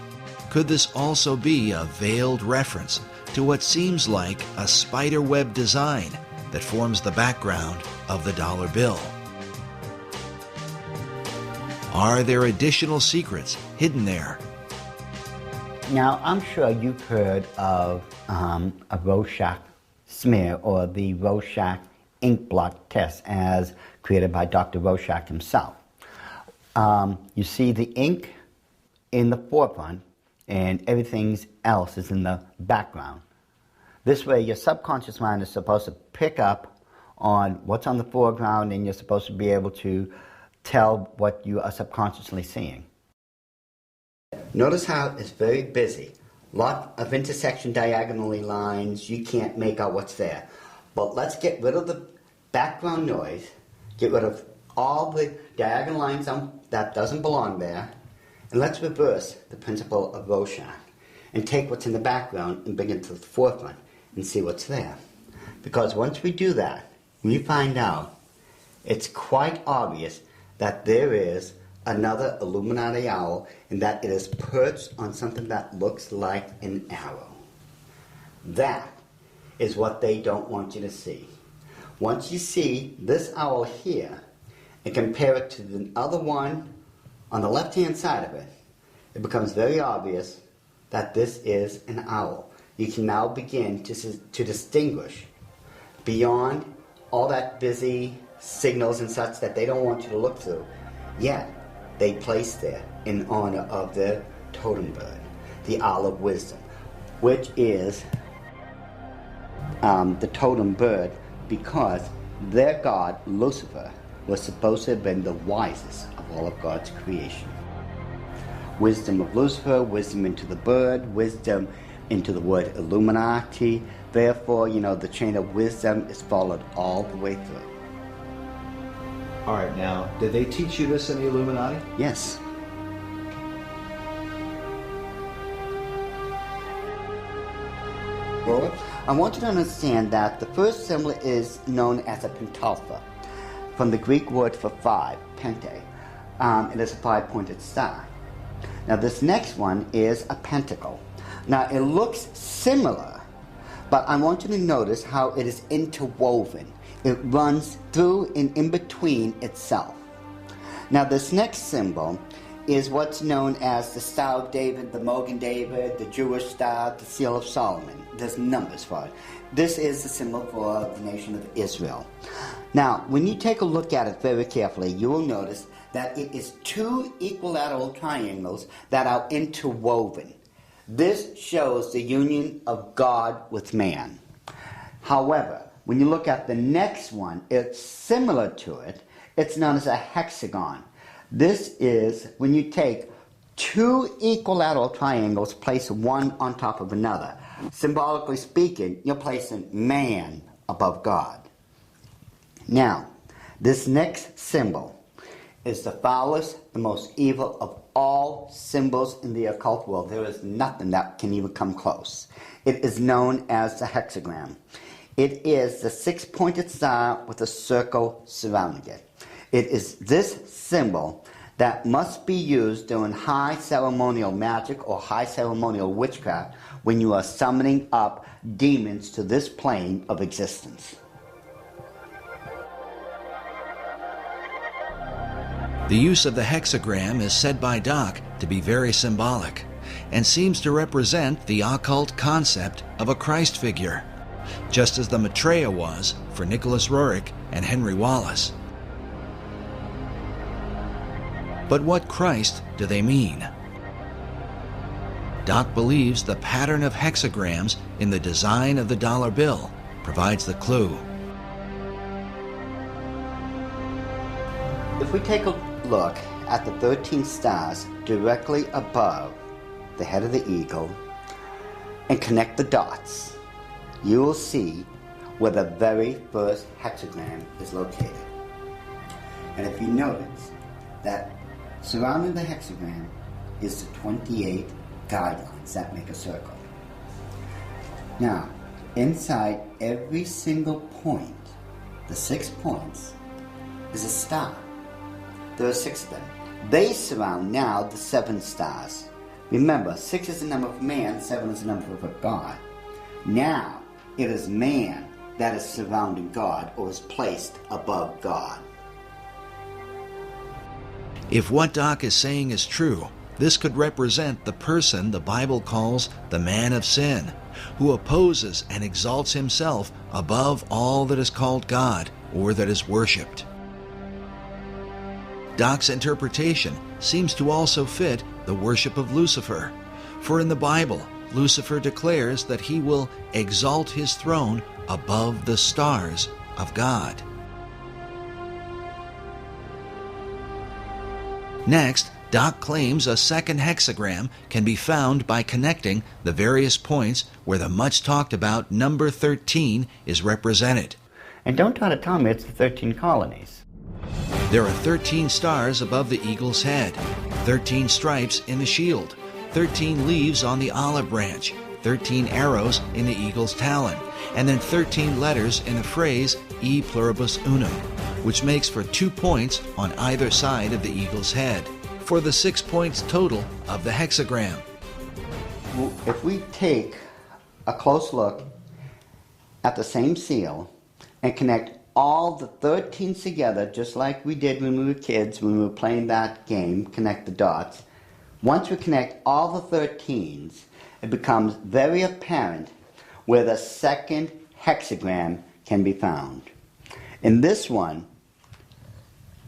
Speaker 11: could this also be a veiled reference to what seems like a spiderweb design that forms the background of the dollar bill? Are there additional secrets hidden there?
Speaker 12: Now, I'm sure you've heard of a Rorschach smear or the Rorschach ink blot test as created by Dr. Rorschach himself. You see the ink in the forefront and everything else is in the background. This way your subconscious mind is supposed to pick up on what's on the foreground, and you're supposed to be able to tell what you are subconsciously seeing. Notice how it's very busy. Lot of intersection diagonally lines, you can't make out what's there. But let's get rid of the background noise, get rid of all the diagonal lines that doesn't belong there, and let's reverse the principle of Rorschach and take what's in the background and bring it to the forefront and see what's there. Because once we do that, we find out it's quite obvious that there is another Illuminati owl, and that it is perched on something that looks like an arrow. That is what they don't want you to see. Once you see this owl here and compare it to the other one on the left-hand side of it, it becomes very obvious that this is an owl. You can now begin to distinguish beyond all that busy signals and such that they don't want you to look through. Yet, they place there in honor of their totem bird, the owl of wisdom, which is the totem bird because their god, Lucifer, was supposed to have been the wisest of all of God's creation. Wisdom of Lucifer, wisdom into the bird, wisdom into the word Illuminati. Therefore, the chain of wisdom is followed all the way through.
Speaker 5: All right, now, did they teach you this in the Illuminati?
Speaker 12: Yes. Well, I want you to understand that the first symbol is known as a pentalpha, from the Greek word for five, pente. It is a five-pointed star. Now, this next one is a pentacle. Now, it looks similar, but I want you to notice how it is interwoven. It runs through and in between itself. Now this next symbol is what's known as the Star of David, the Mogan David, the Jewish Star, the Seal of Solomon. There's numbers for it. This is the symbol for the nation of Israel. Now, when you take a look at it very carefully, you will notice that it is two equilateral triangles that are interwoven. This shows the union of God with man. However, when you look at the next one, it's similar to it. It's known as a hexagon. This is when you take two equilateral triangles, place one on top of another. Symbolically speaking, you're placing man above God. Now, this next symbol is the foulest, the most evil of all symbols in the occult world. There is nothing that can even come close. It is known as the hexagram. It is the six-pointed star with a circle surrounding it. It is this symbol that must be used during high ceremonial magic or high ceremonial witchcraft when you are summoning up demons to this plane of existence.
Speaker 11: The use of the hexagram is said by Doc to be very symbolic and seems to represent the occult concept of a Christ figure, just as the Maitreya was for Nicholas Rorik and Henry Wallace. But what Christ do they mean? Doc believes the pattern of hexagrams in the design of the dollar bill provides the clue.
Speaker 12: If we take a look at the 13 stars directly above the head of the eagle and connect the dots, you will see where the very first hexagram is located. And if you notice that surrounding the hexagram is the 28 guidelines that make a circle. Now, inside every single point, the 6 points, is a star. There are 6 of them. They surround now the 7 stars. Remember, 6 is the number of man, 7 is the number of God. Now, it is man that is surrounding God or is placed above God.
Speaker 11: If what Doc is saying is true, this could represent the person the Bible calls the man of sin, who opposes and exalts himself above all that is called God or that is worshipped. Doc's interpretation seems to also fit the worship of Lucifer, for in the Bible, Lucifer declares that he will exalt his throne above the stars of God. Next, Doc claims a second hexagram can be found by connecting the various points where the much talked about number 13 is represented.
Speaker 12: And don't try to tell me it's the 13 colonies.
Speaker 11: There are 13 stars above the eagle's head, 13 stripes in the shield, 13 leaves on the olive branch, 13 arrows in the eagle's talon, and then 13 letters in the phrase E pluribus unum, which makes for 2 points on either side of the eagle's head, for the 6 points total of the hexagram.
Speaker 12: If we take a close look at the same seal and connect all the 13 together, just like we did when we were kids, when we were playing that game, connect the dots, once we connect all the 13s, it becomes very apparent where the second hexagram can be found. In this one,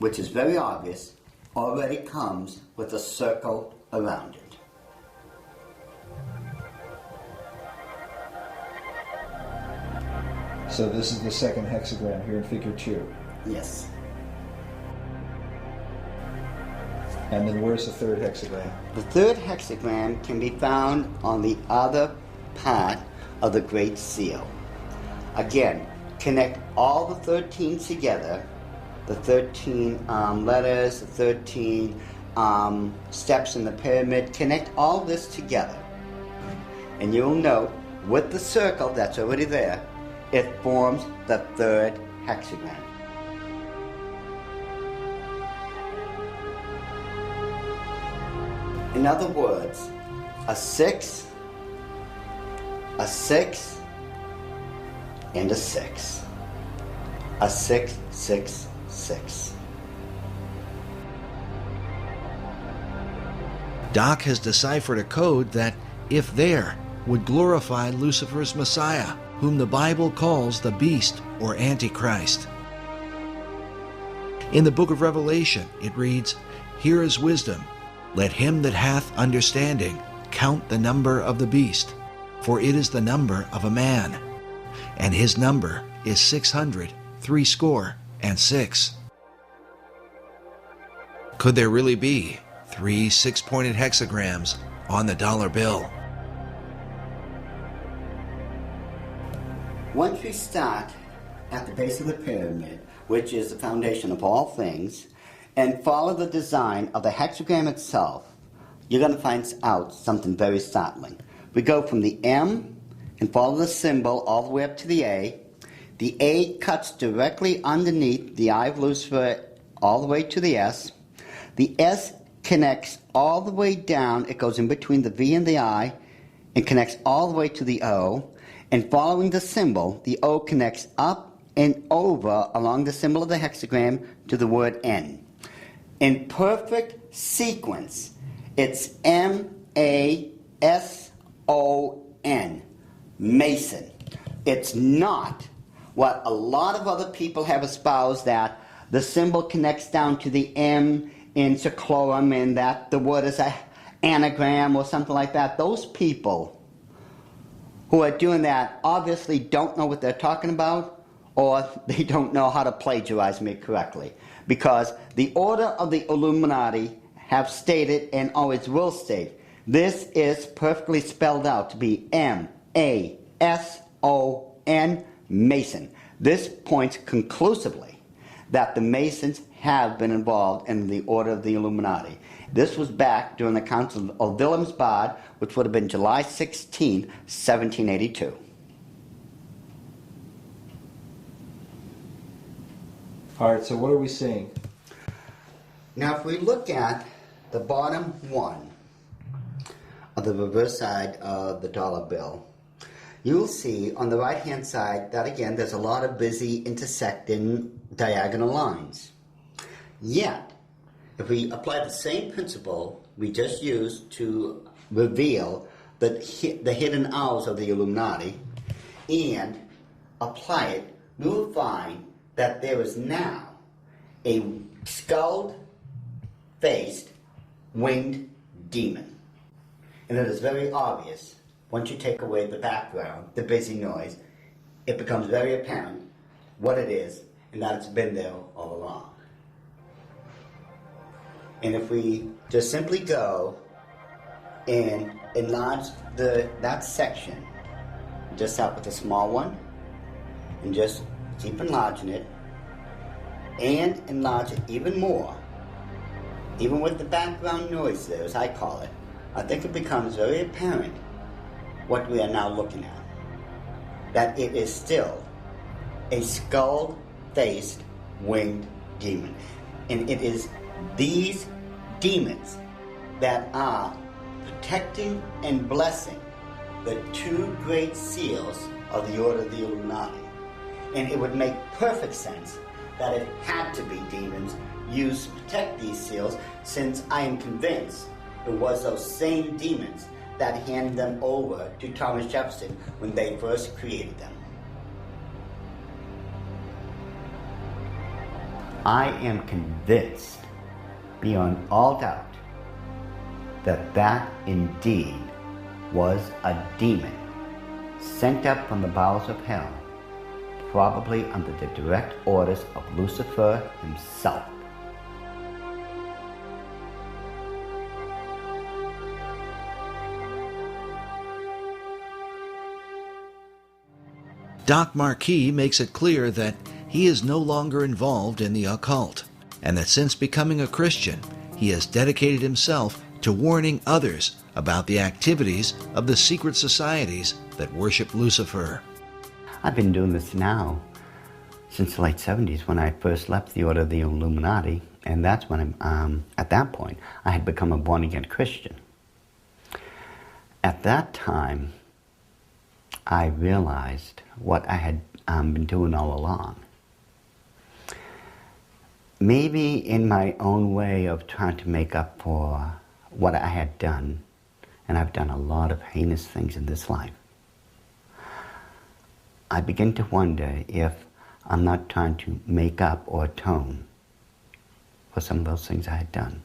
Speaker 12: which is very obvious, already comes with a circle around it.
Speaker 19: So this is the second hexagram here in figure 2.
Speaker 12: Yes.
Speaker 19: And then where's the third hexagram?
Speaker 12: The third hexagram can be found on the other part of the Great Seal. Again, connect all the 13 together, the 13 letters, the 13 steps in the pyramid, connect all this together. And you'll note, with the circle that's already there, it forms the third hexagram. In other words, a 6, a 6, and a 6. A 6, 6, 6.
Speaker 11: Doc has deciphered a code that, if there, would glorify Lucifer's Messiah, whom the Bible calls the Beast or Antichrist. In the book of Revelation, it reads, "Here is wisdom. Let him that hath understanding count the number of the beast, for it is the number of a man, and his number is 666." Could there really be 3 6-pointed hexagrams on the dollar bill?
Speaker 12: Once we start at the base of the pyramid, which is the foundation of all things, and follow the design of the hexagram itself, you're going to find out something very startling. We go from the M and follow the symbol all the way up to the A. The A cuts directly underneath the eye of Lucifer all the way to the S. The S connects all the way down. It goes in between the V and the I and connects all the way to the O. And following the symbol, the O connects up and over along the symbol of the hexagram to the word N. In perfect sequence, it's M-A-S-O-N, Mason. It's not what a lot of other people have espoused, that the symbol connects down to the M in seclorum and that the word is an anagram or something like that. Those people who are doing that obviously don't know what they're talking about, or they don't know how to plagiarize me correctly. Because the order of the Illuminati have stated, and always will state, this is perfectly spelled out to be M-A-S-O-N, Mason. This points conclusively that the Masons have been involved in the order of the Illuminati. This was back during the Council of Wilhelmsbad, which would have been July 16, 1782.
Speaker 19: All right, so what are we seeing?
Speaker 12: Now, if we look at the bottom one of the reverse side of the dollar bill, you'll see on the right-hand side that, again, there's a lot of busy intersecting diagonal lines. Yet, if we apply the same principle we just used to reveal the hidden hours of the Illuminati and apply it, we will find that there is now a skulled skull-faced winged demon. And it is very obvious, once you take away the background, the busy noise, it becomes very apparent what it is and that it's been there all along. And if we just simply go and enlarge that section, just start with a small one, and just keep enlarging it, and enlarge it even more, even with the background noise there, as I call it, I think it becomes very apparent what we are now looking at. That it is still a skull-faced winged demon. And it is these demons that are protecting and blessing the two great seals of the Order of the Illuminati. And it would make perfect sense that it had to be demons used to protect these seals, since I am convinced it was those same demons that handed them over to Thomas Jefferson when they first created them. I am convinced, beyond all doubt, that that indeed was a demon sent up from the bowels of hell, probably under the direct orders of Lucifer himself.
Speaker 11: Doc Marquis makes it clear that he is no longer involved in the occult, and that since becoming a Christian, he has dedicated himself to warning others about the activities of the secret societies that worship Lucifer.
Speaker 12: I've been doing this now since the late 70s, when I first left the Order of the Illuminati, and that's when at that point I had become a born-again Christian. At that time, I realized what I had been doing all along. Maybe in my own way of trying to make up for what I had done, and I've done a lot of heinous things in this life, I begin to wonder if I'm not trying to make up or atone for some of those things I had done.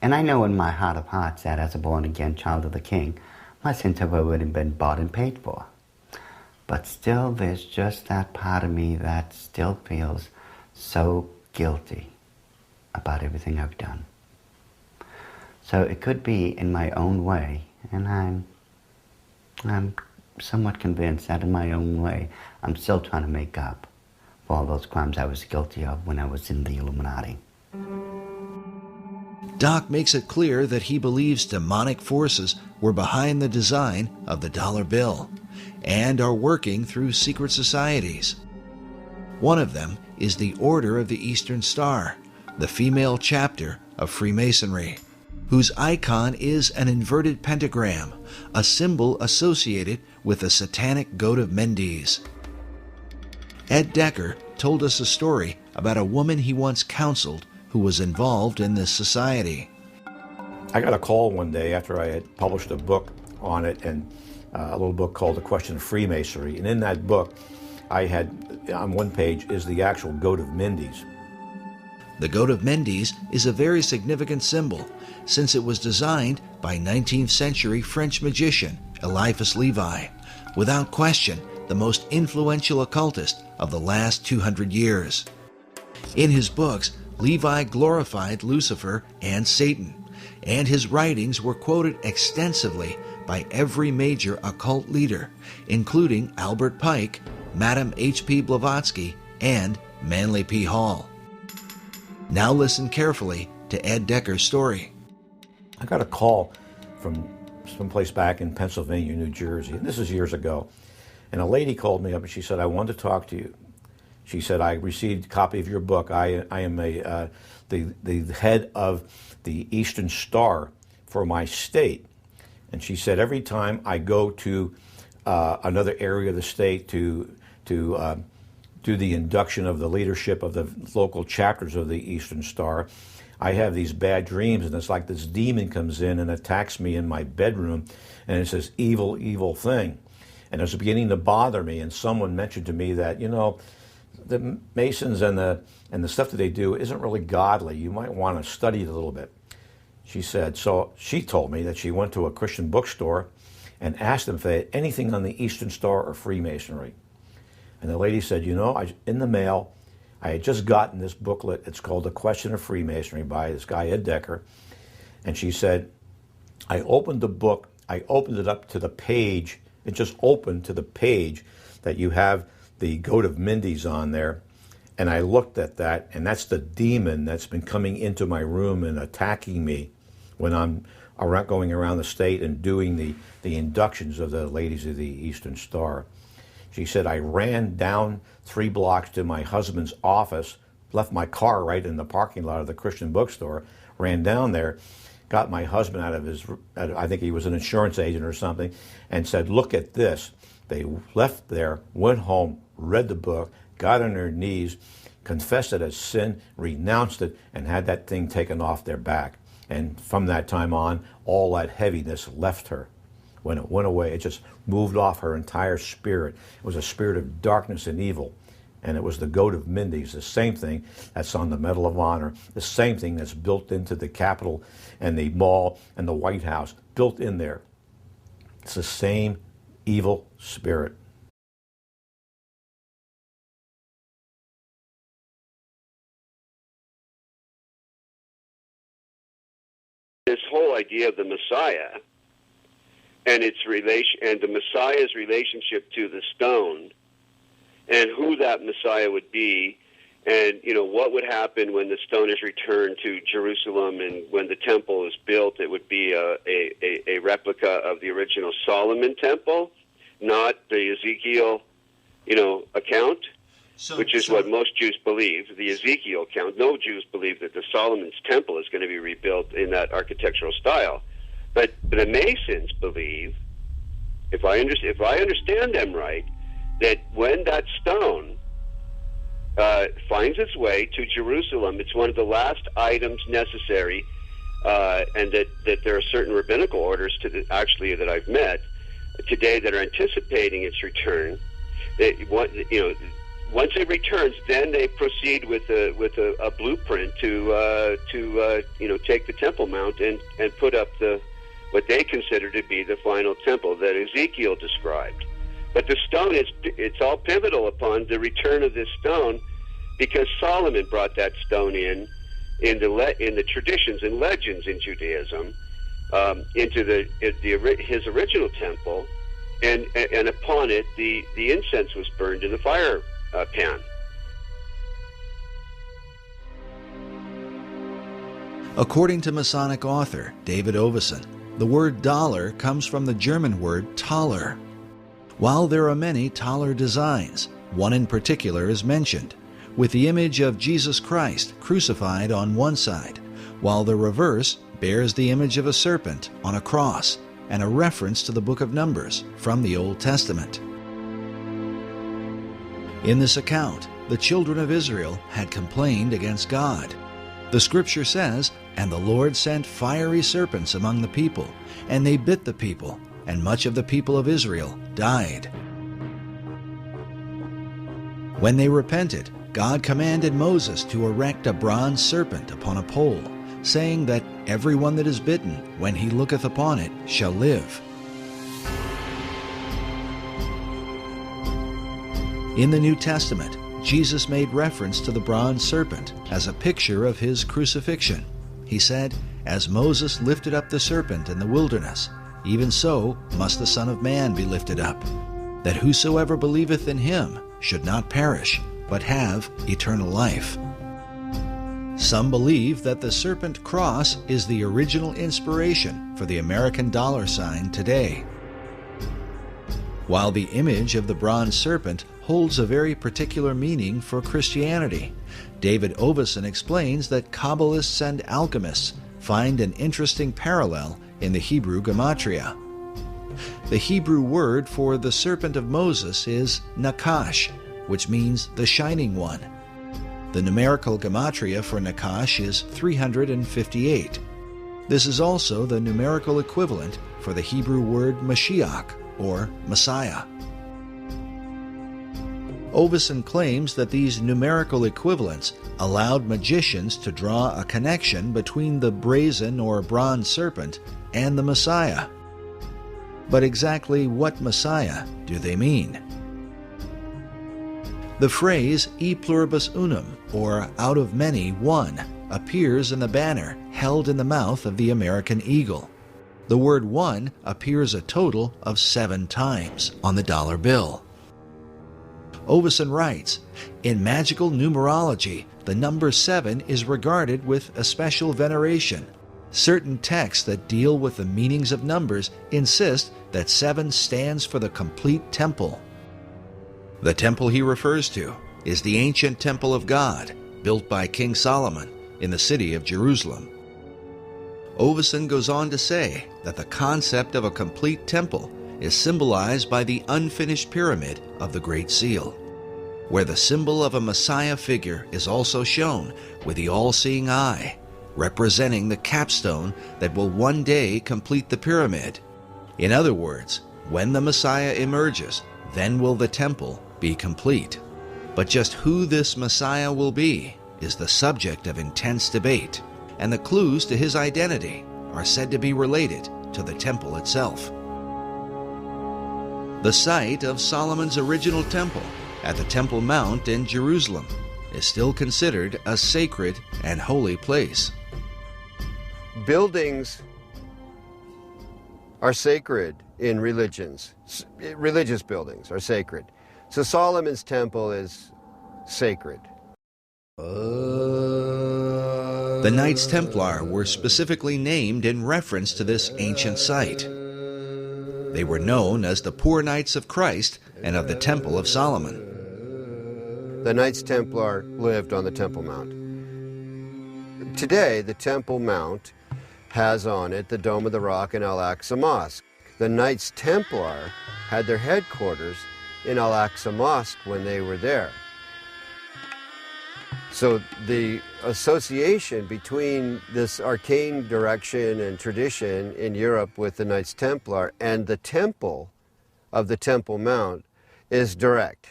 Speaker 12: And I know in my heart of hearts that as a born-again child of the King, my sins have already been bought and paid for. But still, there's just that part of me that still feels so guilty about everything I've done. So it could be in my own way, and I'm somewhat convinced that in my own way, I'm still trying to make up for all those crimes I was guilty of when I was in the Illuminati.
Speaker 11: Doc makes it clear that he believes demonic forces were behind the design of the dollar bill and are working through secret societies. One of them is the Order of the Eastern Star, the female chapter of Freemasonry, whose icon is an inverted pentagram, a symbol associated with the satanic goat of Mendes. Ed Decker told us a story about a woman he once counseled who was involved in this society.
Speaker 14: I got a call one day after I had published a book on it, and a little book called The Question of Freemasonry. And in that book, I had, on one page, is the actual goat of Mendes.
Speaker 11: The goat of Mendes is a very significant symbol, since it was designed by 19th century French magician Eliphas Levi, without question the most influential occultist of the last 200 years. In his books, Levi glorified Lucifer and Satan, and his writings were quoted extensively by every major occult leader, including Albert Pike, Madame H.P. Blavatsky, and Manly P. Hall. Now listen carefully to Ed Decker's story.
Speaker 14: I got a call from someplace back in Pennsylvania, New Jersey, and this is years ago. And a lady called me up and she said, "I want to talk to you." She said, "I received a copy of your book. I am the head of the Eastern Star for my state." And she said, "Every time I go to another area of the state to do the induction of the leadership of the local chapters of the Eastern Star, I have these bad dreams, and it's like this demon comes in and attacks me in my bedroom, and it's this evil, evil thing. And it was beginning to bother me, and someone mentioned to me that, the Masons and the stuff that they do isn't really godly. You might want to study it a little bit. She said, so she told me that she went to a Christian bookstore and asked them if they had anything on the Eastern Star or Freemasonry. And the lady said, you know, in the mail, I had just gotten this booklet. It's called The Question of Freemasonry by this guy, Ed Decker. And she said, I opened the book, I opened it up to the page, it just opened to the page that you have the Goat of Mindy's on there. And I looked at that, and that's the demon that's been coming into my room and attacking me when I'm going around the state and doing the inductions of the ladies of the Eastern Star. She said, I ran down 3 blocks to my husband's office, left my car right in the parking lot of the Christian bookstore, ran down there, got my husband out of his, I think he was an insurance agent or something, and said, look at this. They left there, went home, read the book, got on their knees, confessed it as sin, renounced it, and had that thing taken off their back. And from that time on, all that heaviness left her. When it went away, it just moved off her entire spirit. It was a spirit of darkness and evil. And it was the Goat of Mindy's, the same thing that's on the Medal of Honor, the same thing that's built into the Capitol and the Mall and the White House, built in there. It's the same evil spirit.
Speaker 22: This whole idea of the Messiah and its relation, and the Messiah's relationship to the stone, and who that Messiah would be, and what would happen when the stone is returned to Jerusalem, and when the temple is built, it would be a replica of the original Solomon temple, not the Ezekiel, account, which is what most Jews believe. The Ezekiel account. No Jews believe that the Solomon's temple is going to be rebuilt in that architectural style. But the Masons believe, if I understand them right, that when that stone finds its way to Jerusalem, it's one of the last items necessary, and that there are certain rabbinical orders that I've met today that are anticipating its return. Once it returns, then they proceed with a blueprint to take the Temple Mount and put up what they consider to be the final temple that Ezekiel described. But the stone it's all pivotal upon the return of this stone, because Solomon brought that stone in the traditions and legends in Judaism into his original temple, and upon it the incense was burned in the fire pan.
Speaker 11: According to Masonic author David Oveson, the word dollar comes from the German word Taler. While there are many Taler designs, one in particular is mentioned, with the image of Jesus Christ crucified on one side, while the reverse bears the image of a serpent on a cross and a reference to the book of Numbers from the Old Testament. In this account, the children of Israel had complained against God. The scripture says, "And the Lord sent fiery serpents among the people, and they bit the people, and much of the people of Israel died." When they repented, God commanded Moses to erect a bronze serpent upon a pole, saying that everyone that is bitten, when he looketh upon it, shall live. In the New Testament, Jesus made reference to the bronze serpent as a picture of his crucifixion. He said, "As Moses lifted up the serpent in the wilderness, even so must the Son of Man be lifted up, that whosoever believeth in him should not perish, but have eternal life." Some believe that the serpent cross is the original inspiration for the American dollar sign today. While the image of the bronze serpent holds a very particular meaning for Christianity, David Oveson explains that Kabbalists and alchemists find an interesting parallel in the Hebrew gematria. The Hebrew word for the serpent of Moses is Nakash, which means the shining one. The numerical gematria for Nakash is 358. This is also the numerical equivalent for the Hebrew word Mashiach, or Messiah. Oveson claims that these numerical equivalents allowed magicians to draw a connection between the brazen or bronze serpent and the Messiah. But exactly what Messiah do they mean? The phrase e pluribus unum, or out of many, one, appears in the banner held in the mouth of the American eagle. The word one appears a total of 7 times on the dollar bill. Oveson writes, in magical numerology, the number 7 is regarded with a special veneration. Certain texts that deal with the meanings of numbers insist that 7 stands for the complete temple. The temple he refers to is the ancient temple of God, built by King Solomon in the city of Jerusalem. Oveson goes on to say that the concept of a complete temple is symbolized by the unfinished pyramid of the Great Seal, where the symbol of a Messiah figure is also shown with the all-seeing eye, representing the capstone that will one day complete the pyramid. In other words, when the Messiah emerges, then will the temple be complete. But just who this Messiah will be is the subject of intense debate, and the clues to his identity are said to be related to the temple itself. The site of Solomon's original temple at the Temple Mount in Jerusalem is still considered a sacred and holy place.
Speaker 4: Buildings are sacred in religions. Religious buildings are sacred. So Solomon's temple is sacred.
Speaker 11: The Knights Templar were specifically named in reference to this ancient site. They were known as the Poor Knights of Christ and of the Temple of Solomon.
Speaker 4: The Knights Templar lived on the Temple Mount. Today, the Temple Mount has on it the Dome of the Rock and Al-Aqsa Mosque. The Knights Templar had their headquarters in Al-Aqsa Mosque when they were there. So the association between this arcane direction and tradition in Europe with the Knights Templar and the temple of the Temple Mount is direct.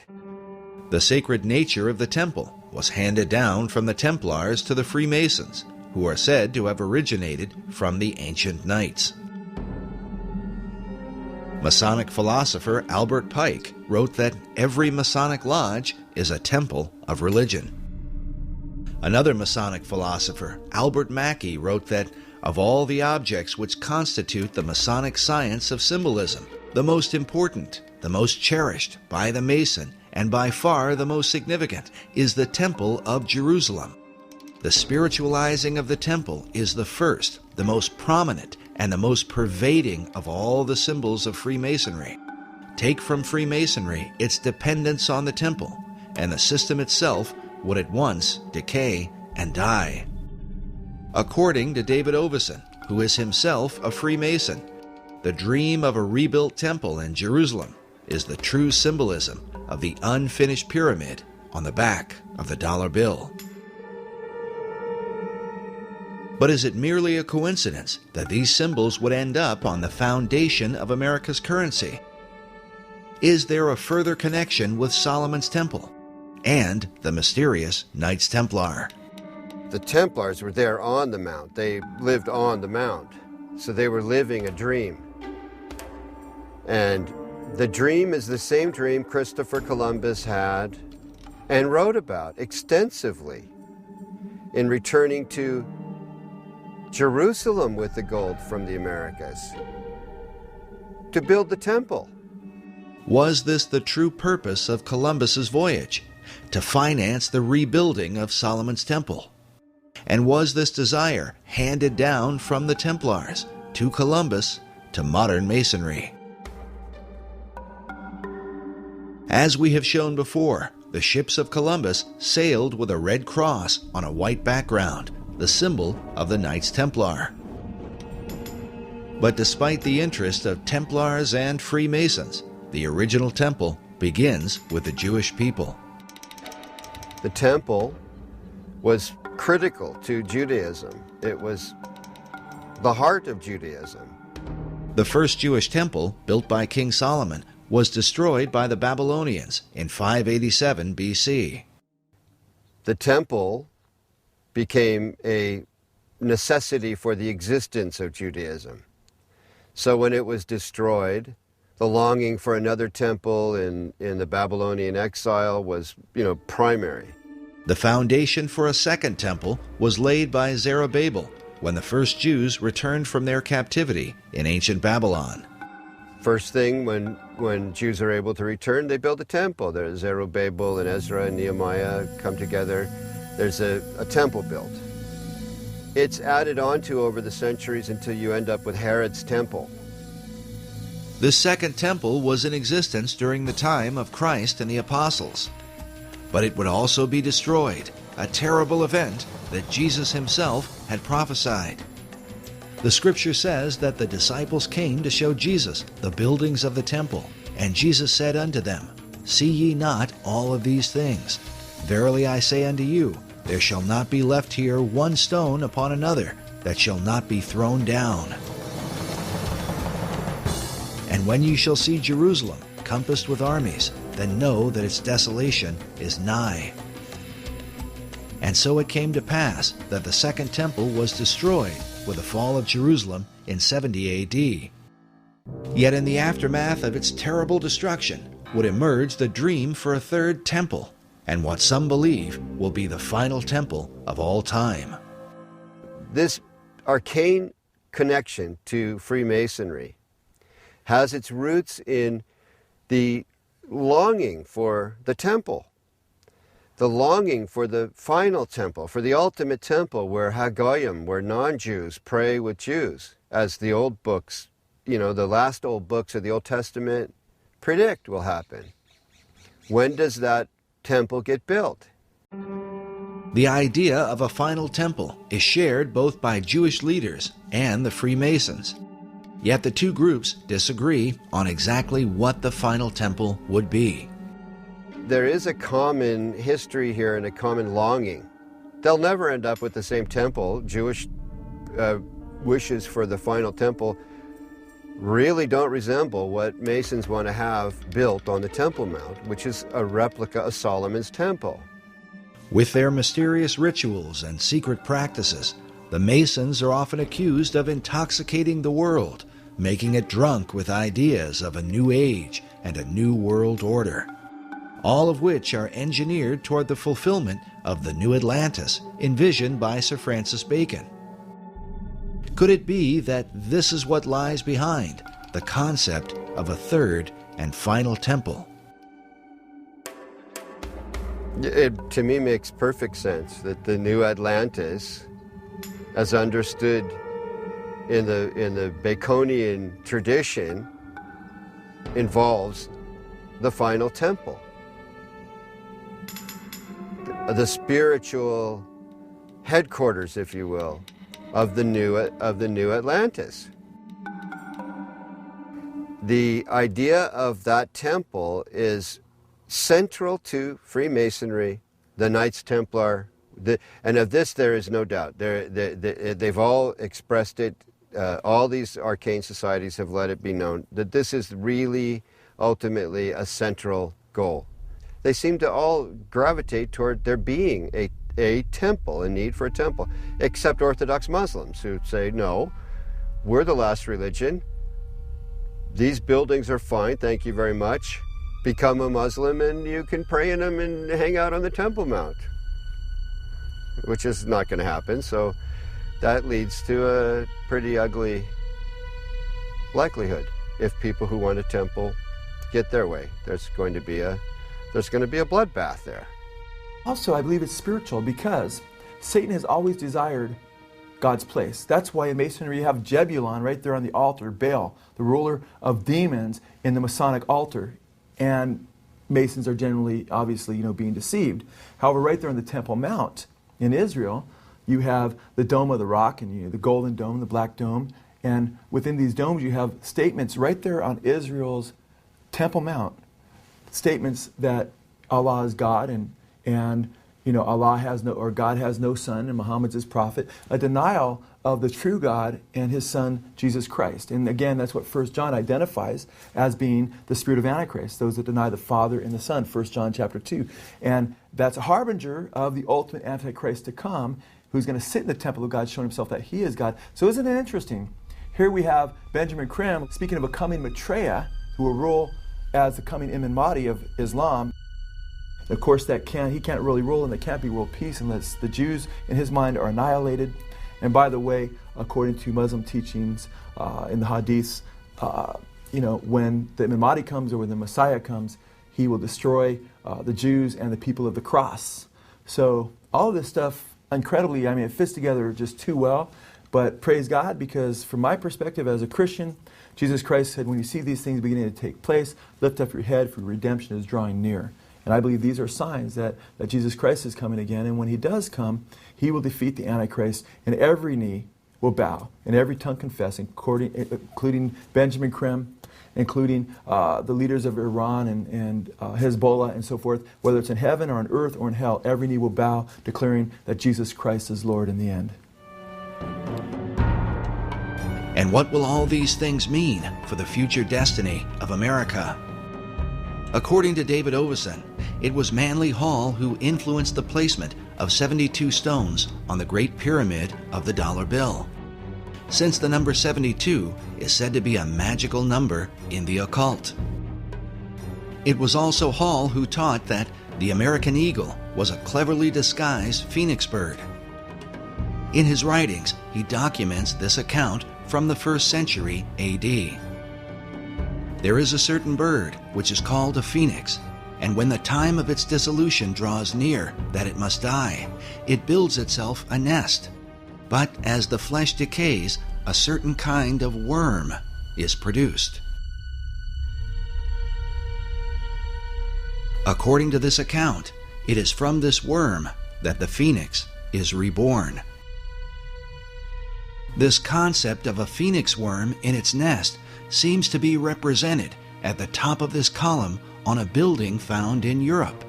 Speaker 11: The sacred nature of the temple was handed down from the Templars to the Freemasons, who are said to have originated from the ancient knights. Masonic philosopher Albert Pike wrote that every Masonic lodge is a temple of religion. Another Masonic philosopher, Albert Mackey, wrote that of all the objects which constitute the Masonic science of symbolism, the most important, the most cherished by the Mason, and by far the most significant, is the Temple of Jerusalem. The spiritualizing of the temple is the first, the most prominent, and the most pervading of all the symbols of Freemasonry. Take from Freemasonry its dependence on the temple, and the system itself would at once decay and die. According to David Oveson, who is himself a Freemason, the dream of a rebuilt temple in Jerusalem is the true symbolism of the unfinished pyramid on the back of the dollar bill. But is it merely a coincidence that these symbols would end up on the foundation of America's currency? Is there a further connection with Solomon's Temple and the mysterious Knights Templar?
Speaker 4: The Templars were there on the Mount. They lived on the Mount. So they were living a dream. And the dream is the same dream Christopher Columbus had and wrote about extensively in returning to Jerusalem with the gold from the Americas to build the temple.
Speaker 11: Was this the true purpose of Columbus's voyage, to finance the rebuilding of Solomon's Temple? And was this desire handed down from the Templars to Columbus to modern Masonry? As we have shown before, the ships of Columbus sailed with a red cross on a white background, the symbol of the Knights Templar. But despite the interest of Templars and Freemasons, the original temple begins with the Jewish people.
Speaker 4: The temple was critical to Judaism. It was the heart of Judaism.
Speaker 11: The first Jewish temple, built by King Solomon, was destroyed by the Babylonians in 587 BC.
Speaker 4: The temple became a necessity for the existence of Judaism. So when it was destroyed, the longing for another temple in the Babylonian exile was, primary.
Speaker 11: The foundation for a second temple was laid by Zerubbabel when the first Jews returned from their captivity in ancient Babylon.
Speaker 4: First thing, when Jews are able to return, they build a temple. There's Zerubbabel and Ezra and Nehemiah come together. There's a temple built. It's added on to over the centuries until you end up with Herod's temple.
Speaker 11: This second temple was in existence during the time of Christ and the apostles. But it would also be destroyed, a terrible event that Jesus himself had prophesied. The scripture says that the disciples came to show Jesus the buildings of the temple, and Jesus said unto them, See ye not all of these things? Verily I say unto you, there shall not be left here one stone upon another that shall not be thrown down. And when you shall see Jerusalem compassed with armies, then know that its desolation is nigh. And so it came to pass that the second temple was destroyed with the fall of Jerusalem in 70 A.D. Yet in the aftermath of its terrible destruction would emerge the dream for a third temple, and what some believe will be the final temple of all time.
Speaker 4: This arcane connection to Freemasonry has its roots in the longing for the temple, the longing for the final temple, for the ultimate temple where Hagoyim, where non-Jews pray with Jews, as the old books, the last old books of the Old Testament predict will happen. When does that temple get built?
Speaker 11: The idea of a final temple is shared both by Jewish leaders and the Freemasons. Yet the two groups disagree on exactly what the final temple would be.
Speaker 4: There is a common history here and a common longing. They'll never end up with the same temple. Jewish wishes for the final temple really don't resemble what Masons want to have built on the Temple Mount, which is a replica of Solomon's temple.
Speaker 11: With their mysterious rituals and secret practices, the Masons are often accused of intoxicating the world, making it drunk with ideas of a new age and a new world order, all of which are engineered toward the fulfillment of the new Atlantis envisioned by Sir Francis Bacon. Could it be that this is what lies behind the concept of a third and final temple?
Speaker 4: It, to me, makes perfect sense that the new Atlantis, as understood in the Baconian tradition, involves the final temple, the spiritual headquarters, if you will, of the new Atlantis. The idea of that temple is central to Freemasonry, the Knights Templar, and of this there is no doubt. They've all expressed it. All these arcane societies have let it be known that this is really ultimately a central goal. They seem to all gravitate toward there being a temple, a need for a temple, except Orthodox Muslims who say, no, we're the last religion. These buildings are fine, thank you very much. Become a Muslim and you can pray in them and hang out on the Temple Mount, which is not going to happen. So that leads to a pretty ugly likelihood. If people who want a temple get their way, there's going to be a bloodbath there.
Speaker 13: Also, I believe it's spiritual because Satan has always desired God's place. That's why in Masonry you have Jebulon right there on the altar, Baal, the ruler of demons in the Masonic altar. And Masons are generally, obviously, being deceived. However, right there on the Temple Mount in Israel, you have the Dome of the Rock and the Golden Dome, the Black Dome. And within these domes you have statements right there on Israel's Temple Mount, statements that Allah is God and Allah has no, or God has no son, and Muhammad's his prophet, a denial of the true God and his son, Jesus Christ. And again, that's what 1 John identifies as being the spirit of Antichrist, those that deny the Father and the Son, 1 John chapter 2. And that's a harbinger of the ultimate Antichrist to come, who's going to sit in the temple of God, showing himself that he is God. So isn't it interesting? Here we have Benjamin Krim speaking of a coming Maitreya, who will rule as the coming Imam Mahdi of Islam. Of course, he can't really rule, and there can't be world peace unless the Jews, in his mind, are annihilated. And by the way, according to Muslim teachings in the Hadiths, when the Imam Mahdi comes, or when the Messiah comes, he will destroy the Jews and the people of the cross. So all of this stuff, incredibly, it fits together just too well. But praise God, because from my perspective as a Christian, Jesus Christ said, when you see these things beginning to take place, lift up your head, for redemption is drawing near. And I believe these are signs that Jesus Christ is coming again. And when he does come, he will defeat the Antichrist, and every knee will bow, and every tongue confess, including Benjamin Krim, including the leaders of Iran and Hezbollah and so forth. Whether it's in heaven or on earth or in hell, every knee will bow, declaring that Jesus Christ is Lord in the end.
Speaker 11: And what will all these things mean for the future destiny of America? According to David Oveson, it was Manly Hall who influenced the placement of 72 stones on the Great Pyramid of the dollar bill, since the number 72 is said to be a magical number in the occult. It was also Hall who taught that the American eagle was a cleverly disguised phoenix bird. In his writings, he documents this account from the 1st century A.D. There is a certain bird which is called a phoenix, and when the time of its dissolution draws near that it must die, it builds itself a nest. But as the flesh decays, a certain kind of worm is produced. According to this account, it is from this worm that the phoenix is reborn. This concept of a phoenix worm in its nest seems to be represented at the top of this column on a building found in Europe.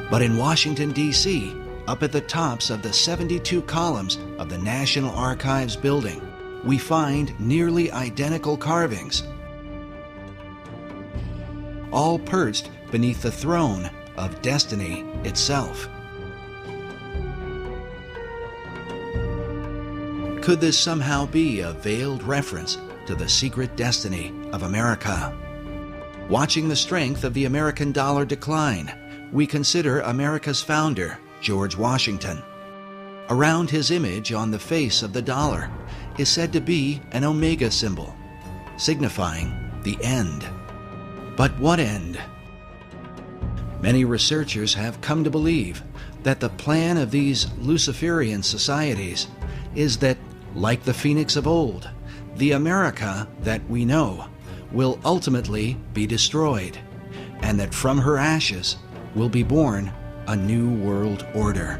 Speaker 11: But in Washington, D.C., up at the tops of the 72 columns of the National Archives building, we find nearly identical carvings, all perched beneath the throne of destiny itself. Could this somehow be a veiled reference to the secret destiny of America? Watching the strength of the American dollar decline, we consider America's founder, George Washington. Around his image on the face of the dollar is said to be an omega symbol, signifying the end. But what end? Many researchers have come to believe that the plan of these Luciferian societies is that, like the phoenix of old, the America that we know will ultimately be destroyed, and that from her ashes will be born a new world order.